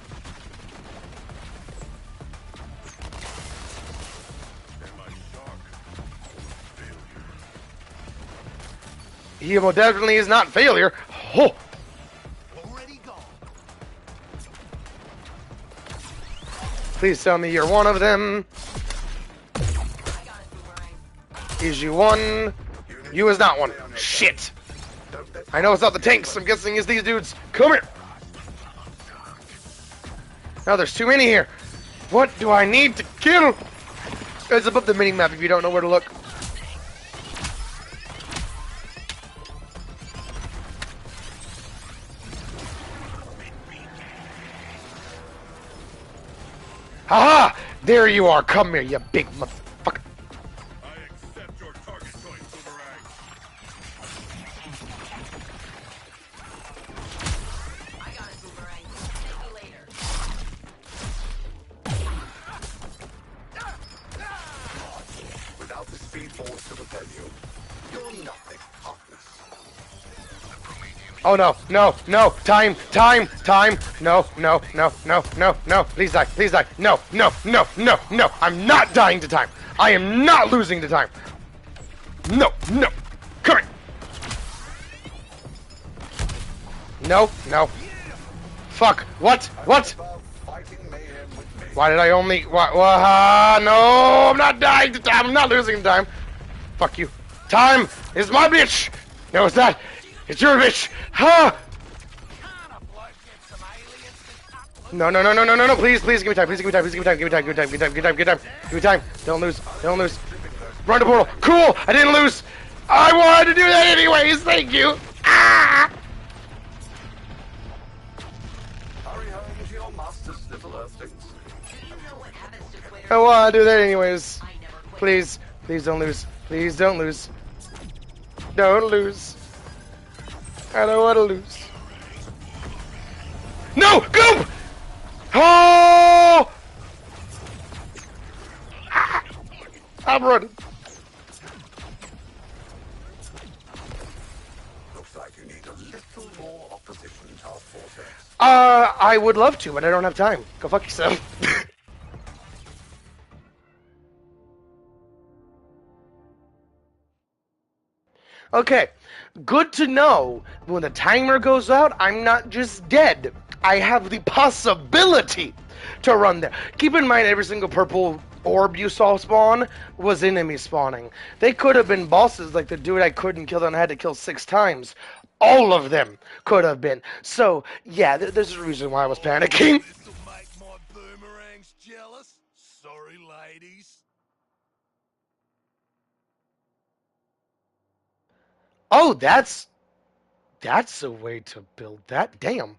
He most definitely is not failure. Oh.
Already gone.
Please tell me you're one of them. Is you one? You is not one. Shit. I know it's not the tanks. I'm guessing it's these dudes. Come here. Now there's too many here. What do I need to kill? It's above the mini-map if you don't know where to look. Haha! There you are. Come here, you big motherfucker.
I accept your target choice, Boomerang.
I got it, Boomerang. Take me later.
Without the speed force to propel you, you're nothing, Harkness.
Oh no, no, no, time, no, no, no, no, no, no, please die, no, no, no, no, no, I'm not dying to time, I am not losing to time, no, no, come here, no, no, fuck, what, why did I only, no, I'm not dying to time, I'm not losing to time, fuck you, time is my bitch, no it's not, it's your bitch! Ha! No, no, no, no, no, no, no, please, please, give me time, please give me time, please give me time, give me time, give me time, give me time, give me time, give me time, give me time, don't lose, don't lose. Run to portal, cool, I didn't lose! I wanted to do that anyways, thank you! Ah!
Hurry home to your master's little earthlings.
I wanted to do that anyways. Please, please don't lose, please don't lose. Don't lose. I don't want to lose. No! Goop! Oh! Ah! I'm running. I would love to, but I don't have time. Go fuck yourself. Okay, good to know. When the timer goes out, I'm not just dead. I have the possibility to run there. Keep in mind, every single purple orb you saw spawn was enemy spawning. They could have been bosses like the dude I couldn't kill and I had to kill 6 times. All of them could have been. So, yeah, there's a reason why I was panicking.
This'll make my boomerangs jealous. Sorry, ladies.
Oh, that's a way to build that. Damn.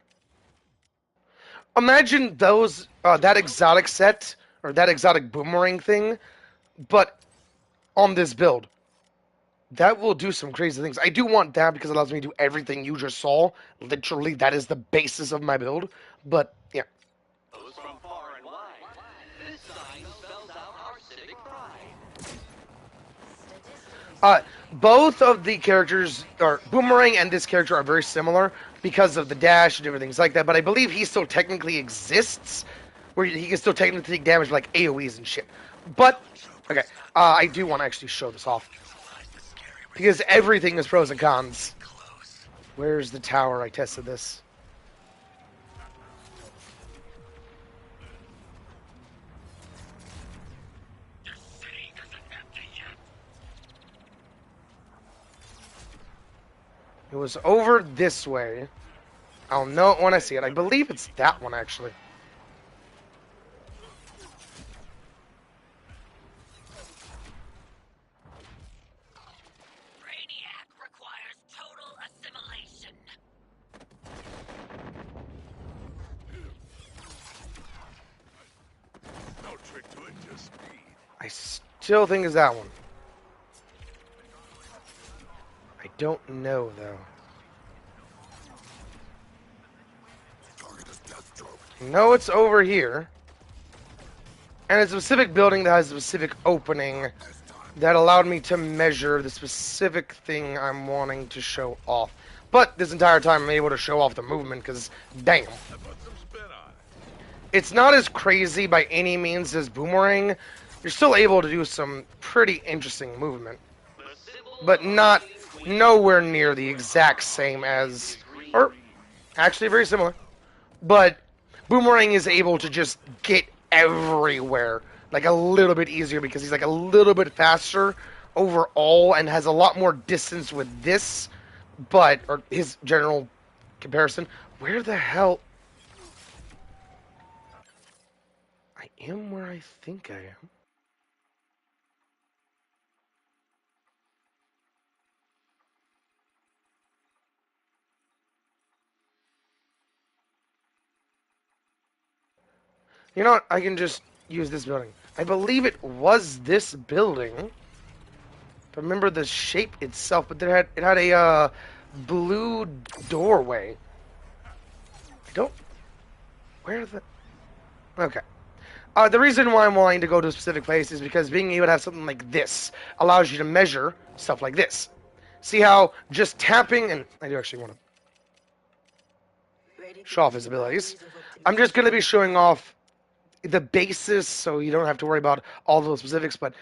Imagine those that exotic set or that exotic boomerang thing, but on this build. That will do some crazy things. I do want that because it allows me to do everything you just saw. Literally, that is the basis of my build. But yeah.
Those from far and wide. This sign spells out our civic pride.
Both of the characters, or Boomerang and this character, are very similar because of the dash and different things like that. But I believe he still technically exists, where he can still technically take damage like AoEs and shit. But okay, I do want to actually show this off because everything is pros and cons. Where's the tower? I tested this. It was over this way. I'll know it when I see it. I believe it's that one, actually.
Brainiac requires total assimilation.
No trick to it, just speed.
I still think it's that one. I don't know, though.
Target is Deathstroke.
No, it's over here. And it's a specific building that has a specific opening that allowed me to measure the specific thing I'm wanting to show off. But this entire time I'm able to show off the movement because, damn.
I put some spin on it.
It's not as crazy by any means as Boomerang. You're still able to do some pretty interesting movement. But not nowhere near the exact same as, or actually very similar. But Boomerang is able to just get everywhere, like a little bit easier because he's like a little bit faster overall and has a lot more distance with this, but, or his general comparison. Where the hell? I am where I think I am. You know what? I can just use this building. I believe it was this building. But remember the shape itself, but it had a blue doorway. I don't. Where the? Okay. The reason why I'm wanting to go to a specific place is because being able to have something like this allows you to measure stuff like this. See how just tapping, and I do actually want to show off his abilities. I'm just going to be showing off the basis so you don't have to worry about all those specifics, but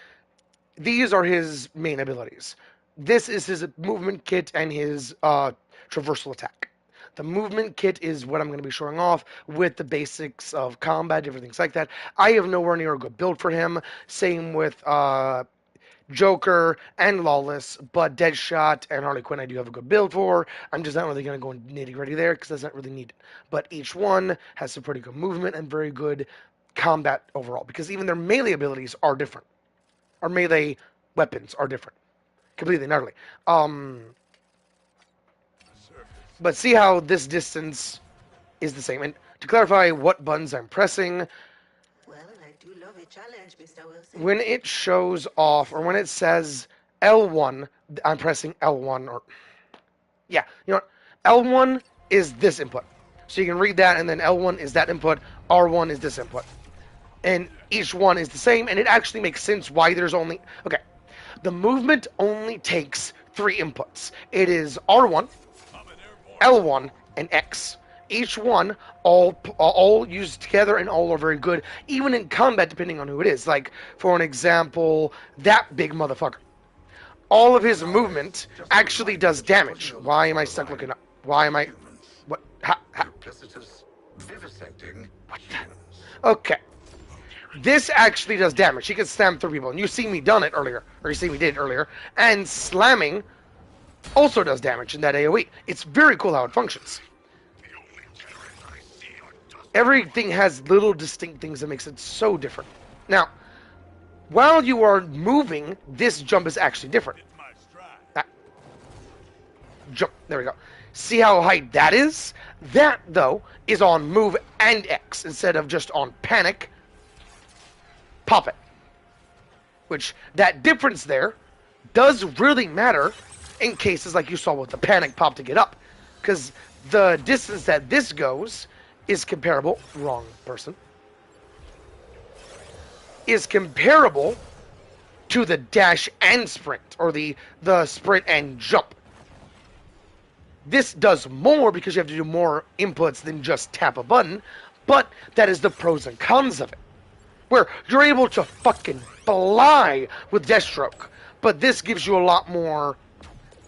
these are his main abilities. This is his movement kit and his traversal attack. The movement kit is what I'm going to be showing off with the basics of combat, different things like that. I have nowhere near a good build for him. Same with Joker and Lawless, but Deadshot and Harley Quinn I do have a good build for. I'm just not really going to go nitty-gritty there because that's not really needed. But each one has some pretty good movement and very good combat overall because even their melee abilities are different. Or melee weapons are different. Completely and utterly. But see how this distance is the same. And to clarify what buttons I'm pressing,
Well, I do love a challenge, Mr. Wilson.
when it shows off, or when it says L1, I'm pressing L1, or, yeah, you know what? L1 is this input. So you can read that, and then L1 is that input, R1 is this input. And each one is the same, and it actually makes sense why there's only, okay, the movement only takes 3 inputs. It is R1, L1, and X. Each one, all used together, and all are very good, even in combat, depending on who it is. Like, for an example, that big motherfucker. All of his movement actually does damage. Why am I stuck looking up? Why am I... What?
Duplicitous, vivisecting humans.
Okay. This actually does damage. He can slam through people. And you see me done it earlier. Or you see me did it earlier. And slamming also does damage in that AoE. It's very cool how it functions. Everything has little distinct things that makes it so different. Now, while you are moving, this jump is actually different. Jump. There we go. See how high that is? That, though, is on move and X instead of just on panic. Pop it. Which, that difference there does really matter in cases like you saw with the panic pop to get up. Because the distance that this goes is comparable. Wrong person. Is comparable to the dash and sprint. Or the sprint and jump. This does more because you have to do more inputs than just tap a button, but that is the pros and cons of it. Where you're able to fucking fly with Deathstroke, but this gives you a lot more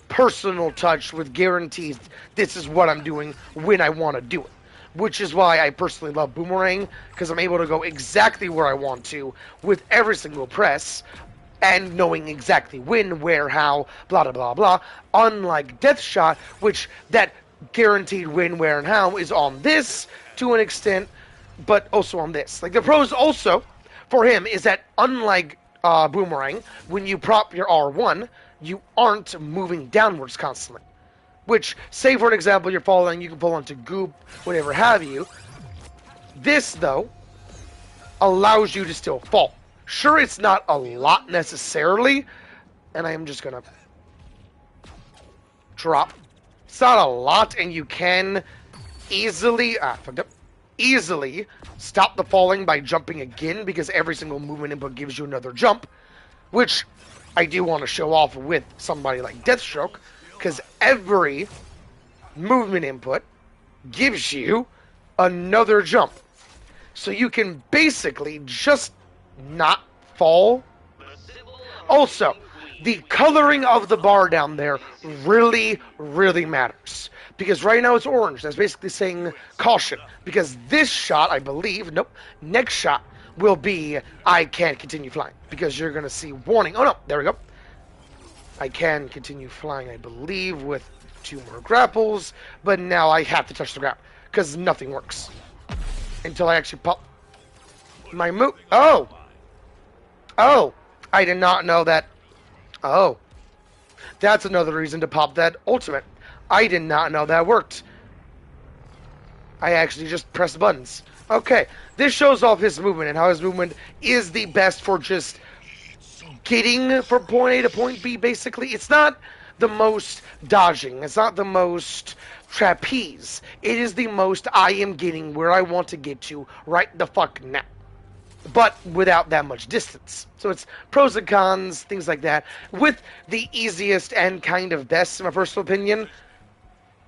personal touch with guarantees this is what I'm doing when I want to do it. Which is why I personally love Boomerang, because I'm able to go exactly where I want to with every single press, and knowing exactly when, where, how, blah, blah, blah, blah. Unlike Deathshot, which that guaranteed when, where, and how is on this to an extent, but also on this. Like, the pros also, for him, is that unlike Boomerang, when you prop your R1, you aren't moving downwards constantly. Which, say for an example, you're falling, you can fall into goop, whatever have you. This, though, allows you to still fall. Sure, it's not a lot necessarily, and I am just gonna drop. It's not a lot, and you can easily, easily stop the falling by jumping again, because every single movement input gives you another jump, which I do want to show off with somebody like Deathstroke, because every movement input gives you another jump. So you can basically just not fall. Also, the coloring of the bar down there really, really matters. Because right now it's orange. That's basically saying caution. Because this shot, I believe, next shot will be I can't continue flying. Because you're going to see warning. Oh no, there we go. I can continue flying, I believe, with 2 more grapples. But now I have to touch the ground. Because nothing works. Until I actually pop my move. Oh! Oh! I did not know that. Oh. That's another reason to pop that ultimate. I did not know that worked. I actually just pressed buttons. Okay. This shows off his movement and how his movement is the best for just getting from point A to point B, basically. It's not the most dodging. It's not the most trapeze. It is the most I am getting where I want to get to right the fuck now. But without that much distance. So it's pros and cons, things like that. With the easiest and kind of best, in my personal opinion,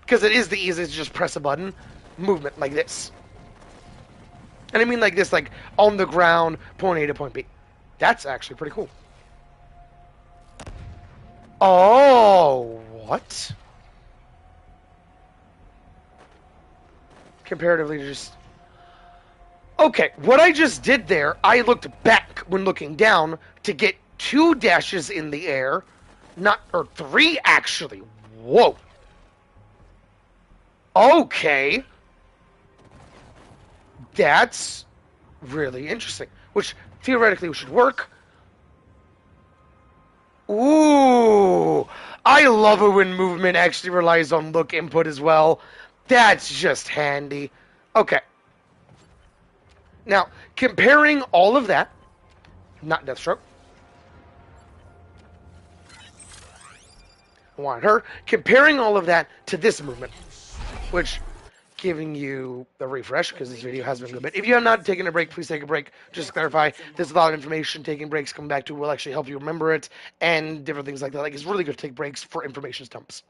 because it is the easiest to just press a button, movement like this. And I mean like this, like on the ground, point A to point B. That's actually pretty cool. Oh, what? Comparatively just... Okay, what I just did there, I looked back when looking down to get 2 dashes in the air. Or 3, actually. Whoa. Okay. That's really interesting. Which, theoretically, should work. Ooh. I love it when movement actually relies on look input as well. That's just handy. Okay. Now, comparing all of that, not Deathstroke. I wanted her. Comparing all of that to this movement, which giving you the refresh, because this video has been good. But if you have not taken a break, please take a break. Just to clarify, there's a lot of information. Taking breaks, coming back to will actually help you remember it, and different things like that. Like, it's really good to take breaks for information dumps.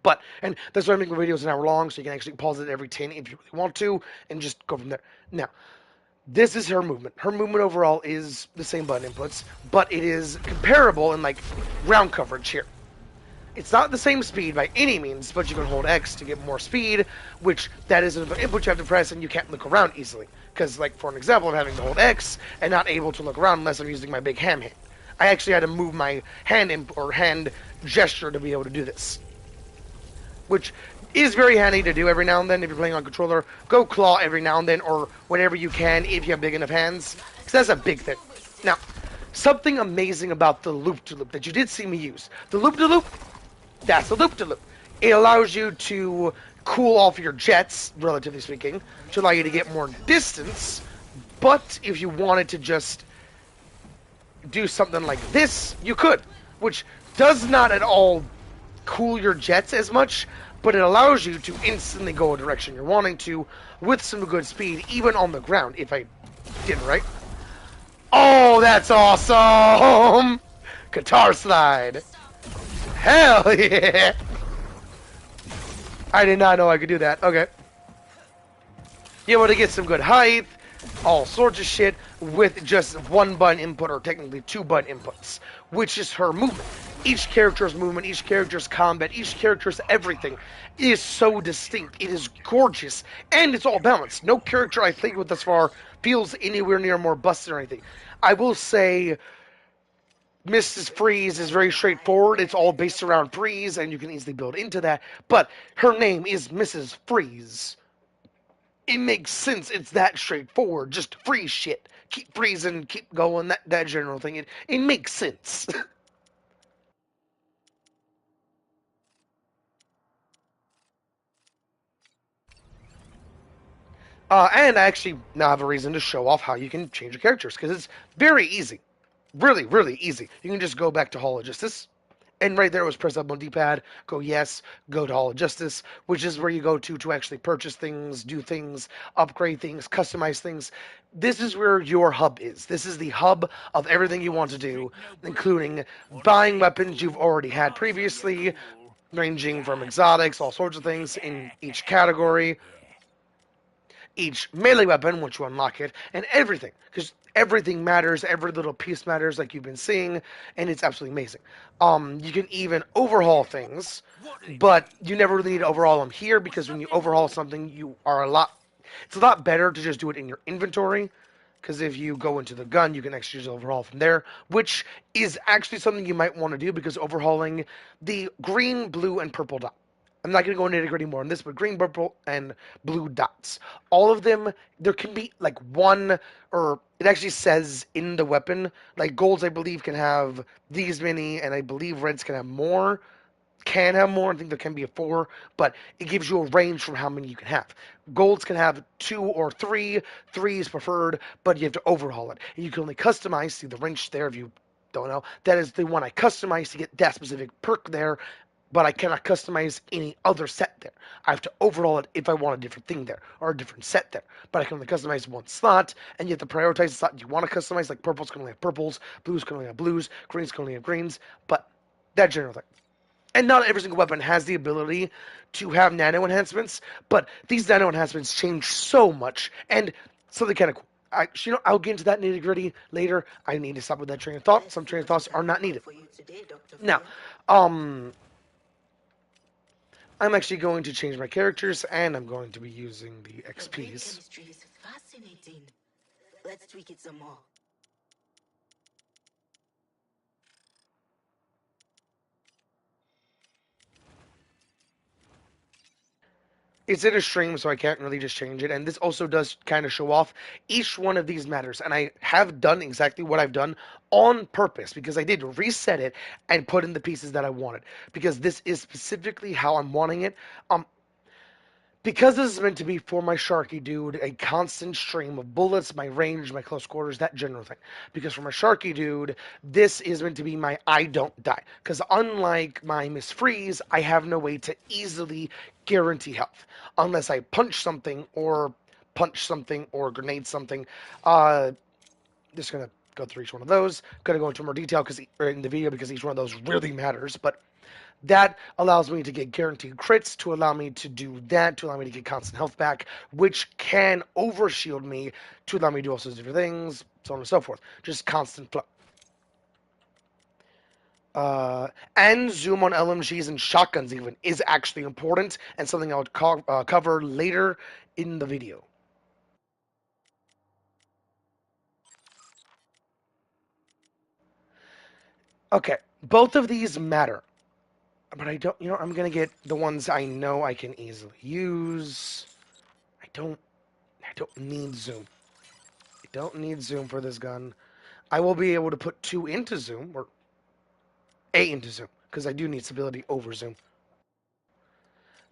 But, and that's why I'm making videos an hour long, so you can actually pause it every 10 if you really want to, and just go from there. Now, this is her movement. Her movement overall is the same button inputs, but it is comparable in, like, ground coverage here. It's not the same speed by any means, but you can hold X to get more speed, which that is an input you have to press, and you can't look around easily. Because, like, for an example, I'm having to hold X and not able to look around unless I'm using my big ham hand. I actually had to move my hand gesture to be able to do this, which is very handy to do every now and then if you're playing on controller. Go claw every now and then, or whenever you can if you have big enough hands, because that's a big thing. Now, something amazing about the loop-to-loop that you did see me use. The loop-to-loop, that's the loop-to-loop. It allows you to cool off your jets, relatively speaking, to allow you to get more distance, but if you wanted to just do something like this, you could, which does not at all cool your jets as much, but it allows you to instantly go a direction you're wanting to with some good speed, even on the ground, if I did right. Oh, that's awesome! Guitar slide. Hell yeah! I did not know I could do that. Okay. You're able to get some good height, all sorts of shit, with just one button input, or technically two button inputs, which is her movement. Each character's movement, each character's combat, each character's everything is so distinct. It is gorgeous, and it's all balanced. No character I think with thus far feels anywhere near more busted or anything. I will say Mrs. Freeze is very straightforward. It's all based around Freeze, and you can easily build into that. But her name is Mrs. Freeze. It makes sense. It's that straightforward. Just freeze shit. Keep freezing, keep going, that general thing. It makes sense. And I actually now have a reason to show off how you can change your characters, because it's very easy. Really, really easy. You can just go back to Hall of Justice, and right there was press up on D-pad, go yes, go to Hall of Justice, which is where you go to actually purchase things, do things, upgrade things, customize things. This is where your hub is. This is the hub of everything you want to do, including buying weapons you've already had previously, ranging from exotics, all sorts of things in each category, each melee weapon once you unlock it, and everything. Because everything matters, every little piece matters, like you've been seeing, and it's absolutely amazing. You can even overhaul things, but you never really need to overhaul them here, because when you overhaul something, it's a lot better to just do it in your inventory, because if you go into the gun, you can actually just overhaul from there, which is actually something you might want to do, because overhauling the green, blue, and purple dot. I'm not going to go into nitty-gritty more on this, but green, purple, and blue dots. All of them, there can be like one, or it actually says in the weapon, like golds I believe can have these many, and I believe reds can have more. Can have more, I think there can be a 4, but it gives you a range from how many you can have. Golds can have 2 or 3, 3 is preferred, but you have to overhaul it. And you can only customize, see the wrench there if you don't know, that is the one I customize to get that specific perk there, but I cannot customize any other set there. I have to overhaul it if I want a different thing there, or a different set there. But I can only customize one slot, and you have to prioritize the slot you want to customize, like purples can only have purples, blues can only have blues, greens can only have greens, but that general thing. And not every single weapon has the ability to have nano enhancements, but these nano enhancements change so much, and something kind of cool. I'll get into that nitty gritty later. I need to stop with that train of thought. Some train of thoughts are not needed. Now, I'm actually going to change my characters, and I'm going to be using the XPs.
Chemistry is fascinating. Let's tweak it some more.
It's in a stream, so I can't really just change it. And this also does kind of show off each one of these matters. And I have done exactly what I've done on purpose, because I did reset it and put in the pieces that I wanted, because this is specifically how I'm wanting it. Because this is meant to be for my Sharky dude, a constant stream of bullets, my range, my close quarters, that general thing. Because for my Sharky dude, this is meant to be my I don't die. Because unlike my Miss Freeze, I have no way to easily guarantee health. Unless I punch something, or grenade something. Just going to go through each one of those. Going to go into more detail in the video, because each one of those really matters. But That allows me to get guaranteed crits, to allow me to do that, to allow me to get constant health back, which can overshield me, to allow me to do all sorts of different things, so on and so forth. Just constant flow. And zoom on LMGs and shotguns even is actually important, and something I'll cover later in the video. Okay, both of these matter, but I don't, I'm gonna get the ones I know I can easily use. I don't need zoom. I don't need zoom for this gun. I will be able to put 2 into zoom, or 8 into zoom, because I do need stability over zoom.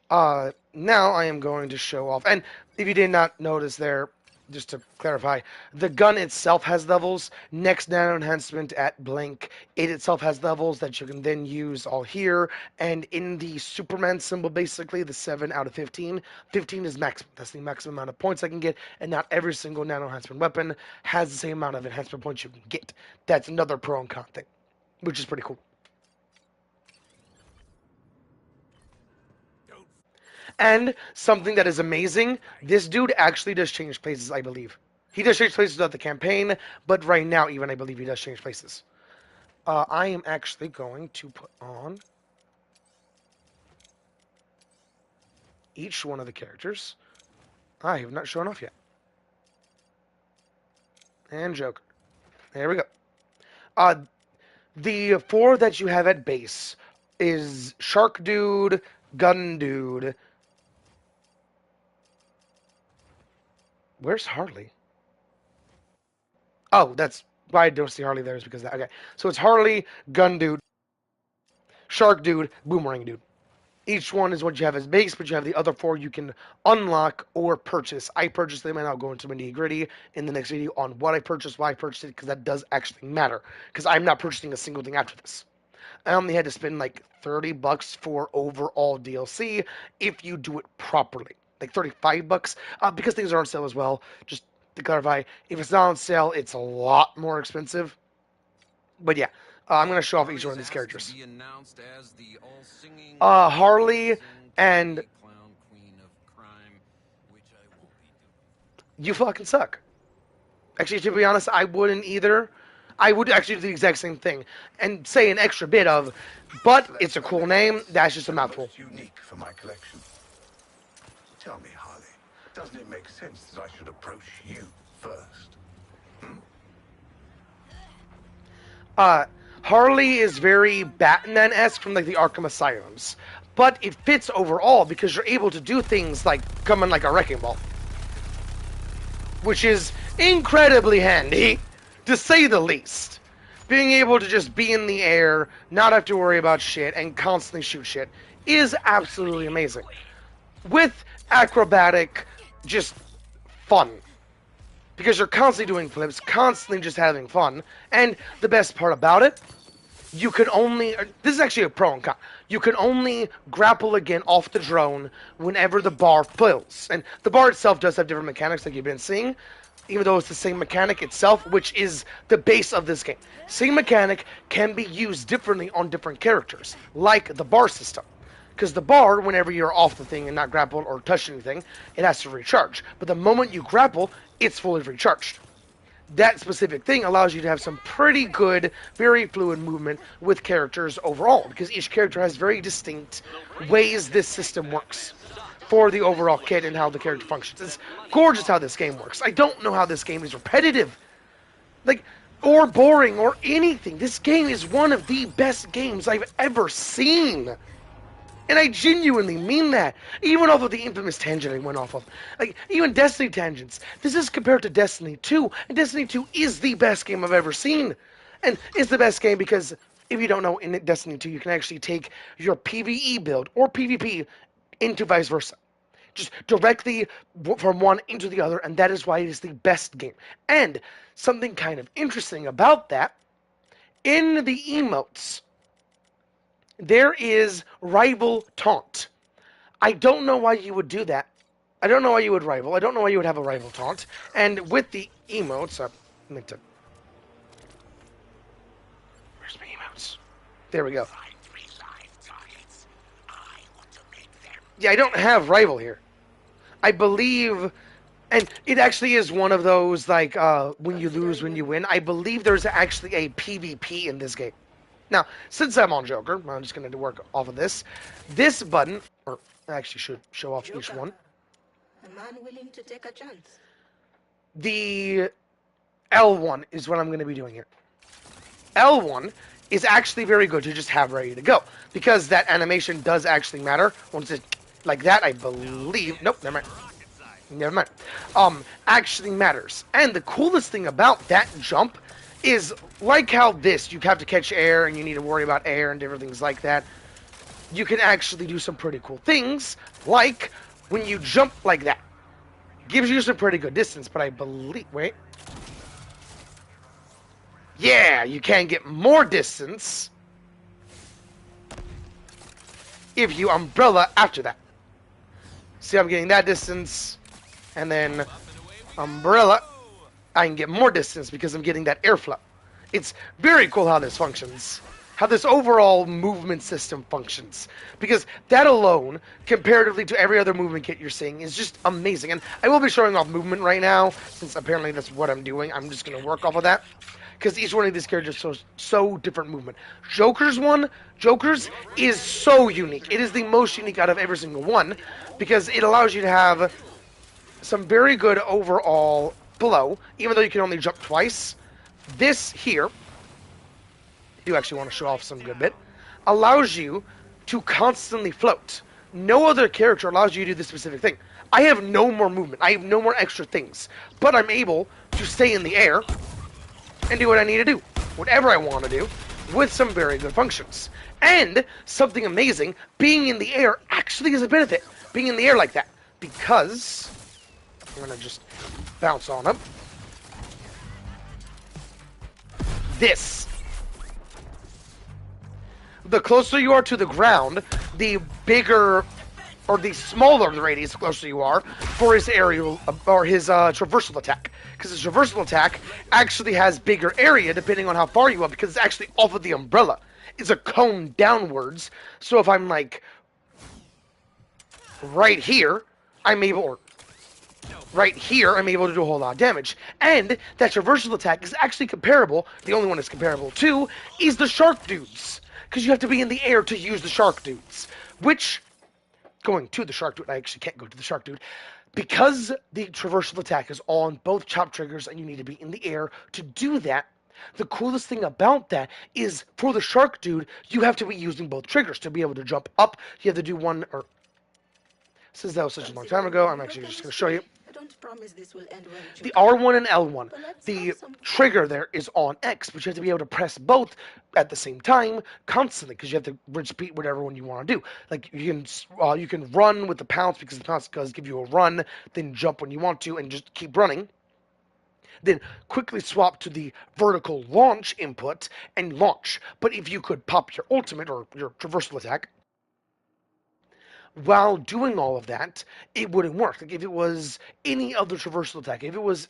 Now I am going to show off, and if you did not notice there, just to clarify, the gun itself has levels. Next nano enhancement at blank, it itself has levels that you can then use all here, and in the Superman symbol, basically, the 7 out of 15, 15 is maximum. That's the maximum amount of points I can get, and not every single nano enhancement weapon has the same amount of enhancement points you can get. That's another pro and con thing, which is pretty cool. And something that is amazing, this dude actually does change places, I believe. He does change places throughout the campaign, but right now even I believe he does change places. I am actually going to put on each one of the characters. I have not shown off yet. And Joker. There we go. The 4 that you have at base is Shark Dude, Gun Dude. Where's Harley? Oh, that's why I don't see Harley there, is because of that. Okay, so it's Harley, Gun Dude, Shark Dude, Boomerang Dude. Each one is what you have as base, but you have the other 4 you can unlock or purchase. I purchased them, and I'll go into nitty gritty in the next video on what I purchased, why I purchased it, because that does actually matter. Because I'm not purchasing a single thing after this. I only had to spend like $30 for overall DLC if you do it properly. Like $35, because things are on sale as well. Just to clarify, if it's not on sale, it's a lot more expensive. But yeah, I'm going to show off each one of these characters. Harley and... You fucking suck. Actually, to be honest, I wouldn't either. I would actually do the exact same thing and say an extra bit of, but it's a cool name. That's just a mouthful.
Unique for my collection. Tell me, Harley, doesn't it make sense that I should approach you first?
Harley is very Batman-esque from like the Arkham Asylums, but it fits overall because you're able to do things like come in like a wrecking ball, which is incredibly handy, to say the least. Being able to just be in the air, not have to worry about shit, and constantly shoot shit is absolutely amazing. With acrobatic, just fun. Because you're constantly doing flips, constantly just having fun. And the best part about it, you can only... This is actually a pro and con. You can only grapple again off the drone whenever the bar fills. And the bar itself does have different mechanics like you've been seeing, even though it's the same mechanic itself, which is the base of this game. Same mechanic can be used differently on different characters, like the bar system. Because the bar, whenever you're off the thing and not grappled or touch anything, it has to recharge. But the moment you grapple, it's fully recharged. That specific thing allows you to have some pretty good, very fluid movement with characters overall, because each character has very distinct ways this system works for the overall kit and how the character functions. It's gorgeous how this game works. I don't know how this game is repetitive, or boring, or anything. This game is one of the best games I've ever seen. And I genuinely mean that. Even off of the infamous tangent I went off of. Even Destiny tangents. This is compared to Destiny 2. And Destiny 2 is the best game I've ever seen. And it's the best game because, if you don't know, in Destiny 2, you can actually take your PvE build, or PvP, into vice versa. Just directly from one into the other, and that is why it is the best game. And something kind of interesting about that, in the emotes, there is rival taunt. I don't know why you would do that. I don't know why you would rival. I don't know why you would have a rival taunt. And with the emotes, where's my emotes? There we go. Yeah, I don't have rival here. I believe, and it actually is one of those, like, when you lose, when you win. I believe there's actually a PvP in this game. Now, since I'm on Joker, I'm just going to work off of this. This button, or I actually should show off each one.
A man willing to take a chance.
The L1 is what I'm going to be doing here. L1 is actually very good to just have ready to go, because that animation does actually matter. Once it, like that, I believe, nope, never mind. Never mind. Actually matters. And the coolest thing about that jump is, like how this, you have to catch air and you need to worry about air and different things like that. You can actually do some pretty cool things, like when you jump like that. Gives you some pretty good distance, but I believe, wait. Yeah, you can get more distance if you umbrella after that. See, I'm getting that distance, and then umbrella, I can get more distance because I'm getting that airflow. It's very cool how this functions, how this overall movement system functions, because that alone, comparatively to every other movement kit you're seeing, is just amazing. And I will be showing off movement right now, since apparently that's what I'm doing. I'm just going to work off of that, because each one of these characters is so different movement. Joker's is so unique. It is the most unique out of every single one, because it allows you to have some very good overall blow, even though you can only jump twice. This here, I do actually want to show off some good bit, allows you to constantly float. No other character allows you to do this specific thing. I have no more movement. I have no more extra things. But I'm able to stay in the air and do what I need to do. Whatever I want to do, with some very good functions. And, something amazing, being in the air actually is a benefit. Being in the air like that. Because I'm going to just bounce on up. This. The closer you are to the ground, the bigger or the smaller the radius, the closer you are for his aerial or his traversal attack. Because his traversal attack actually has bigger area depending on how far you are, because it's actually off of the umbrella. It's a cone downwards. So if I'm like right here, I'm able, or right here, I'm able to do a whole lot of damage. And that traversal attack is actually comparable, the only one it's comparable to, is the shark dudes. Because you have to be in the air to use the shark dudes. Which, going to the shark dude, I actually can't go to the shark dude. Because the traversal attack is on both chop triggers and you need to be in the air to do that, the coolest thing about that is for the shark dude, you have to be using both triggers to be able to jump up. You have to do one, or since that was such a long time ago, I'm actually just going to show you.
I don't promise this will end well.
The R1 and L1, the trigger there is on X, but you have to be able to press both at the same time constantly, because you have to repeat whatever one you want to do. Like you can run with the pounce, because the pounce does give you a run, then jump when you want to, and just keep running. Then quickly swap to the vertical launch input and launch. But if you could pop your ultimate or your traversal attack while doing all of that, it wouldn't work. Like if it was any other traversal attack, if it was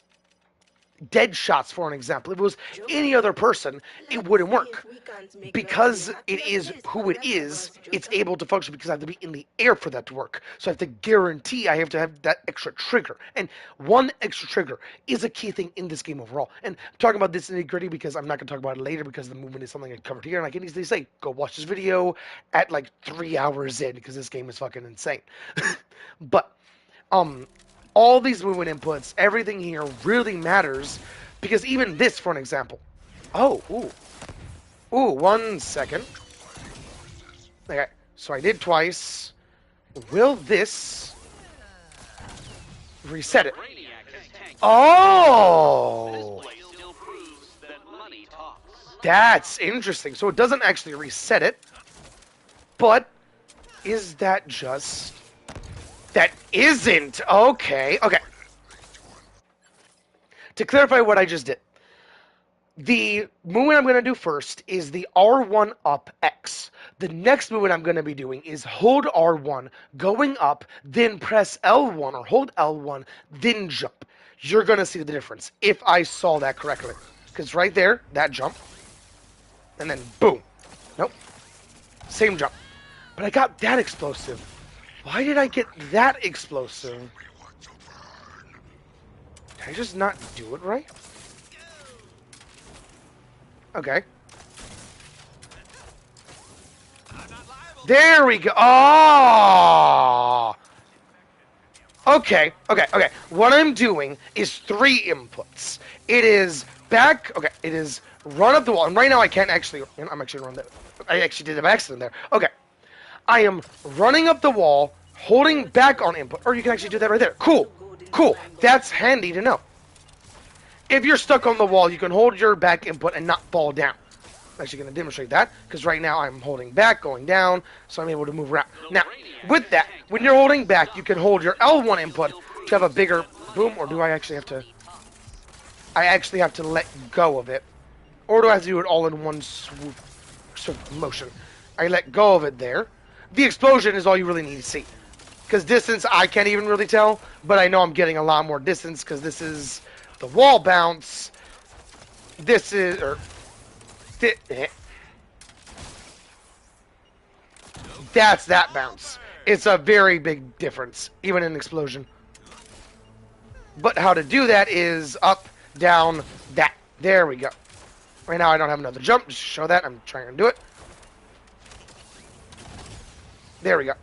dead shots, for an example, if it was any other person, it wouldn't work. Because it is who it is, it's able to function because I have to be in the air for that to work. So I have to guarantee I have to have that extra trigger. And one extra trigger is a key thing in this game overall. And I'm talking about this nitty-gritty because I'm not going to talk about it later, because the movement is something I covered here, and I can easily say, go watch this video at like 3 hours in, because this game is fucking insane. But, all these movement inputs, everything here really matters, because even this, for an example. Oh, ooh, 1 second. Okay, so I did twice. Will this reset it? Oh! That's interesting. So it doesn't actually reset it, but is that just... That isn't. Okay. To clarify what I just did, the movement I'm going to do first is the R1 up X. The next movement I'm going to be doing is hold R1, going up, then press L1 or hold L1, then jump. You're going to see the difference if I saw that correctly. Because right there, that jump, and then boom. Nope. Same jump. But I got that explosive. Why did I get that explosive? Did I just not do it right? Okay. There we go. Oh! Okay. What I'm doing is 3 inputs. It is back. Okay, it is run up the wall. And right now I can't actually. I'm actually running. I actually did an accident there. Okay. I am running up the wall, holding back on input. Or you can actually do that right there. Cool. That's handy to know. If you're stuck on the wall, you can hold your back input and not fall down. I'm actually going to demonstrate that, because right now I'm holding back, going down, so I'm able to move around. Now, with that, when you're holding back, you can hold your L1 input to have a bigger boom, or do I actually have to... I actually have to let go of it. Or do I have to do it all in one swoop sort of motion? I let go of it there. The explosion is all you really need to see. Because distance, I can't even really tell, but I know I'm getting a lot more distance, because this is the wall bounce. This is... That's that bounce. It's a very big difference, even in explosion. But how to do that is up, down, that. There we go. Right now I don't have another jump. Just to show that. I'm trying to do it. There we go.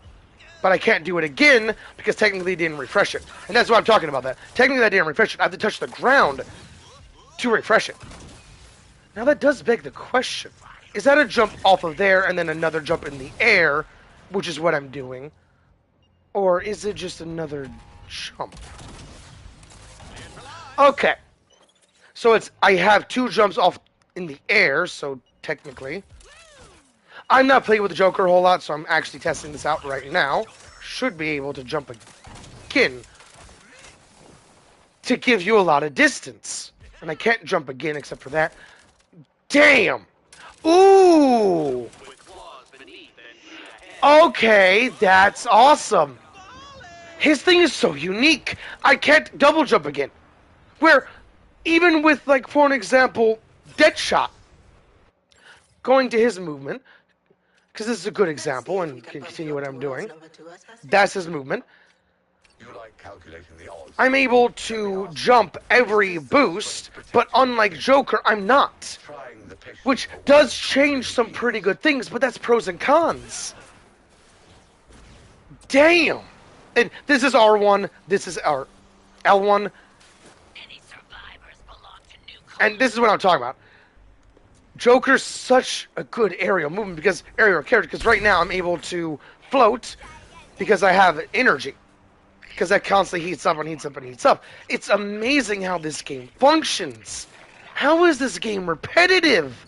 But I can't do it again because technically it didn't refresh it. And that's what I'm talking about that. Technically I didn't refresh it. I have to touch the ground to refresh it. Now that does beg the question. Is that a jump off of there and then another jump in the air, which is what I'm doing? Or is it just another jump? Okay. So I have 2 jumps off in the air, so technically. I'm not playing with the Joker a whole lot, so I'm actually testing this out right now. Should be able to jump again to give you a lot of distance. And I can't jump again except for that. Damn! Ooh! Okay, that's awesome. His thing is so unique. I can't double jump again. Where, even with, like, for an example, Deadshot, going to his movement, because this is a good example, and can continue what I'm doing. That's his movement. I'm able to jump every boost, but unlike Joker, I'm not. Which does change some pretty good things, but that's pros and cons. Damn! And this is R1, this is our L1. And this is what I'm talking about. Joker's such a good aerial movement aerial character, because right now I'm able to float because I have energy. Because that constantly heats up and heats up and heats up. It's amazing how this game functions. How is this game repetitive?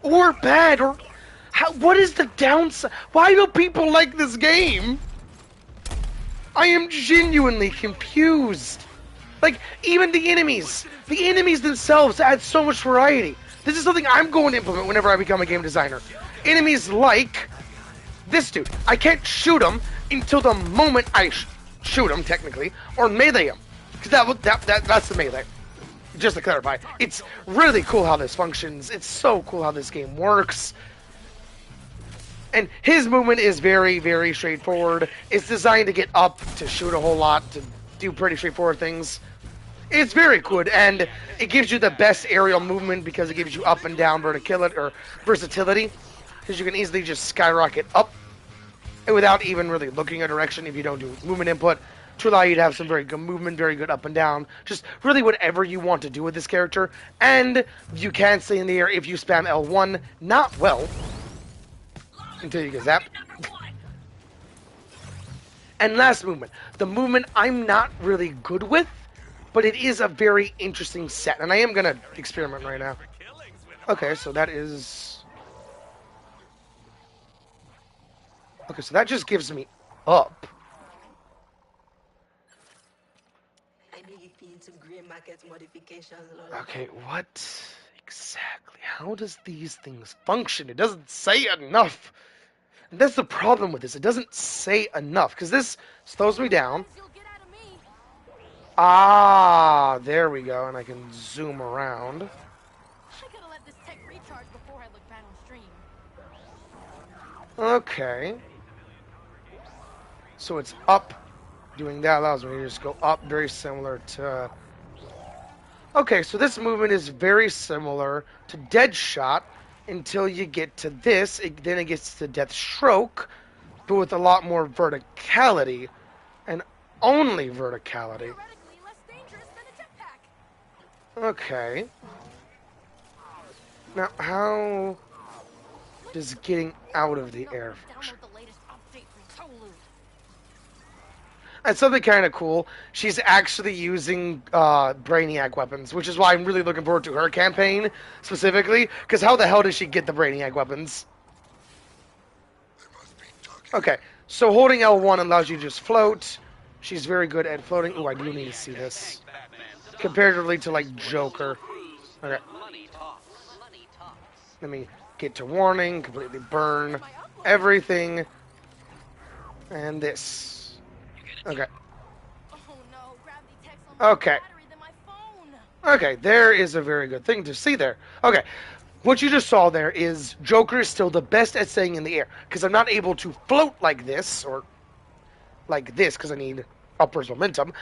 Or bad? Or what is the downside? Why do people like this game? I am genuinely confused. Like, even the enemies themselves add so much variety. This is something I'm going to implement whenever I become a game designer. Enemies like this dude. I can't shoot him until the moment I shoot him, technically, or melee him. Because that's the melee. Just to clarify. It's really cool how this functions. It's so cool how this game works. And his movement is very, very straightforward. It's designed to get up, to shoot a whole lot, to do pretty straightforward things. It's very good, and it gives you the best aerial movement because it gives you up and down versatility. Because you can easily just skyrocket up and without even really looking a direction if you don't do movement input, to allow you to have some very good movement, very good up and down. Just really whatever you want to do with this character. And you can stay in the air if you spam L1. Not well. Until you get zapped. And last movement. The movement I'm not really good with, but it is a very interesting set. And I am going to experiment right now. Okay, so that is... Okay, so that just gives me up. Okay, what exactly? How does these things function? It doesn't say enough. And that's the problem with this. It doesn't say enough. Because this slows me down. Ah, there we go. And I can zoom around. Okay. So it's up. Doing that allows me to just go up, very similar to... Okay, so this movement is very similar to Deadshot until you get to this. Then it gets to Death Stroke, but with a lot more verticality, and only verticality.
Theoretically less dangerous than a jetpack.
Okay. Now, how does getting out of the air function?
Download the latest update from Tolu.
And something kind of cool, she's actually using Brainiac weapons, which is why I'm really looking forward to her campaign, specifically, because how the hell does she get the Brainiac weapons? Okay, so holding L1 allows you to just float. She's very good at floating. Ooh, I do need to see this. Comparatively to, like, Joker. Okay. Let me get to warning, completely burn everything. And this. Okay.
Oh no, gravity tech's on more
Okay.
battery than my phone.
Okay, there is a very good thing to see there. Okay, what you just saw there is Joker is still the best at staying in the air, because I'm not able to float like this, or like this, because I need upwards momentum,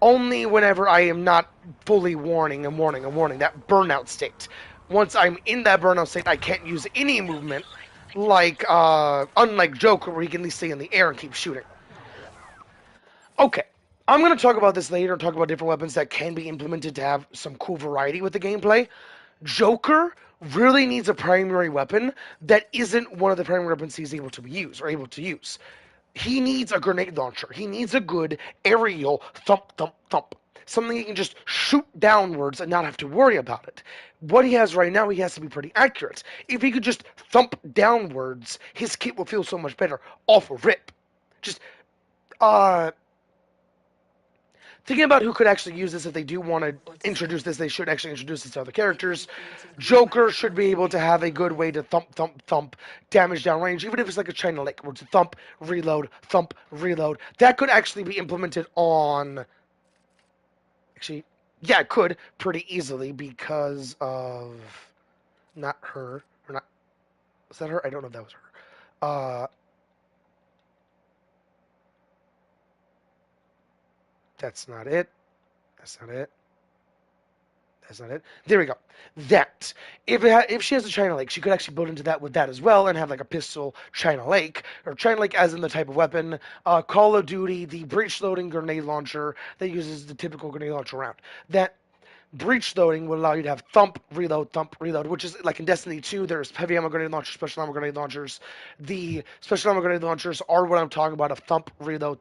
only whenever I am not fully warning, that burnout state. Once I'm in that burnout state, I can't use any movement, like, unlike Joker, where he can at least stay in the air and keep shooting. Okay, I'm going to talk about this later and talk about different weapons that can be implemented to have some cool variety with the gameplay. Joker really needs a primary weapon that isn't one of the primary weapons he's able to use. He needs a grenade launcher. He needs a good aerial thump, thump, thump. Something he can just shoot downwards and not have to worry about it. What he has right now, he has to be pretty accurate. If he could just thump downwards, his kit will feel so much better off a rip. Just, thinking about who could actually use this, if they do want to introduce this, they should actually introduce this to other characters. Joker should be able to have a good way to thump, thump, thump, damage down range, even if it's like a China Lake, where it's thump, reload, thump, reload. That could actually be implemented on... Actually, yeah, it could pretty easily because of... Not her. Or not... Was that her? I don't know if that was her. That's not it. That's not it. That's not it. There we go. That. If she has a China Lake, she could actually build into that with that as well and have like a pistol China Lake, or China Lake as in the type of weapon. Call of Duty, the breech loading grenade launcher that uses the typical grenade launcher round. That breech loading will allow you to have thump, reload, which is like in Destiny 2, there's heavy ammo grenade launchers, special ammo grenade launchers. The special ammo grenade launchers are what I'm talking about, of thump, reload,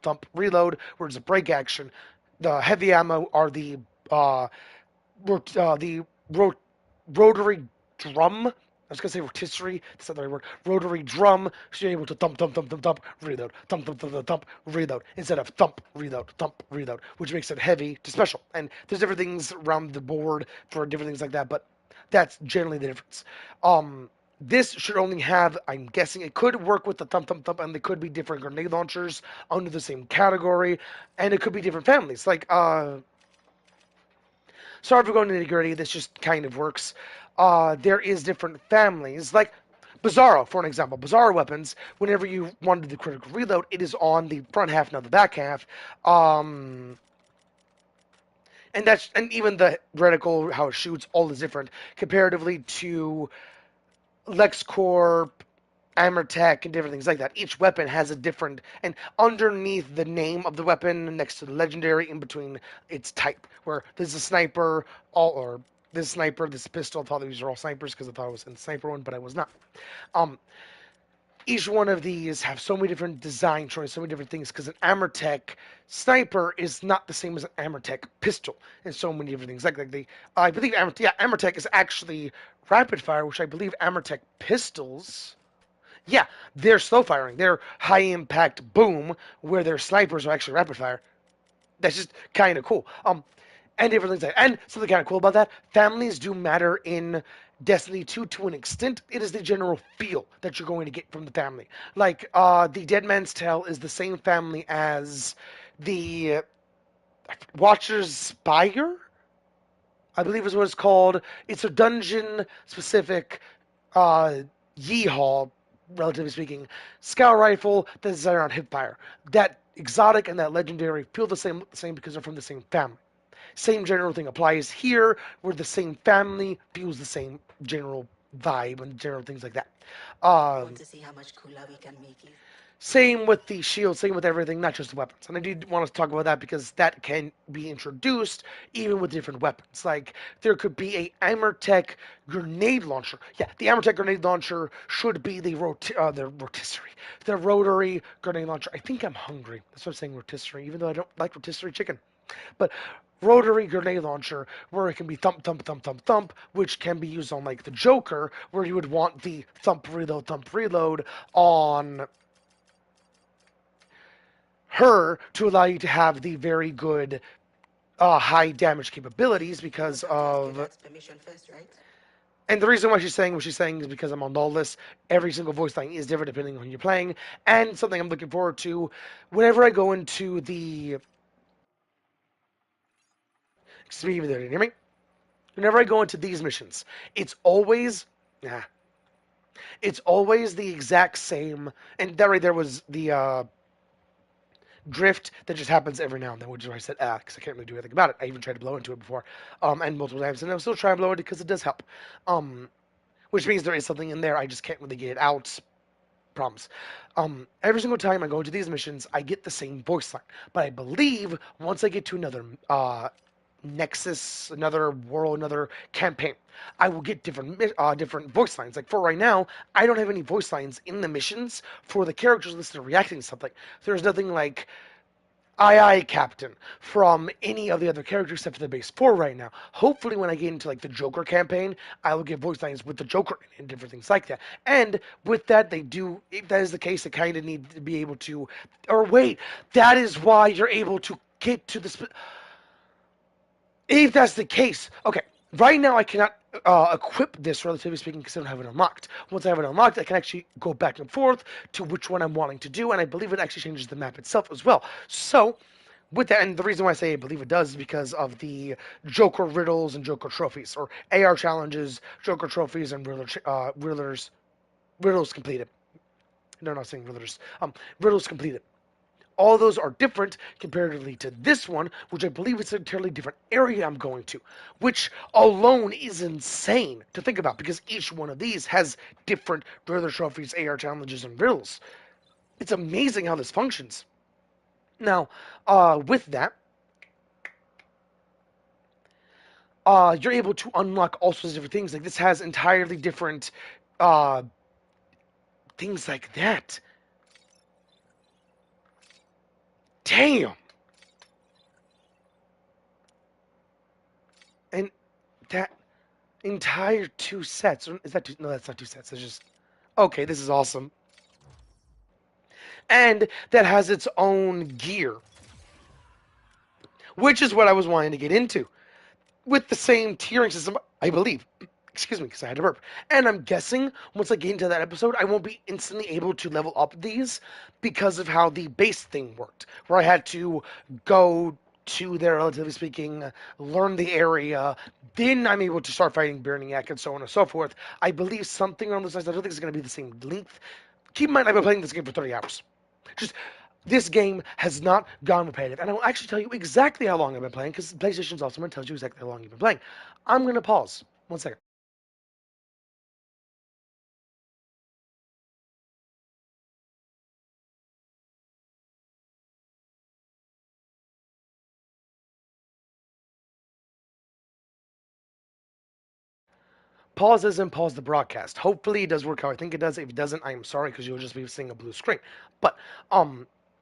where it's a break action. The heavy ammo are the rotary drum. I was gonna say rotisserie. That's not the right word. Rotary drum. So you're able to thump, thump, thump, thump, thump, reload, thump, thump, thump, thump, thump, reload, instead of thump, reload, which makes it heavy to special. And there's different things around the board for different things like that, but that's generally the difference. This should only have, I'm guessing, it could work with the thump, thump, thump, and there could be different grenade launchers under the same category, and it could be different families. Like, sorry for going into the nitty-gritty, this just kind of works. There is different families, like Bizarro, for an example. Bizarro weapons, whenever you want to do the critical reload, it is on the front half, not the back half. And even the reticle, how it shoots, all is different comparatively to LexCorp, Amertech, and different things like that. Each weapon has a different, and underneath the name of the weapon, next to the legendary, in between its type, where there's a sniper, this pistol. I thought these were all snipers because I thought it was in the sniper one, but I was not. Each one of these have so many different design choices, so many different things, because an Amertech sniper is not the same as an Amertech pistol, and so many different things. I believe Amertech is actually rapid fire, which I believe Amertech pistols, yeah, they're slow firing. They're high impact boom, where their snipers are actually rapid fire. That's just kind of cool. And different things like that. And something kind of cool about that, families do matter in Destiny 2 to an extent. It is the general feel that you're going to get from the family. Like, the Dead Man's Tale is the same family as the Watcher's Spire, I believe is what it's called. It's a dungeon-specific yeehaw relatively speaking, scout rifle that's designed on hipfire. That exotic and that legendary feel the same because they're from the same family. Same general thing applies here, where the same family feels the same general vibe and general things like that.
Want
Um,
to see how much cooler we can make it?
Same with the shield, same with everything, not just the weapons. And I do want to talk about that because that can be introduced even with different weapons. Like there could be a Amertech grenade launcher. Yeah, the Amertech grenade launcher should be the rotisserie, the rotary grenade launcher. I think I'm hungry. That's why I'm saying rotisserie, even though I don't like rotisserie chicken. But rotary grenade launcher where it can be thump thump thump thump thump, which can be used on like the Joker, where you would want the thump reload on her to allow you to have the very good high damage capabilities because of.
Permission first, right?
And the reason why she's saying what she's saying is because I'm on lawless. Every single voice line is different depending on who you're playing, and something I'm looking forward to whenever I go into the. Excuse me, didn't hear me. Whenever I go into these missions, it's always. Nah, it's always the exact same. And that right there was the drift that just happens every now and then, which is why I said because I can't really do anything about it. I even tried to blow into it before, and multiple times, and I'm still trying to blow it because it does help. Which means there is something in there. I just can't really get it out. Promise. Every single time I go into these missions, I get the same voice line, but I believe once I get to another Nexus, another world, another campaign, I will get different voice lines. Like for right now, I don't have any voice lines in the missions for the characters listed reacting to something. There's nothing like aye Captain from any of the other characters except for the base 4 right now. Hopefully when I get into like the Joker campaign, I will get voice lines with the Joker and different things like that. And with that, they do, if that is the case, they kind of need to be able to, or wait, that is why you're able to get to the, if that's the case, okay. Right now, I cannot equip this, relatively speaking, because I don't have it unlocked. Once I have it unlocked, I can actually go back and forth to which one I'm wanting to do, and I believe it actually changes the map itself as well. So, with that, and the reason why I say I believe it does is because of the Joker riddles and Joker trophies, or AR challenges, Joker trophies, and riddles completed. No, I'm not saying riddlers. Riddles completed. All those are different comparatively to this one, which I believe is an entirely different area I'm going to, which alone is insane to think about because each one of these has different further trophies, AR challenges, and riddles. It's amazing how this functions. Now, with that, you're able to unlock all sorts of different things. Like this has entirely different uh, things like that. Damn. And that entire two sets. Is that two? No, that's not two sets. It's just okay. This is awesome, and that has its own gear, which is what I was wanting to get into with the same tiering system, I believe. Excuse me, because I had to burp. And I'm guessing once I get into that episode, I won't be instantly able to level up these because of how the base thing worked, where I had to go to there, relatively speaking, learn the area. Then I'm able to start fighting Burniak and so on and so forth. I believe something on those lines. I don't think it's going to be the same length. Keep in mind, I've been playing this game for 30 hours. Just this game has not gone repetitive, and I will actually tell you exactly how long I've been playing because PlayStation's Ultimate tells you exactly how long you've been playing. I'm going to pause. 1 second. Pause isn't pause the broadcast. Hopefully it does work how I think it does. If it doesn't, I am sorry because you'll just be seeing a blue screen. But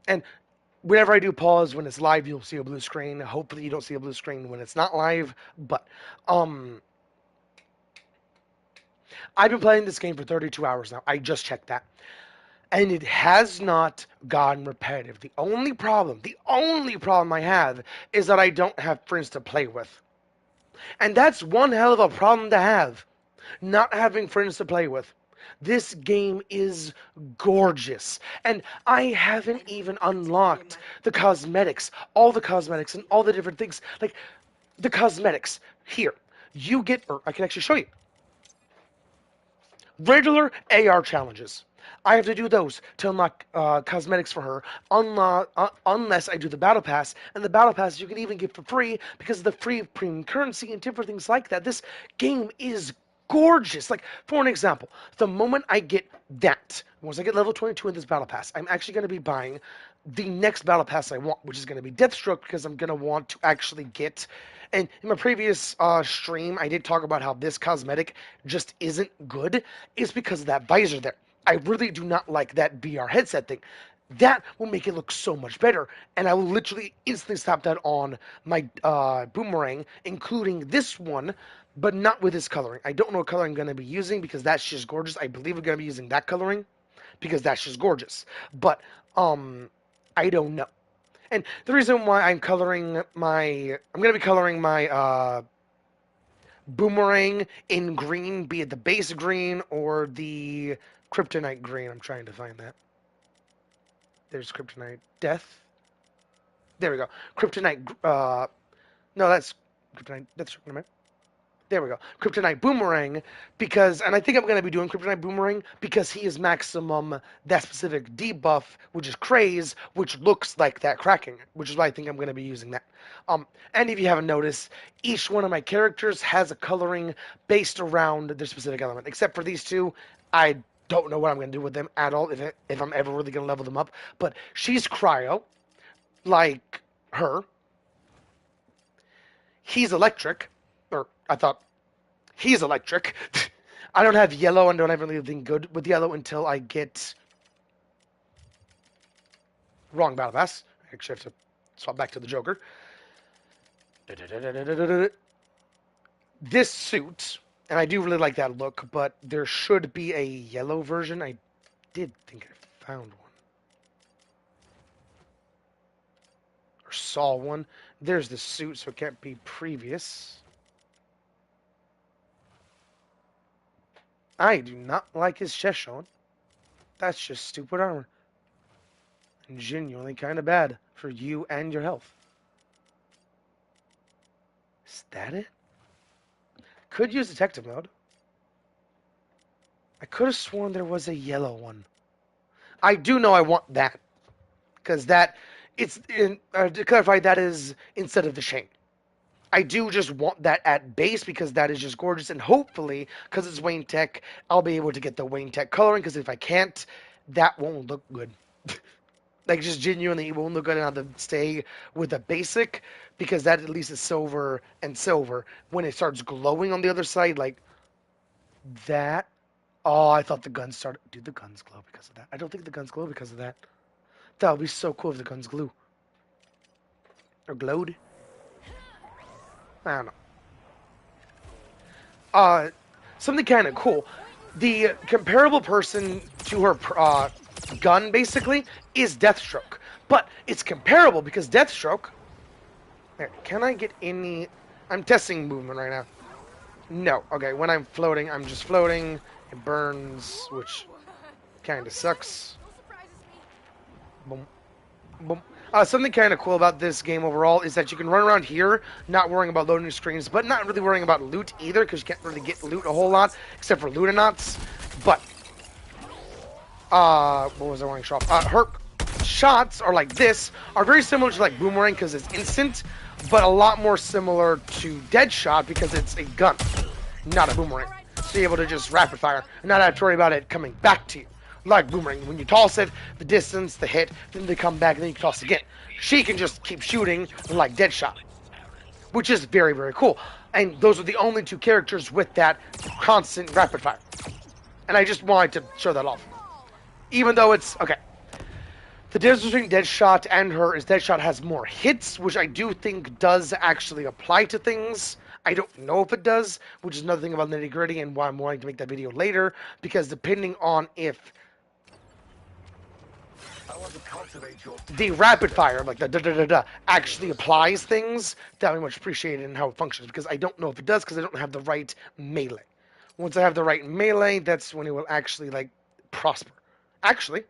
and whenever I do pause when it's live, you'll see a blue screen. Hopefully you don't see a blue screen when it's not live. But I've been playing this game for 32 hours now. I just checked that. And it has not gotten repetitive. The only problem I have is that I don't have friends to play with. And that's one hell of a problem to have. Not having friends to play with. This game is gorgeous. And I haven't even unlocked the cosmetics. All the cosmetics and all the different things. Like, the cosmetics. Here. You get, or I can actually show you. Regular AR challenges. I have to do those to unlock cosmetics for her, unless I do the battle pass. And the battle pass you can even get for free because of the free premium currency and different things like that. This game is gorgeous. Like, for an example, the moment I get that, once I get level 22 in this battle pass, I'm actually going to be buying the next battle pass I want, which is going to be Deathstroke, because I'm going to want to actually get. And in my previous stream, I did talk about how this cosmetic just isn't good. It's because of that visor there. I really do not like that VR headset thing. That will make it look so much better, and I will literally instantly slap that on my boomerang, including this one, but not with this coloring. I don't know what color I'm going to be using because that's just gorgeous. I believe we're going to be using that coloring because that's just gorgeous. But I don't know. And the reason why I'm going to be coloring my boomerang in green, be it the base green or the kryptonite green. I'm trying to find that. There's kryptonite death. There we go. Kryptonite. No, that's kryptonite. That's what I meant. There we go. Kryptonite Boomerang, and I think I'm going to be doing Kryptonite Boomerang because he is maximum that specific debuff, which is Craze, which looks like that cracking, which is why I think I'm going to be using that. And if you haven't noticed, each one of my characters has a coloring based around their specific element, except for these two. I don't know what I'm going to do with them at all, if I'm ever really going to level them up, but she's Cryo, like her. He's electric, or I thought he's electric. I don't have yellow and don't have anything good with yellow until I get wrong battle pass. Actually, I have to swap back to the Joker. This suit, and I do really like that look, but there should be a yellow version. I did think I found one. Or saw one. There's the suit, so it can't be previous. I do not like his chest showing. That's just stupid armor. And genuinely kind of bad for you and your health. Is that it? Could use detective mode. I could have sworn there was a yellow one. I do know I want that. Because that, to clarify, that is instead of the chain. I do just want that at base because that is just gorgeous. And hopefully, because it's Wayne Tech, I'll be able to get the Wayne Tech coloring. Because if I can't, that won't look good. Like, just genuinely, it won't look good. And I'll have to stay with the basic. Because that at least is silver and silver. When it starts glowing on the other side, like that. Oh, I thought the guns started. Dude, the guns glow because of that. I don't think the guns glow because of that. That would be so cool if the guns glue. Or glowed. I don't know. Something kind of cool. The comparable person to her gun, basically, is Deathstroke. But it's comparable because Deathstroke... Can I get any... I'm testing movement right now. No. Okay, when I'm floating, I'm just floating. It burns, which kind of sucks. Boom. Boom. Something kind of cool about this game overall is that you can run around here, not worrying about loading screens, but not really worrying about loot either, because you can't really get loot a whole lot, except for Lutonauts. But, what was I wanting to show off? Her shots are like this, are very similar to like Boomerang because it's instant, but a lot more similar to Deadshot because it's a gun, not a Boomerang. So you're able to just rapid fire and not have to worry about it coming back to you. Like Boomerang, when you toss it, the distance, the hit, then they come back and then you toss again. She can just keep shooting like Deadshot, which is very, very cool. And those are the only two characters with that constant rapid fire. And I just wanted to show that off. Even though it's, okay. The difference between Deadshot and her is Deadshot has more hits, which I do think does actually apply to things. I don't know if it does, which is another thing about nitty gritty and why I'm wanting to make that video later, because depending on if the rapid fire, like the da-da-da-da, actually applies things, that would be much appreciated in how it functions, because I don't know if it does, because I don't have the right melee. Once I have the right melee, that's when it will actually, like, prosper. Actually,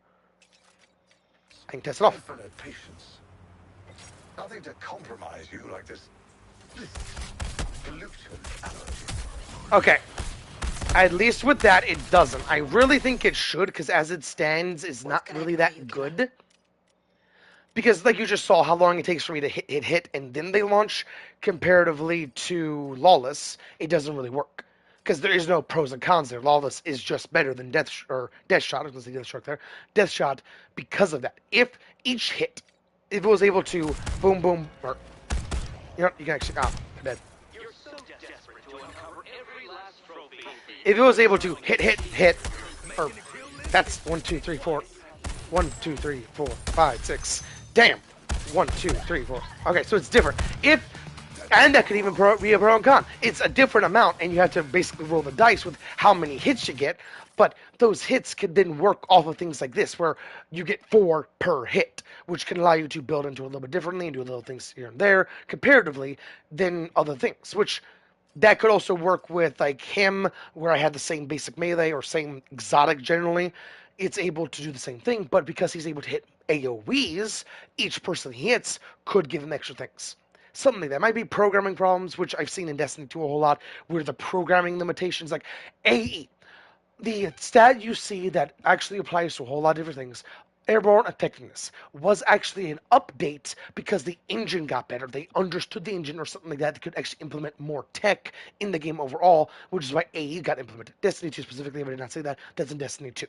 I can test it off.
Infinite patience. Nothing to compromise you like this gluten allergy.
Okay. At least with that, it doesn't. I really think it should, because as it stands, it's
What
not
can I
really
do for
that
you, killer?
good. Because, like you just saw, how long it takes for me to hit, and then they launch, comparatively to Lawless, it doesn't really work. Because there is no pros and cons there. Lawless is just better than Death Shot. I was going to say Death Shot there. Death Shot, because of that. If each hit, if it was able to boom, boom, or you know, you can actually. I'm dead.
You're so desperate to uncover every last trophy.
If it was able to hit, or that's 1, 2, 3, 4. 1, 2, 3, 4, 5, 6. Damn. 1, 2, 3, 4. Okay, so it's different. And that could even be a pro and con. It's a different amount, and you have to basically roll the dice with how many hits you get. But those hits could then work off of things like this, where you get 4 per hit, which can allow you to build into it a little bit differently and do little things here and there, comparatively, than other things. Which that could also work with like him, where I had the same basic melee or same exotic generally. It's able to do the same thing, but because he's able to hit AoEs, each person he hits could give him extra things. Something like that. Might be programming problems, which I've seen in Destiny 2 a whole lot, where the programming limitations, like AE, the stat you see that actually applies to a whole lot of different things, airborne effectiveness, was actually an update because the engine got better. They understood the engine or something like that. They could actually implement more tech in the game overall, which is why AE got implemented. Destiny 2 specifically, if I did not say that, that's in Destiny 2.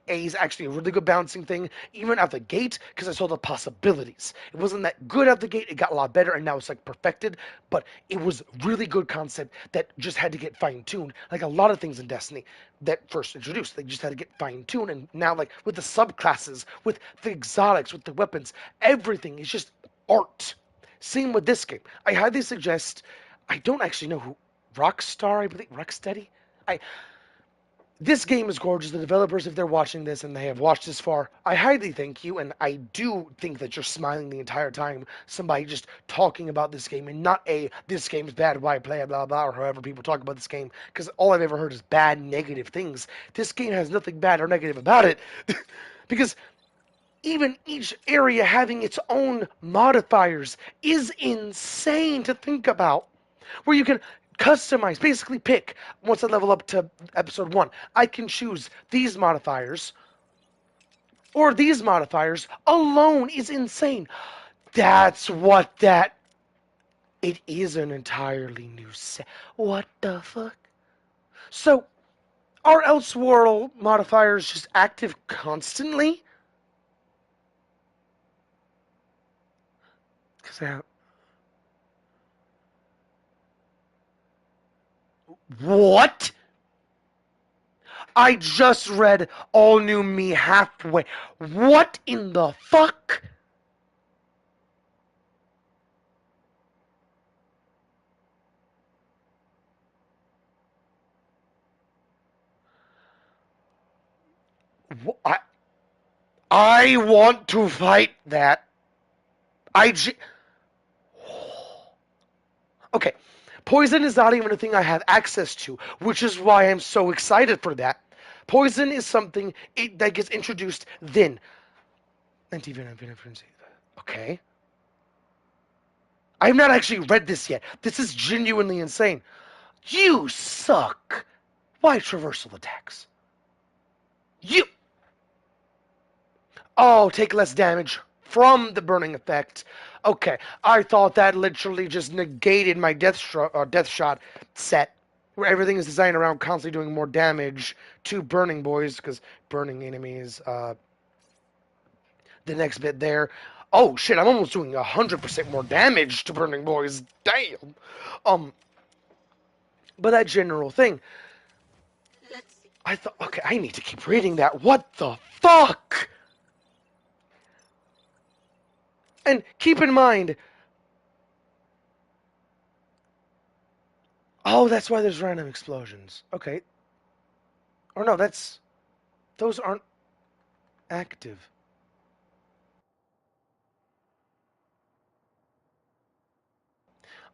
A is actually a really good balancing thing, even out the gate, because I saw the possibilities. It wasn't that good out the gate, it got a lot better, and now it's like perfected, but it was really good concept that just had to get fine-tuned, like a lot of things in Destiny that first introduced. They just had to get fine-tuned, and now, like, with the subclasses, with the exotics, with the weapons, everything is just art. Same with this game. I highly suggest, I don't actually know who, Rockstar, I believe, Rocksteady? I This game is gorgeous. The developers, if they're watching this and they have watched this far, I highly thank you. And I do think that you're smiling the entire time. Somebody just talking about this game and not this game's bad, why play it, blah, blah, or however people talk about this game. Because all I've ever heard is bad, negative things. This game has nothing bad or negative about it. Because even each area having its own modifiers is insane to think about. Where you can customize, basically pick, once I level up to episode 1, I can choose these modifiers or these modifiers alone is insane. That's what that. It is an entirely new set. What the fuck? So, are Elseworld modifiers just active constantly? Because I. What? I just read All New Me halfway. What in the fuck? I, I want to fight that. I. Okay. Poison is not even a thing I have access to, which is why I'm so excited for that. Poison is something that gets introduced then. Okay. I have not actually read this yet. This is genuinely insane. You suck. Why traversal attacks? You. Oh, take less damage from the burning effect. Okay, I thought that literally just negated my death shot set, where everything is designed around constantly doing more damage to burning boys, because burning enemies. The next bit there. Oh shit! I'm almost doing 100% more damage to burning boys. Damn. Um, but that general thing.
Let's see.
I thought, okay, I need to keep reading that. What the fuck? And keep in mind, oh, that's why there's random explosions. Okay. Or no, those aren't active.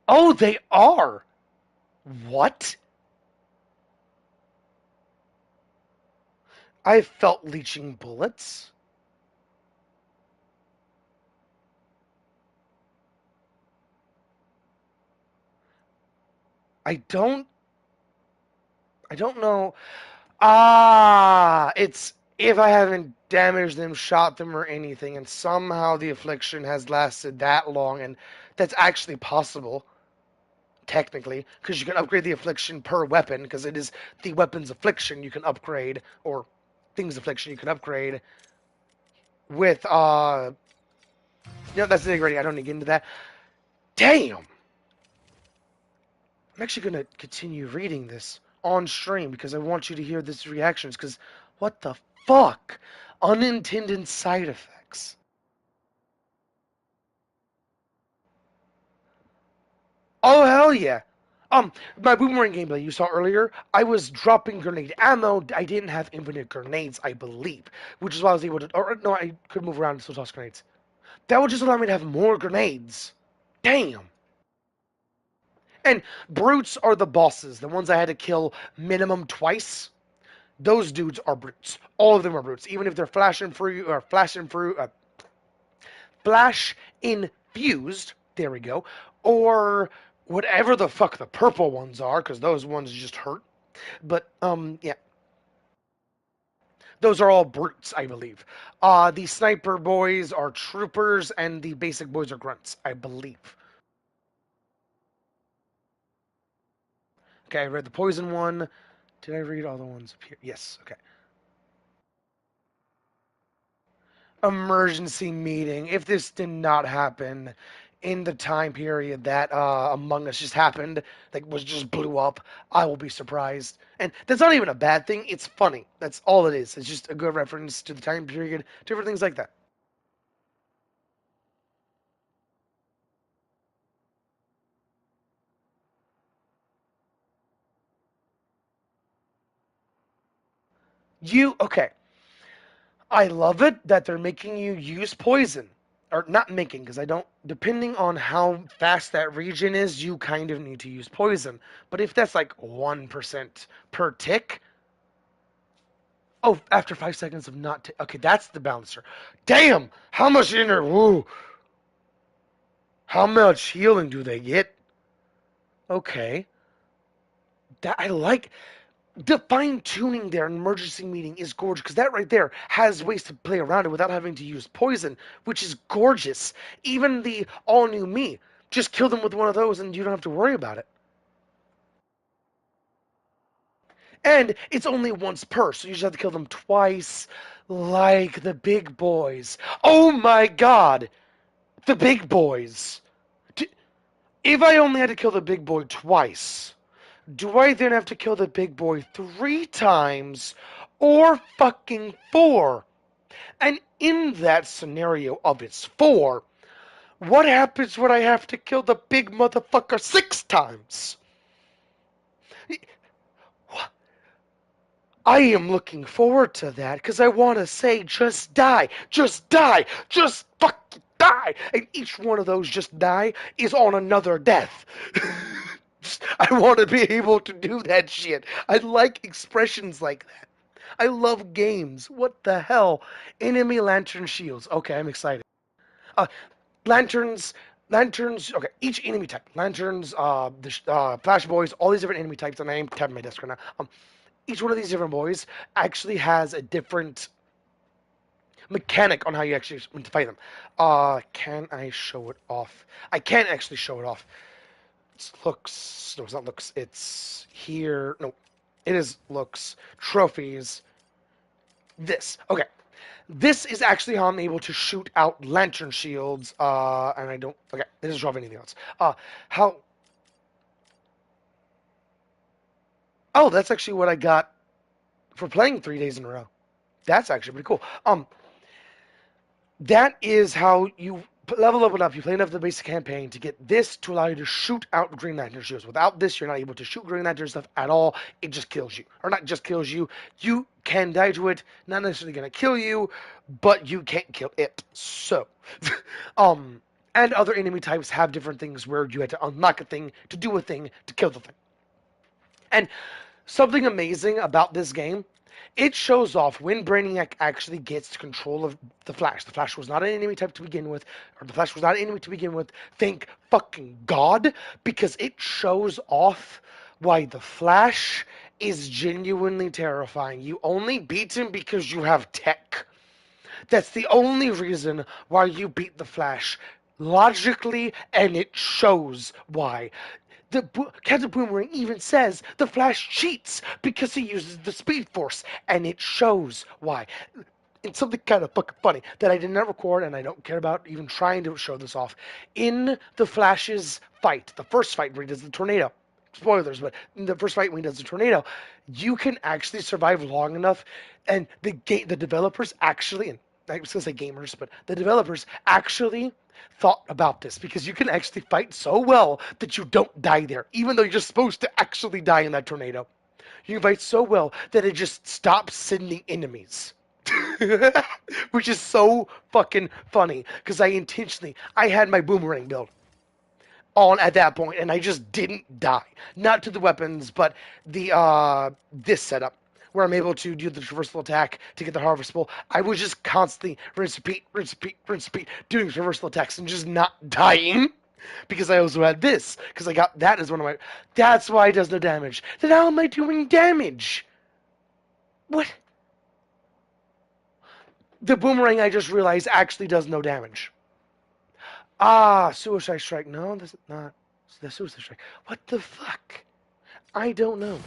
Oh, they are. What? I felt leeching bullets. I don't. I don't know. Ah, it's if I haven't damaged them, shot them, or anything, and somehow the affliction has lasted that long, and that's actually possible, technically, because you can upgrade the affliction per weapon, because it is the weapon's affliction you can upgrade, or thing's affliction you can upgrade with, that's the nitty-gritty, I don't need to get into that. Damn! I'm actually going to continue reading this on stream because I want you to hear this reactions because what the fuck? Unintended side effects. Oh hell yeah. My boomerang gameplay you saw earlier, I was dropping grenade ammo. I didn't have infinite grenades, I believe, which is why I was able to. Or no, I could move around and still toss grenades. That would just allow me to have more grenades. Damn. And brutes are the bosses, the ones I had to kill minimum twice. Those dudes are brutes. All of them are brutes, even if they're flash infused. There we go, or whatever the fuck the purple ones are, because those ones just hurt. But yeah, those are all brutes, I believe. The sniper boys are troopers, and the basic boys are grunts, I believe. Okay, I read the poison one. Did I read all the ones up here? Yes. Okay. Emergency meeting. If this did not happen in the time period that Among Us just happened, that was just blew up, I will be surprised. And that's not even a bad thing. It's funny. That's all it is. It's just a good reference to the time period, different things like that. Okay. I love it that they're making you use poison. Or not making, because I don't. Depending on how fast that region is, you kind of need to use poison. But if that's like 1% per tick, oh, after 5 seconds of not. Okay, that's the bouncer. Damn! How much inner. Woo! How much healing do they get? Okay. That I like. The fine tuning there in emergency meeting is gorgeous because that right there has ways to play around it without having to use poison, which is gorgeous. Even the all new me, just kill them with one of those and you don't have to worry about it. And it's only once per, so you just have to kill them twice, like the big boys. Oh my god! The big boys! If I only had to kill the big boy twice, do I then have to kill the big boy 3 times or fucking 4? And in that scenario of it's 4, what happens when I have to kill the big motherfucker 6 times? I am looking forward to that because I want to say just die, just die, just fucking die. And each one of those just die is on another death. I want to be able to do that shit. I like expressions like that. I love games. What the hell? Enemy lantern shields. Okay, I'm excited. Uh, lanterns, lanterns. Okay, each enemy type. Lanterns, flash boys, all these different enemy types. And I am tapping my desk right now. Each one of these different boys actually has a different mechanic on how you actually fight them. Can I show it off? I can't actually show it off. It's looks. No, it's not looks. It's here. No, it is looks. Trophies. This. Okay. This is actually how I'm able to shoot out lantern shields. And I don't. Okay, this doesn't show off anything else. How? Oh, that's actually what I got for playing 3 days in a row. That's actually pretty cool. That is how you level up it up. You play enough of the basic campaign to get this to allow you to shoot out Green Lantern shields. Without this, you're not able to shoot Green Lantern stuff at all. It just kills you. Or not just kills you. You can die to it. Not necessarily going to kill you, but you can't kill it. So, and other enemy types have different things where you had to unlock a thing to do a thing to kill the thing. And something amazing about this game, it shows off when Brainiac actually gets control of the Flash. The Flash was not an enemy type to begin with, or the Flash was not an enemy to begin with. Thank fucking God, because it shows off why the Flash is genuinely terrifying. You only beat him because you have tech. That's the only reason why you beat the Flash. Logically, and it shows why. Captain Boomerang even says the Flash cheats because he uses the Speed Force, and it shows why. It's something kind of fucking funny that I did not record, and I don't care about even trying to show this off. In the Flash's fight, the first fight where he does the tornado, spoilers, but in the first fight when he does the tornado, you can actually survive long enough, and the developers actually, and I was going to say gamers, but the developers actually thought about this because you can actually fight so well that you don't die there, even though you're supposed to actually die in that tornado. You can fight so well that it just stops sending enemies. Which is so fucking funny because I had my boomerang build on at that point and I just didn't die. Not to the weapons, but the this setup where I'm able to do the traversal attack to get the harvestable. I was just constantly rinse, repeat, doing traversal attacks and just not dying. Because I also had this. Because I got that as one of my... That's why it does no damage. Then how am I doing damage? What? The boomerang, I just realized, actually does no damage. Ah, Suicide Strike. No, that's not the Suicide Strike. What the fuck? I don't know.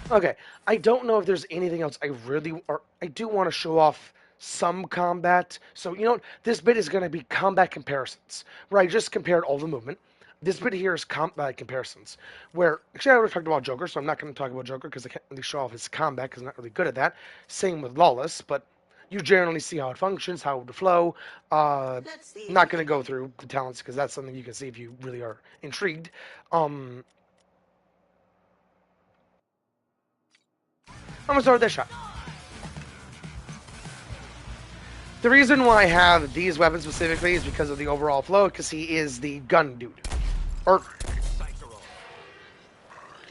Okay, I don't know if there's anything else I do want to show off some combat. So, you know what? This bit is going to be combat comparisons, where I just compared all the movement. This bit here is combat comparisons, where, actually I already talked about Joker, so I'm not going to talk about Joker because I can't really show off his combat because I'm not really good at that. Same with Lawless, but you generally see how it functions, how it would flow. Not going to go through the talents because that's something you can see if you really are intrigued. I'm going to start with this shot. The reason why I have these weapons specifically is because of the overall flow, because he is the gun dude. Or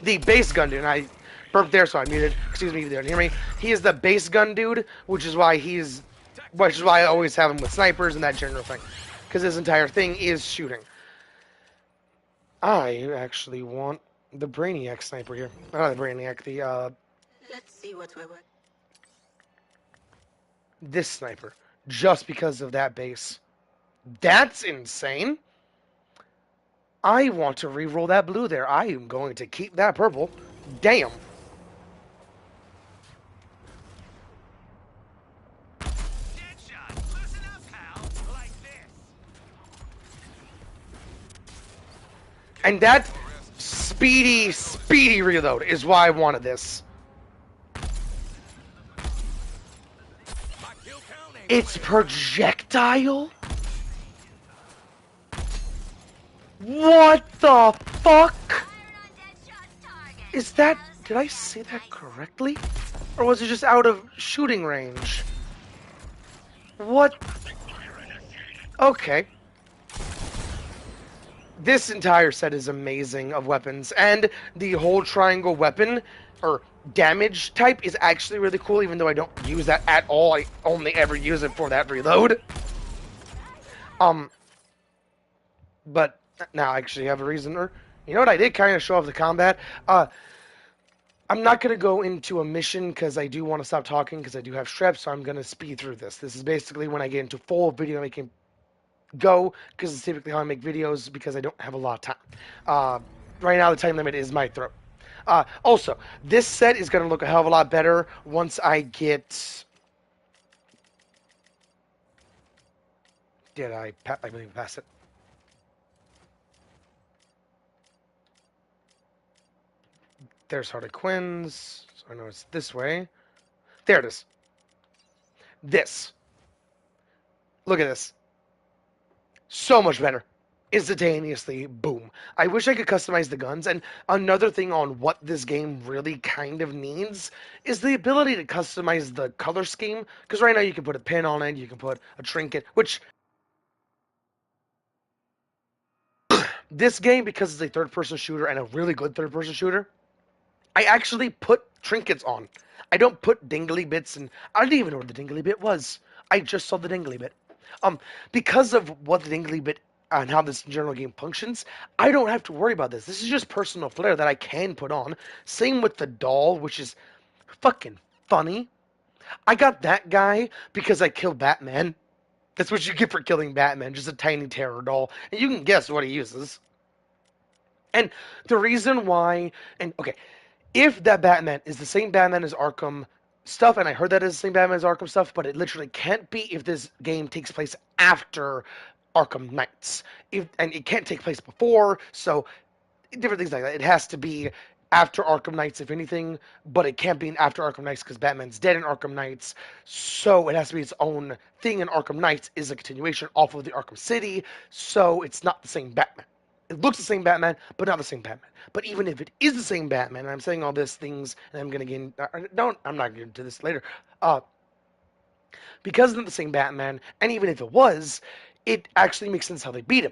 the base gun dude. And I burped there, so I muted. Excuse me if you didn't hear me. He is the base gun dude, which is why I always have him with snipers and that general thing. Because his entire thing is shooting. I actually want the Brainiac sniper here. Not the Brainiac,
Let's see what we work.
This sniper. Just because of that base. That's insane. I want to re-roll that blue there. I am going to keep that purple. Damn. And that speedy reload is why I wanted this. It's projectile? What the fuck? Is that... Did I say that correctly? Or was it just out of shooting range? What? Okay. This entire set is amazing of weapons, and the whole triangle weapon, or damage type, is actually really cool, even though I don't use that at all. I only ever use it for that reload. But now I actually have a reason, or, you know what, I did kind of show off the combat. I'm not going to go into a mission, because I do want to stop talking, because I do have strep, so I'm going to speed through this. This is basically when I get into full video making go, because it's typically how I make videos, because I don't have a lot of time. Right now, the time limit is my throat. Also, this set is going to look a hell of a lot better once I get... Did I believe pass it? There's Harley Quinn's. So I know it's this way. There it is. This. Look at this. So much better. Instantaneously, boom. I wish I could customize the guns, and another thing on what this game really kind of needs is the ability to customize the color scheme, because right now you can put a pin on it, you can put a trinket, which this game, because it's a third-person shooter and a really good third-person shooter, I actually put trinkets on. I don't put dingly bits, and I didn't even know what the dingly bit was. I just saw the dingly bit. Because of what the dingly bit on how this general game functions, I don't have to worry about this. This is just personal flair that I can put on. Same with the doll, which is fucking funny. I got that guy because I killed Batman. That's what you get for killing Batman, just a tiny terror doll. And you can guess what he uses. And the reason why, and okay, if that Batman is the same Batman as Arkham stuff, and I heard that is the same Batman as Arkham stuff, but it literally can't be if this game takes place after Arkham Knights. And it can't take place before, so different things like that. It has to be after Arkham Knights, if anything, but it can't be after Arkham Knights because Batman's dead in Arkham Knights, so it has to be its own thing. And Arkham Knights is a continuation off of the Arkham City, so it's not the same Batman. It looks the same Batman, but not the same Batman. But even if it is the same Batman, and I'm saying all these things, and I'm gonna get I'm not getting to this later. Because it's not the same Batman, and even if it was, it actually makes sense how they beat him.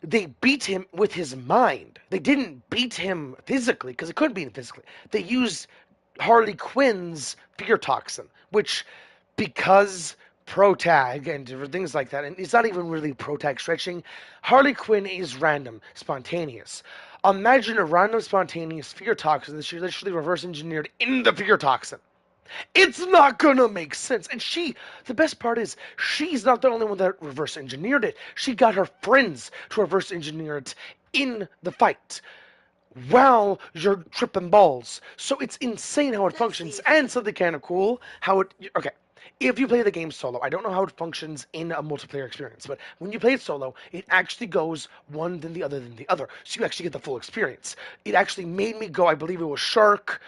They beat him with his mind. They didn't beat him physically, because it couldn't beat him physically. They used Harley Quinn's fear toxin, which, because protag and different things like that, and it's not even really protag stretching, Harley Quinn is random, spontaneous. Imagine a random, spontaneous fear toxin that she literally reverse engineered in the fear toxin. It's not gonna make sense. And the best part is, she's not the only one that reverse engineered it. She got her friends to reverse engineer it in the fight while you're tripping balls. So it's insane how it functions. And something kind of cool, how it. Okay. If you play the game solo, I don't know how it functions in a multiplayer experience, but when you play it solo, it actually goes one then the other then the other. So you actually get the full experience. It actually made me go, I believe it was Shark,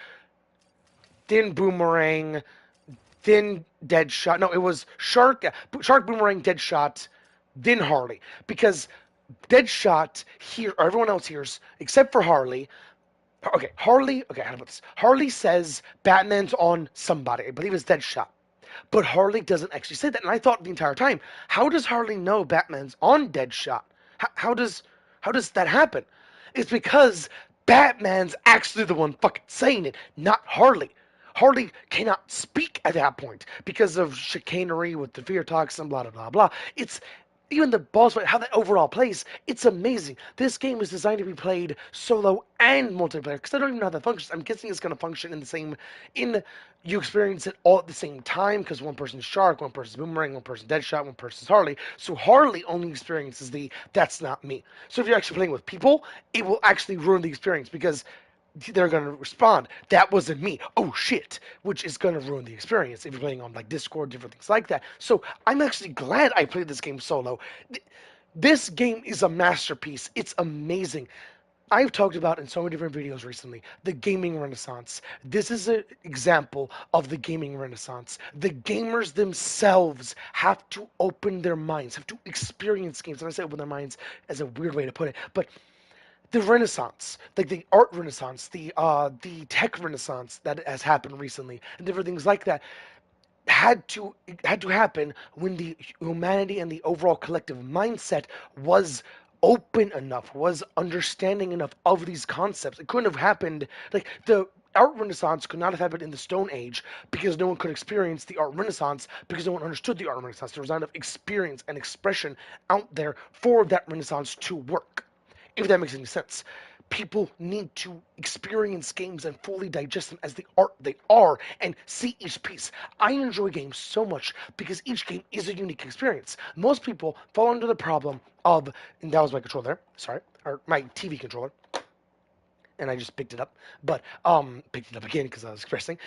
then Boomerang, then Deadshot. No, it was Shark, Boomerang, Deadshot, then Harley. Because Deadshot here, or everyone else hears, except for Harley. Okay, Harley. Okay, how about this? Harley says Batman's on somebody. I believe it's Deadshot. But Harley doesn't actually say that, and I thought the entire time, how does Harley know Batman's on Deadshot? How does that happen? It's because Batman's actually the one fucking saying it, not Harley. Harley cannot speak at that point because of chicanery with the fear toxin, blah, blah, blah, blah. It's even the boss fight, how that overall plays, it's amazing. This game was designed to be played solo and multiplayer, because I don't even know how that functions. I'm guessing it's going to function you experience it all at the same time, because one person's Shark, one person's Boomerang, one person's Deadshot, one person's Harley. So Harley only experiences that's not me. So if you're actually playing with people, it will actually ruin the experience, because they're going to respond, that wasn't me, oh shit, which is going to ruin the experience if you're playing on like Discord, different things like that. So I'm actually glad I played this game solo. This game is a masterpiece. It's amazing. I've talked about in so many different videos recently the gaming renaissance. This is an example of the gaming renaissance. The gamers themselves have to open their minds, have to experience games. And I say open their minds as a weird way to put it, but the renaissance, like the art renaissance, the tech renaissance that has happened recently, and different things like that, had to happen when the humanity and the overall collective mindset was open enough, was understanding enough of these concepts. It couldn't have happened, like the art renaissance could not have happened in the Stone Age, because no one could experience the art renaissance, because no one understood the art renaissance. There was not enough experience and expression out there for that renaissance to work, if that makes any sense. People need to experience games and fully digest them as the art they are and see each piece. I enjoy games so much because each game is a unique experience. Most people fall under the problem of, and that was my controller there, sorry, or my TV controller, and I just picked it up, but picked it up again because I was expressing.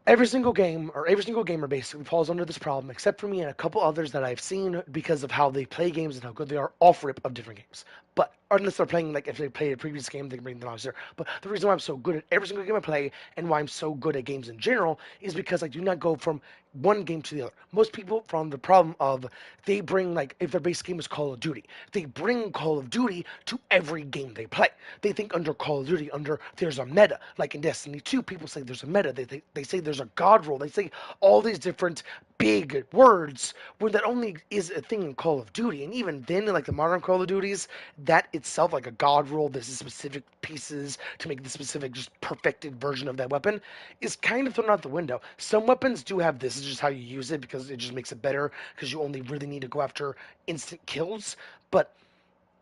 Every single game, or every single gamer basically falls under this problem, except for me and a couple others that I've seen because of how they play games and how good they are off rip of different games. But unless they're playing, like if they played a previous game, they can bring them out there. But the reason why I'm so good at every single game I play, and why I'm so good at games in general, is because I do not go from one game to the other. Most people from the problem of, they bring, like, if their base game is Call of Duty, they bring Call of Duty to every game they play. They think under Call of Duty, there's a meta. Like in Destiny 2, people say there's a meta. They say there's a god roll. They say all these different big words when that only is a thing in Call of Duty. And even then, in like the modern Call of Duties, that itself, like a god roll, this is specific pieces to make the specific, just perfected version of that weapon, is kind of thrown out the window. Some weapons do have this is just how you use it because it just makes it better because you only really need to go after instant kills. But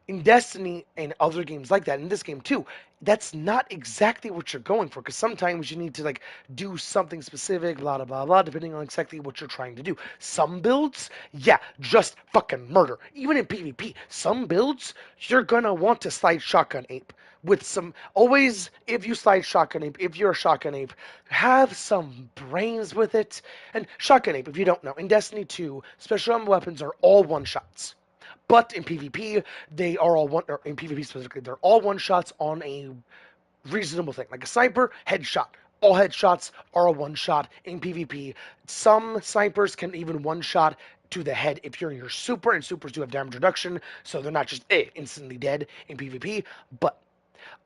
in Destiny and other games like that, in this game too, that's not exactly what you're going for because sometimes you need to like do something specific, blah blah blah blah, depending on exactly what you're trying to do. Some builds, yeah, just fucking murder. Even in PvP, some builds you're gonna want to slide shotgun ape with some. Always, if you slide shotgun ape, if you're a shotgun ape, have some brains with it. And shotgun ape, if you don't know, in Destiny 2, special armor weapons are all one shots. But in PvP, they are all one, or in PvP specifically, they're all one shots on a reasonable thing. Like a sniper, headshot. All headshots are a one shot in PvP. Some snipers can even one shot to the head if you're in your super, and supers do have damage reduction, so they're not just instantly dead in PvP. But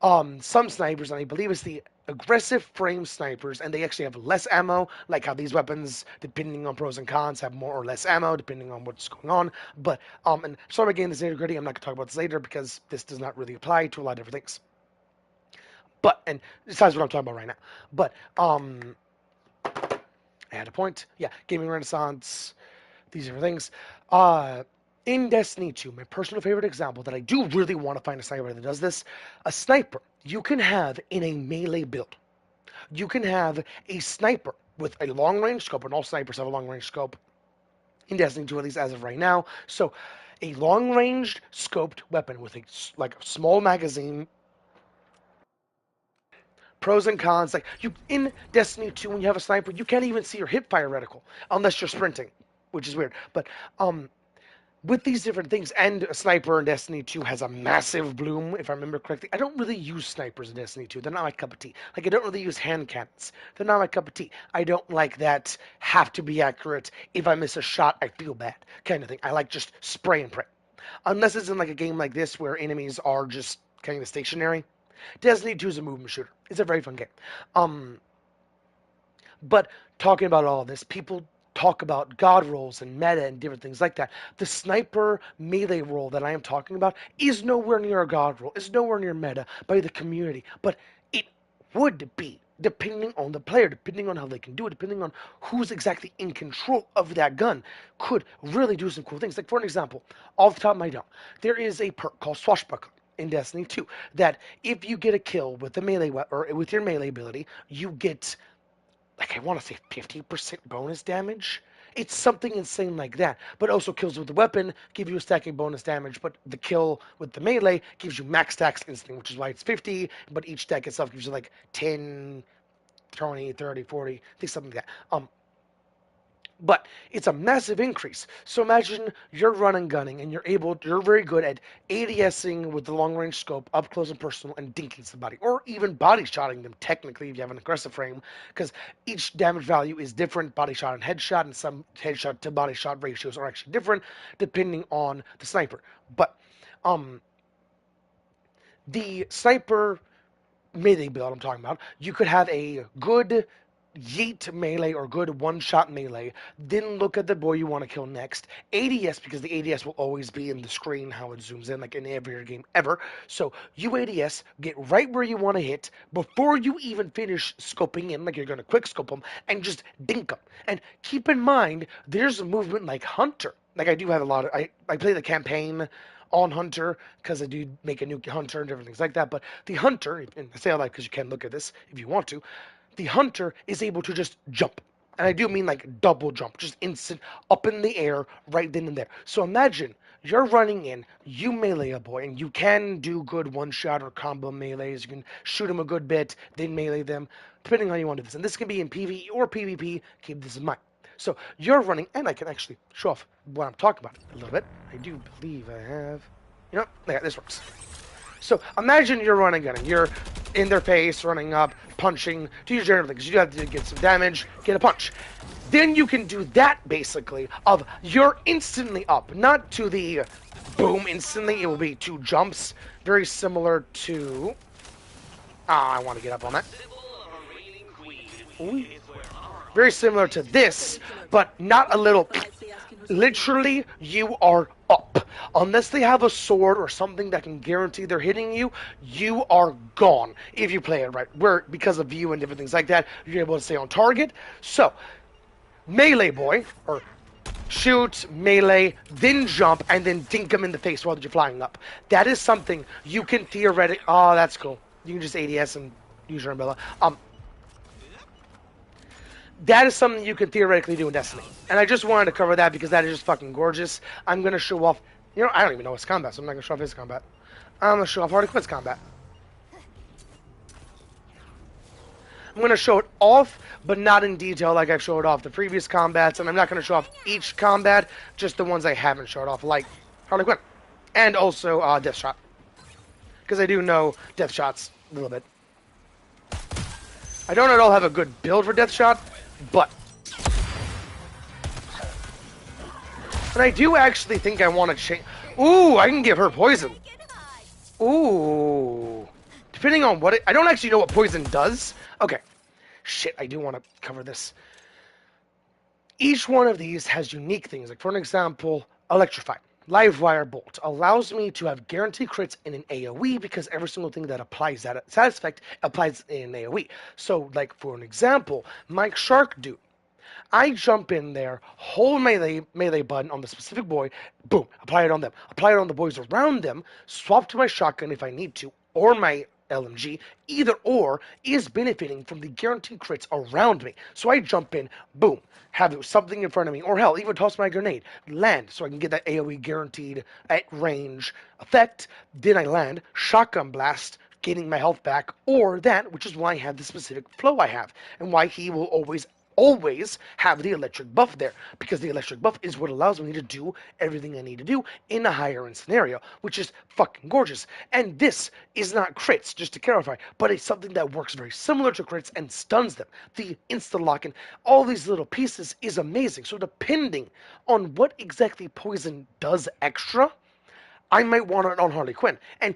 some snipers, and I believe it's the aggressive frame snipers, and they actually have less ammo, like how these weapons, depending on pros and cons, have more or less ammo, depending on what's going on. But, and sorry about getting this nitty gritty, I'm not going to talk about this later, because this does not really apply to a lot of different things. But, and besides what I'm talking about right now. But, I had a point. Yeah, Gaming Renaissance, these different things. In Destiny 2, my personal favorite example that I do really want to find a sniper that does this, a sniper you can have in a melee build. You can have a sniper with a long-range scope, and all snipers have a long-range scope in Destiny 2, at least as of right now. So, a long-range scoped weapon with a small magazine. Pros and cons, like you in Destiny 2, when you have a sniper, you can't even see your hipfire reticle unless you're sprinting, which is weird. But with these different things, and a sniper in Destiny 2 has a massive bloom, if I remember correctly. I don't really use snipers in Destiny 2. They're not my cup of tea. Like, I don't really use hand cannons. They're not my cup of tea. I don't like that have to be accurate. If I miss a shot, I feel bad kind of thing. I like just spray and pray. Unless it's in like a game like this where enemies are just kind of stationary. Destiny 2 is a movement shooter. It's a very fun game. But talking about all of this, people talk about god rolls and meta and different things like that. The sniper melee roll that I am talking about is nowhere near a god roll. It's nowhere near meta by the community. But it would be, depending on the player, depending on how they can do it, depending on who's exactly in control of that gun, could really do some cool things. Like, for an example, off the top of my dome, there is a perk called Swashbuckler in Destiny 2 that if you get a kill with the melee or with your melee ability, you get, like, I want to say 50% bonus damage. It's something insane like that. But also kills with the weapon give you a stacking bonus damage, but the kill with the melee gives you max stacks instantly, which is why it's 50, but each stack itself gives you like 10, 20, 30, 40, I think something like that. But it's a massive increase. So imagine you're running gunning and you're very good at ADSing with the long range scope, up close and personal, and dinking somebody. Or even body shotting them, technically, if you have an aggressive frame, because each damage value is different, body shot and headshot, and some headshot to body shot ratios are actually different depending on the sniper. But the sniper melee build I'm talking about, you could have a good yeet melee or good one-shot melee, then look at the boy you want to kill next. ADS, because the ADS will always be in the screen, how it zooms in, like in every game ever. So you ADS, get right where you want to hit before you even finish scoping in, like you're going to quick scope them, and just dink them. And keep in mind, there's a movement like Hunter. Like, I do have a lot of, I play the campaign on Hunter because I do make a new Hunter and different things like that. But the Hunter, and I say all that because you can look at this if you want to, the Hunter is able to just jump. And I do mean like double jump, just instant up in the air right then and there. So imagine you're running in, you melee a boy, and you can do good one-shot or combo melees. You can shoot them a good bit, then melee them, depending on how you want to do this. And this can be in PvE or PvP. Keep this in mind. So you're running, and I can actually show off what I'm talking about a little bit. I do believe I have, yeah, this works. So imagine you're running gun and you're in their face, running up, punching, do your general things. You have to get some damage, get a punch. Then you can do that basically of you're instantly up, not to the boom instantly. It will be 2 jumps, very similar to. I want to get up on that. Ooh. very similar to this, but not a little. Literally, you are up. Unless they have a sword or something that can guarantee they're hitting you, you are gone if you play it right. Where, because of view and different things like that, you're able to stay on target. So, melee boy, or shoot, melee, then jump, and then dink him in the face while you're flying up. That is something you can theoretically. Oh, that's cool. You can just ADS and use your umbrella. That is something you can theoretically do in Destiny. And I just wanted to cover that because that is just fucking gorgeous. I'm going to show off... You know, I don't even know his combat, so I'm not going to show off his combat. I'm going to show off Harley Quinn's combat. I'm going to show it off, but not in detail like I've showed off the previous combats. And I'm not going to show off each combat, just the ones I haven't showed off, like Harley Quinn. And also Deathshot. Because I do know Deathshot's a little bit. I don't at all have a good build for Deathshot, but... And I do actually think I want to change... Ooh, I can give her poison. Ooh. Depending on what it... I don't actually know what poison does. Okay. Shit, I do want to cover this. Each one of these has unique things. Like, for an example, Electrify. Livewire Bolt allows me to have guaranteed crits in an AoE because every single thing that applies that status effect applies in an AoE. So, like, for an example, my Shark Dude. I jump in there, hold melee button on the specific boy, boom, apply it on them. Apply it on the boys around them, swap to my shotgun if I need to, or my LMG, either or is benefiting from the guaranteed crits around me. So I jump in, boom, have something in front of me, or hell, even toss my grenade, land, so I can get that AoE guaranteed at range effect. Then I land, shotgun blast, getting my health back, or that, which is why I have the specific flow I have, and why he will always have the electric buff there, because the electric buff is what allows me to do everything I need to do in a higher end scenario, which is fucking gorgeous. And this is not crits, just to clarify, but it's something that works very similar to crits and stuns them. The insta-lock and all these little pieces is amazing. So depending on what exactly poison does extra, I might want it on Harley Quinn. And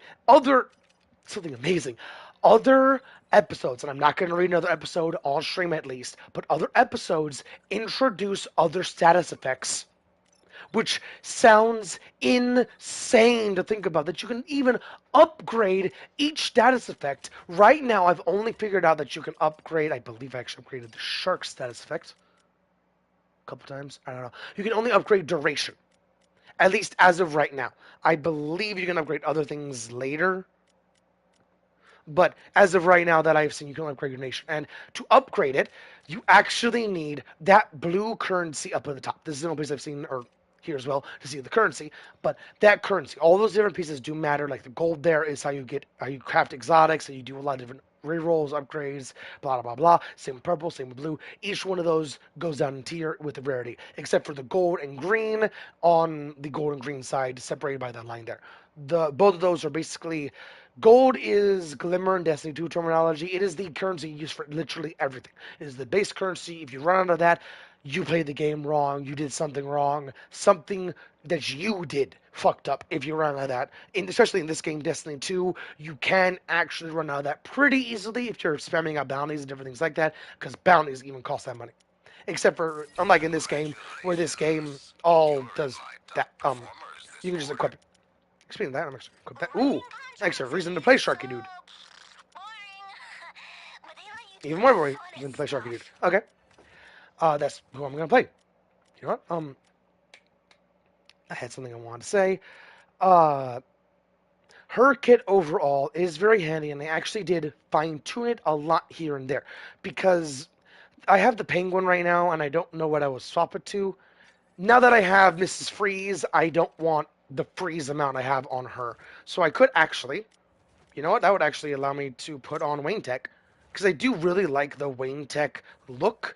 something amazing. Other episodes, and I'm not going to read another episode on stream at least, but other episodes introduce other status effects, which sounds insane to think about, that you can even upgrade each status effect. Right now, I've only figured out that you can upgrade, I believe I actually upgraded the Shark status effect a couple times, I don't know. You can only upgrade duration, at least as of right now. I believe you can upgrade other things later. But as of right now that I've seen, you can upgrade your nation. And to upgrade it, you actually need that blue currency up at the top. This is the only place I've seen, or here as well, to see the currency. But that currency, all those different pieces do matter. Like the gold there is how you craft exotics, and you do a lot of different rerolls, upgrades, blah, blah, blah. Same with purple, same with blue. Each one of those goes down in tier with the rarity, except for the gold and green on the gold and green side, separated by that line there. Both of those are basically... Gold is Glimmer and Destiny 2 terminology. It is the currency used for literally everything. It is the base currency. If you run out of that, you played the game wrong. You did something wrong. Something that you did fucked up if you run out of that. Especially in this game, Destiny 2, you can actually run out of that pretty easily if you're spamming out bounties and different things like that, because bounties even cost that money. Except for, unlike in this game, where this game all does that. You can just equip it. Speaking of that, I'm actually equip that. Ooh! Extra reason to play Sharky Dude. Even more reason to play Sharky Dude. Okay. That's who I'm gonna play. You know what? I had something I wanted to say. Her kit overall is very handy, and they actually did fine-tune it a lot here and there. Because I have the Penguin right now, and I don't know what I would swap it to. Now that I have Mrs. Freeze, I don't want the freeze amount I have on her. So I could actually, you know what, that would actually allow me to put on Wayne Tech, because I do really like the Wayne Tech look.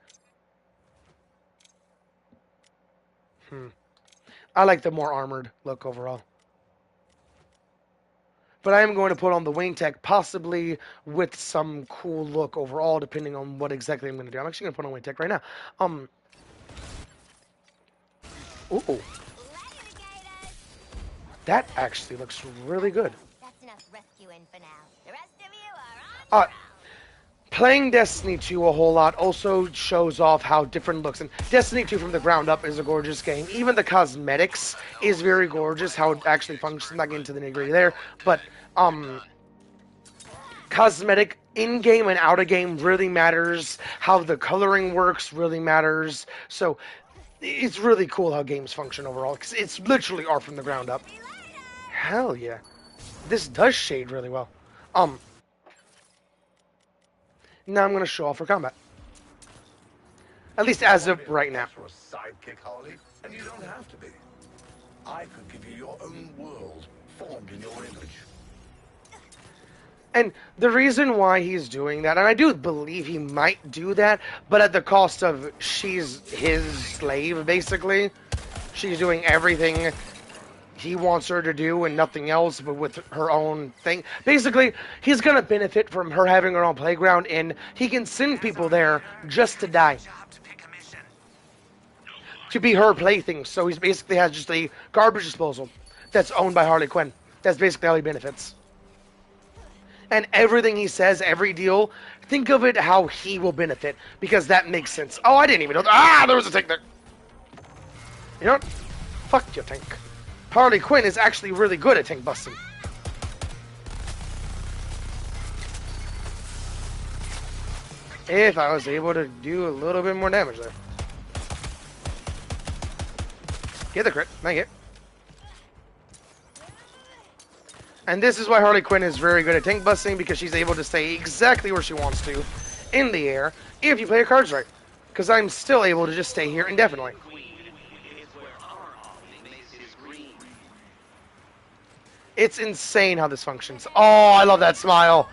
I like the more armored look overall. But I am going to put on the Wayne Tech, possibly with some cool look overall, depending on what exactly I'm going to do. I'm actually going to put on Wayne Tech right now. Ooh. That actually looks really good.
That's enough rescuing for now. The rest of you are on
playing Destiny 2 a whole lot also shows off how different it looks. And Destiny 2 from the ground up is a gorgeous game. Even the cosmetics is very gorgeous, how it actually functions. I'm not getting into the nitty-gritty there, but cosmetic in-game and out-of-game really matters. How the coloring works really matters. So it's really cool how games function overall, because it's literally art from the ground up. Hell yeah. This does shade really well. Now I'm going to show off for combat. At least as of right now.
You're a sidekick, Harley, and you don't have to be. I could give you your own world, formed in your image.
And the reason why he's doing that, and I do believe he might do that, but at the cost of she's his slave, basically. She's doing everything he wants her to do and nothing else, but with her own thing. Basically, he's going to benefit from her having her own playground, and he can send people there just to die. To be her plaything, so he basically has just a garbage disposal that's owned by Harley Quinn. That's basically how he benefits. And everything he says, every deal, think of it how he will benefit, because that makes sense. Oh, I didn't even know. There was a tank there. You know what? Fuck your tank. Harley Quinn is actually really good at tank busting. If I was able to do a little bit more damage there. Get the crit. Thank you. And this is why Harley Quinn is very good at tank busting, because she's able to stay exactly where she wants to in the air if you play your cards right. Because I'm still able to just stay here indefinitely. It's insane how this functions. Oh, I love that smile.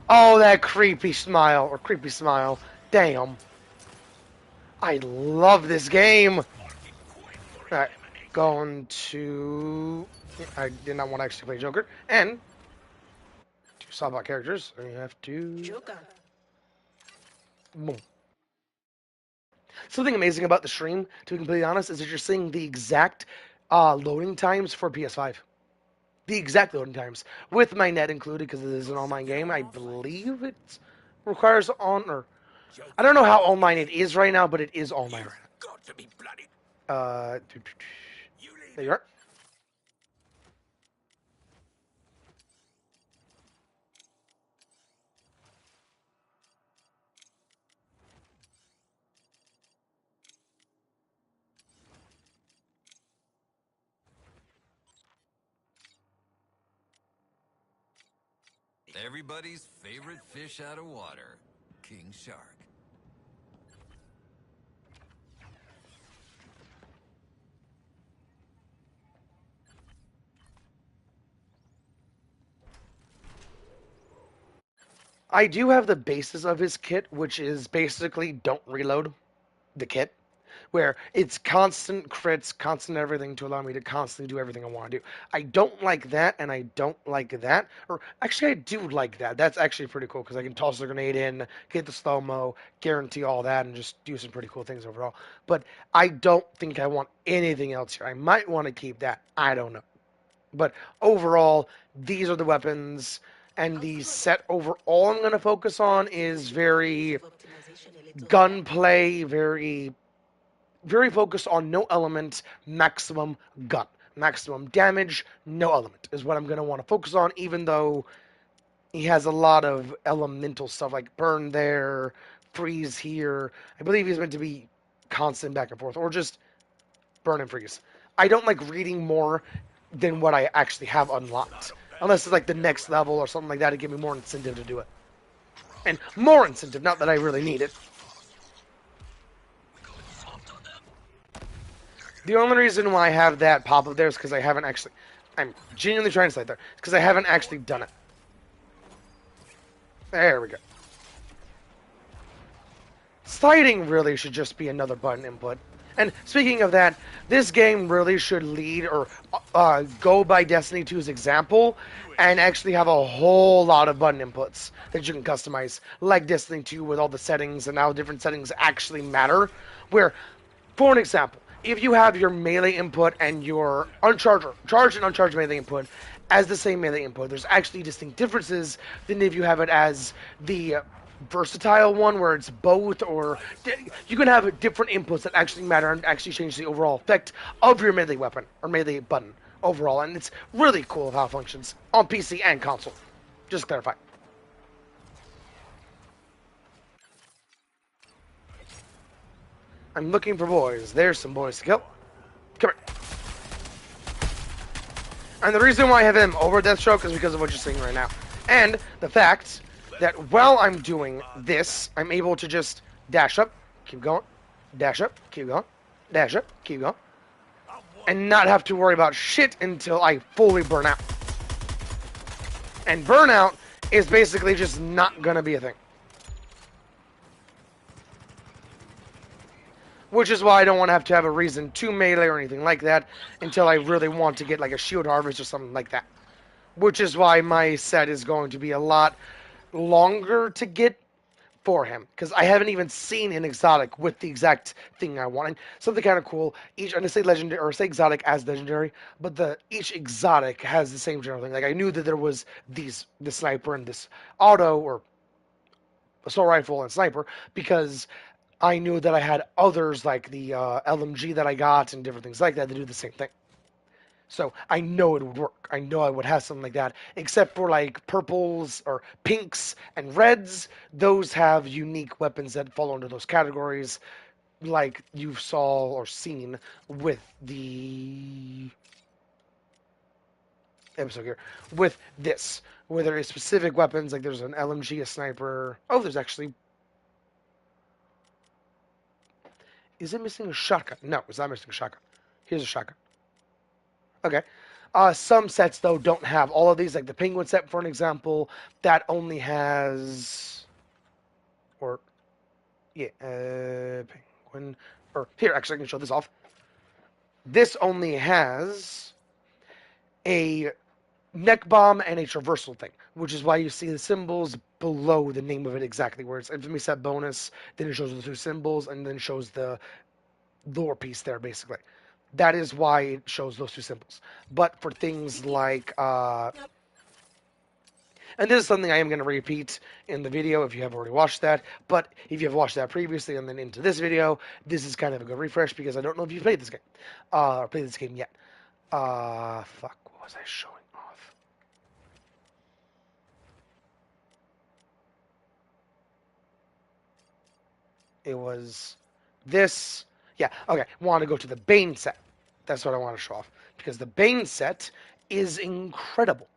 Oh, that creepy smile. Or creepy smile. Damn. I love this game. Alright. Going to... I did not want to actually play Joker. And... to swap out characters, you have to...
Joker.
Boom. Something amazing about the stream, to be completely honest, is that you're seeing the exact loading times for PS5. The exact loading times. With my net included, because it is an online game. I believe it requires on... or I don't know how online it is right now, but it is online right now.
Got to be bloody.
There you are.
Everybody's favorite fish out of water, King Shark.
I do have the basis of his kit, which is basically don't reload the kit, where it's constant crits, constant everything to allow me to constantly do everything I want to do. I don't like that, and I don't like that. Or actually, I do like that. That's actually pretty cool, because I can toss the grenade in, get the slow-mo, guarantee all that, and just do some pretty cool things overall. But I don't think I want anything else here. I might want to keep that. I don't know. But overall, these are the weapons. And the set overall I'm going to focus on is very gunplay, very focused on no element, maximum gun. Maximum damage, no element is what I'm going to want to focus on, even though he has a lot of elemental stuff like burn there, freeze here. I believe he's meant to be constant back and forth, or just burn and freeze. I don't like reading more than what I actually have unlocked. Unless it's like the next level or something like that to give me more incentive to do it. And more incentive, not that I really need it. The only reason why I have that pop up there is because I haven't actually... I'm genuinely trying to slide there. Because I haven't actually done it. There we go. Sliding really should just be another button input. And speaking of that, this game really should lead or go by Destiny 2's example and actually have a whole lot of button inputs that you can customize, like Destiny 2 with all the settings and how different settings actually matter. Where, for an example, if you have your melee input and your charged and uncharged melee input as the same melee input, there's actually distinct differences than if you have it as the versatile one where it's both, or you can have different inputs that actually matter and actually change the overall effect of your melee weapon or melee button overall, and it's really cool how it functions on PC and console. Just to clarify. I'm looking for boys. There's some boys to kill. Come here. And the reason why I have him over Deathstroke is because of what you're seeing right now. And the fact that while I'm doing this, I'm able to just dash up, keep going, dash up, keep going, dash up, keep going, and not have to worry about shit until I fully burn out. And burnout is basically just not going to be a thing. Which is why I don't want to have a reason to melee or anything like that until I really want to get like a shield harvest or something like that. Which is why my set is going to be a lot longer to get for him. Because I haven't even seen an exotic with the exact thing I want. And something kind of cool. Each, and I say legendary, or say exotic as legendary, but each exotic has the same general thing. Like I knew that there was the sniper and this auto or assault rifle and sniper because I knew that I had others like the LMG that I got and different things like that to do the same thing. So I know it would work. I know I would have something like that. Except for like purples or pinks and reds. Those have unique weapons that fall under those categories. Like you saw or seen with the episode here. With this. Where there is specific weapons. Like there's an LMG, a sniper. Oh, there's actually... Is it missing a shotgun? No, it's not missing a shotgun. Here's a shotgun. Okay. Some sets, though, don't have all of these. Like the Penguin set, for an example, that only has... Or... Yeah, Penguin... Or, here, actually, I can show this off. This only has a neck bomb and a traversal thing, which is why you see the symbols below the name of it exactly, where it's infamy set bonus, then it shows the two symbols, and then shows the lore piece there, basically. That is why it shows those two symbols. But for things like, and this is something I am going to repeat in the video if you have already watched that, but if you have watched that previously and then into this video, this is kind of a good refresh because I don't know if you've played this game, or played this game yet. Fuck, what was I showing off? It was this. Yeah, okay. Want to go to the Bane set. That's what I want to show off. Because the Bane set is incredible.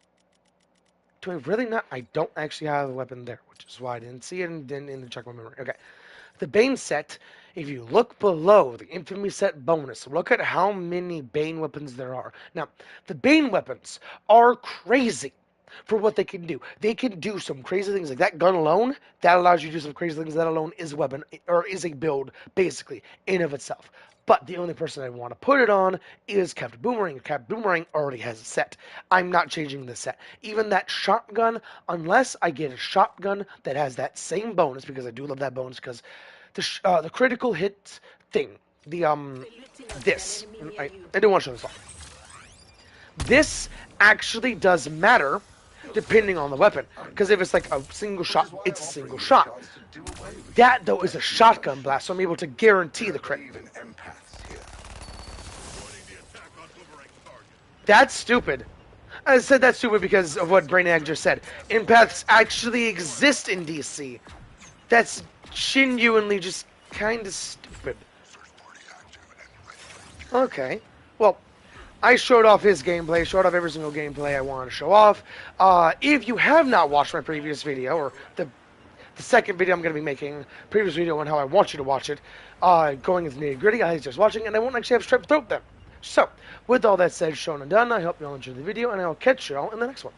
Do I really not? I don't actually have a weapon there, which is why I didn't see it and didn't check my memory. Okay. The Bane set, if you look below the infamy set bonus, look at how many Bane weapons there are. Now, the Bane weapons are crazy for what they can do. They can do some crazy things like that gun alone. That allows you to do some crazy things. That alone is a weapon, or is a build, basically, in of itself. But the only person I want to put it on is Captain Boomerang. Captain Boomerang already has a set. I'm not changing the set. Even that shotgun, unless I get a shotgun that has that same bonus, because I do love that bonus, because the critical hit thing, this, I do want to show this off. This actually does matter depending on the weapon. Because if it's like a single shot, it's a single shot. That, though, is a shotgun blast, so I'm able to guarantee the crit. That's stupid. I said that's stupid because of what Brainiac just said. Empaths actually exist in DC. That's genuinely just kind of stupid. Okay. Well, I showed off his gameplay, showed off every single gameplay I wanted to show off. If you have not watched my previous video, or the second video I'm going to be making, previous video on how I want you to watch it, going into nitty gritty, I suggest watching, and I won't actually have strep throat then. So, with all that said, shown and done, I hope you all enjoyed the video, and I'll catch you all in the next one.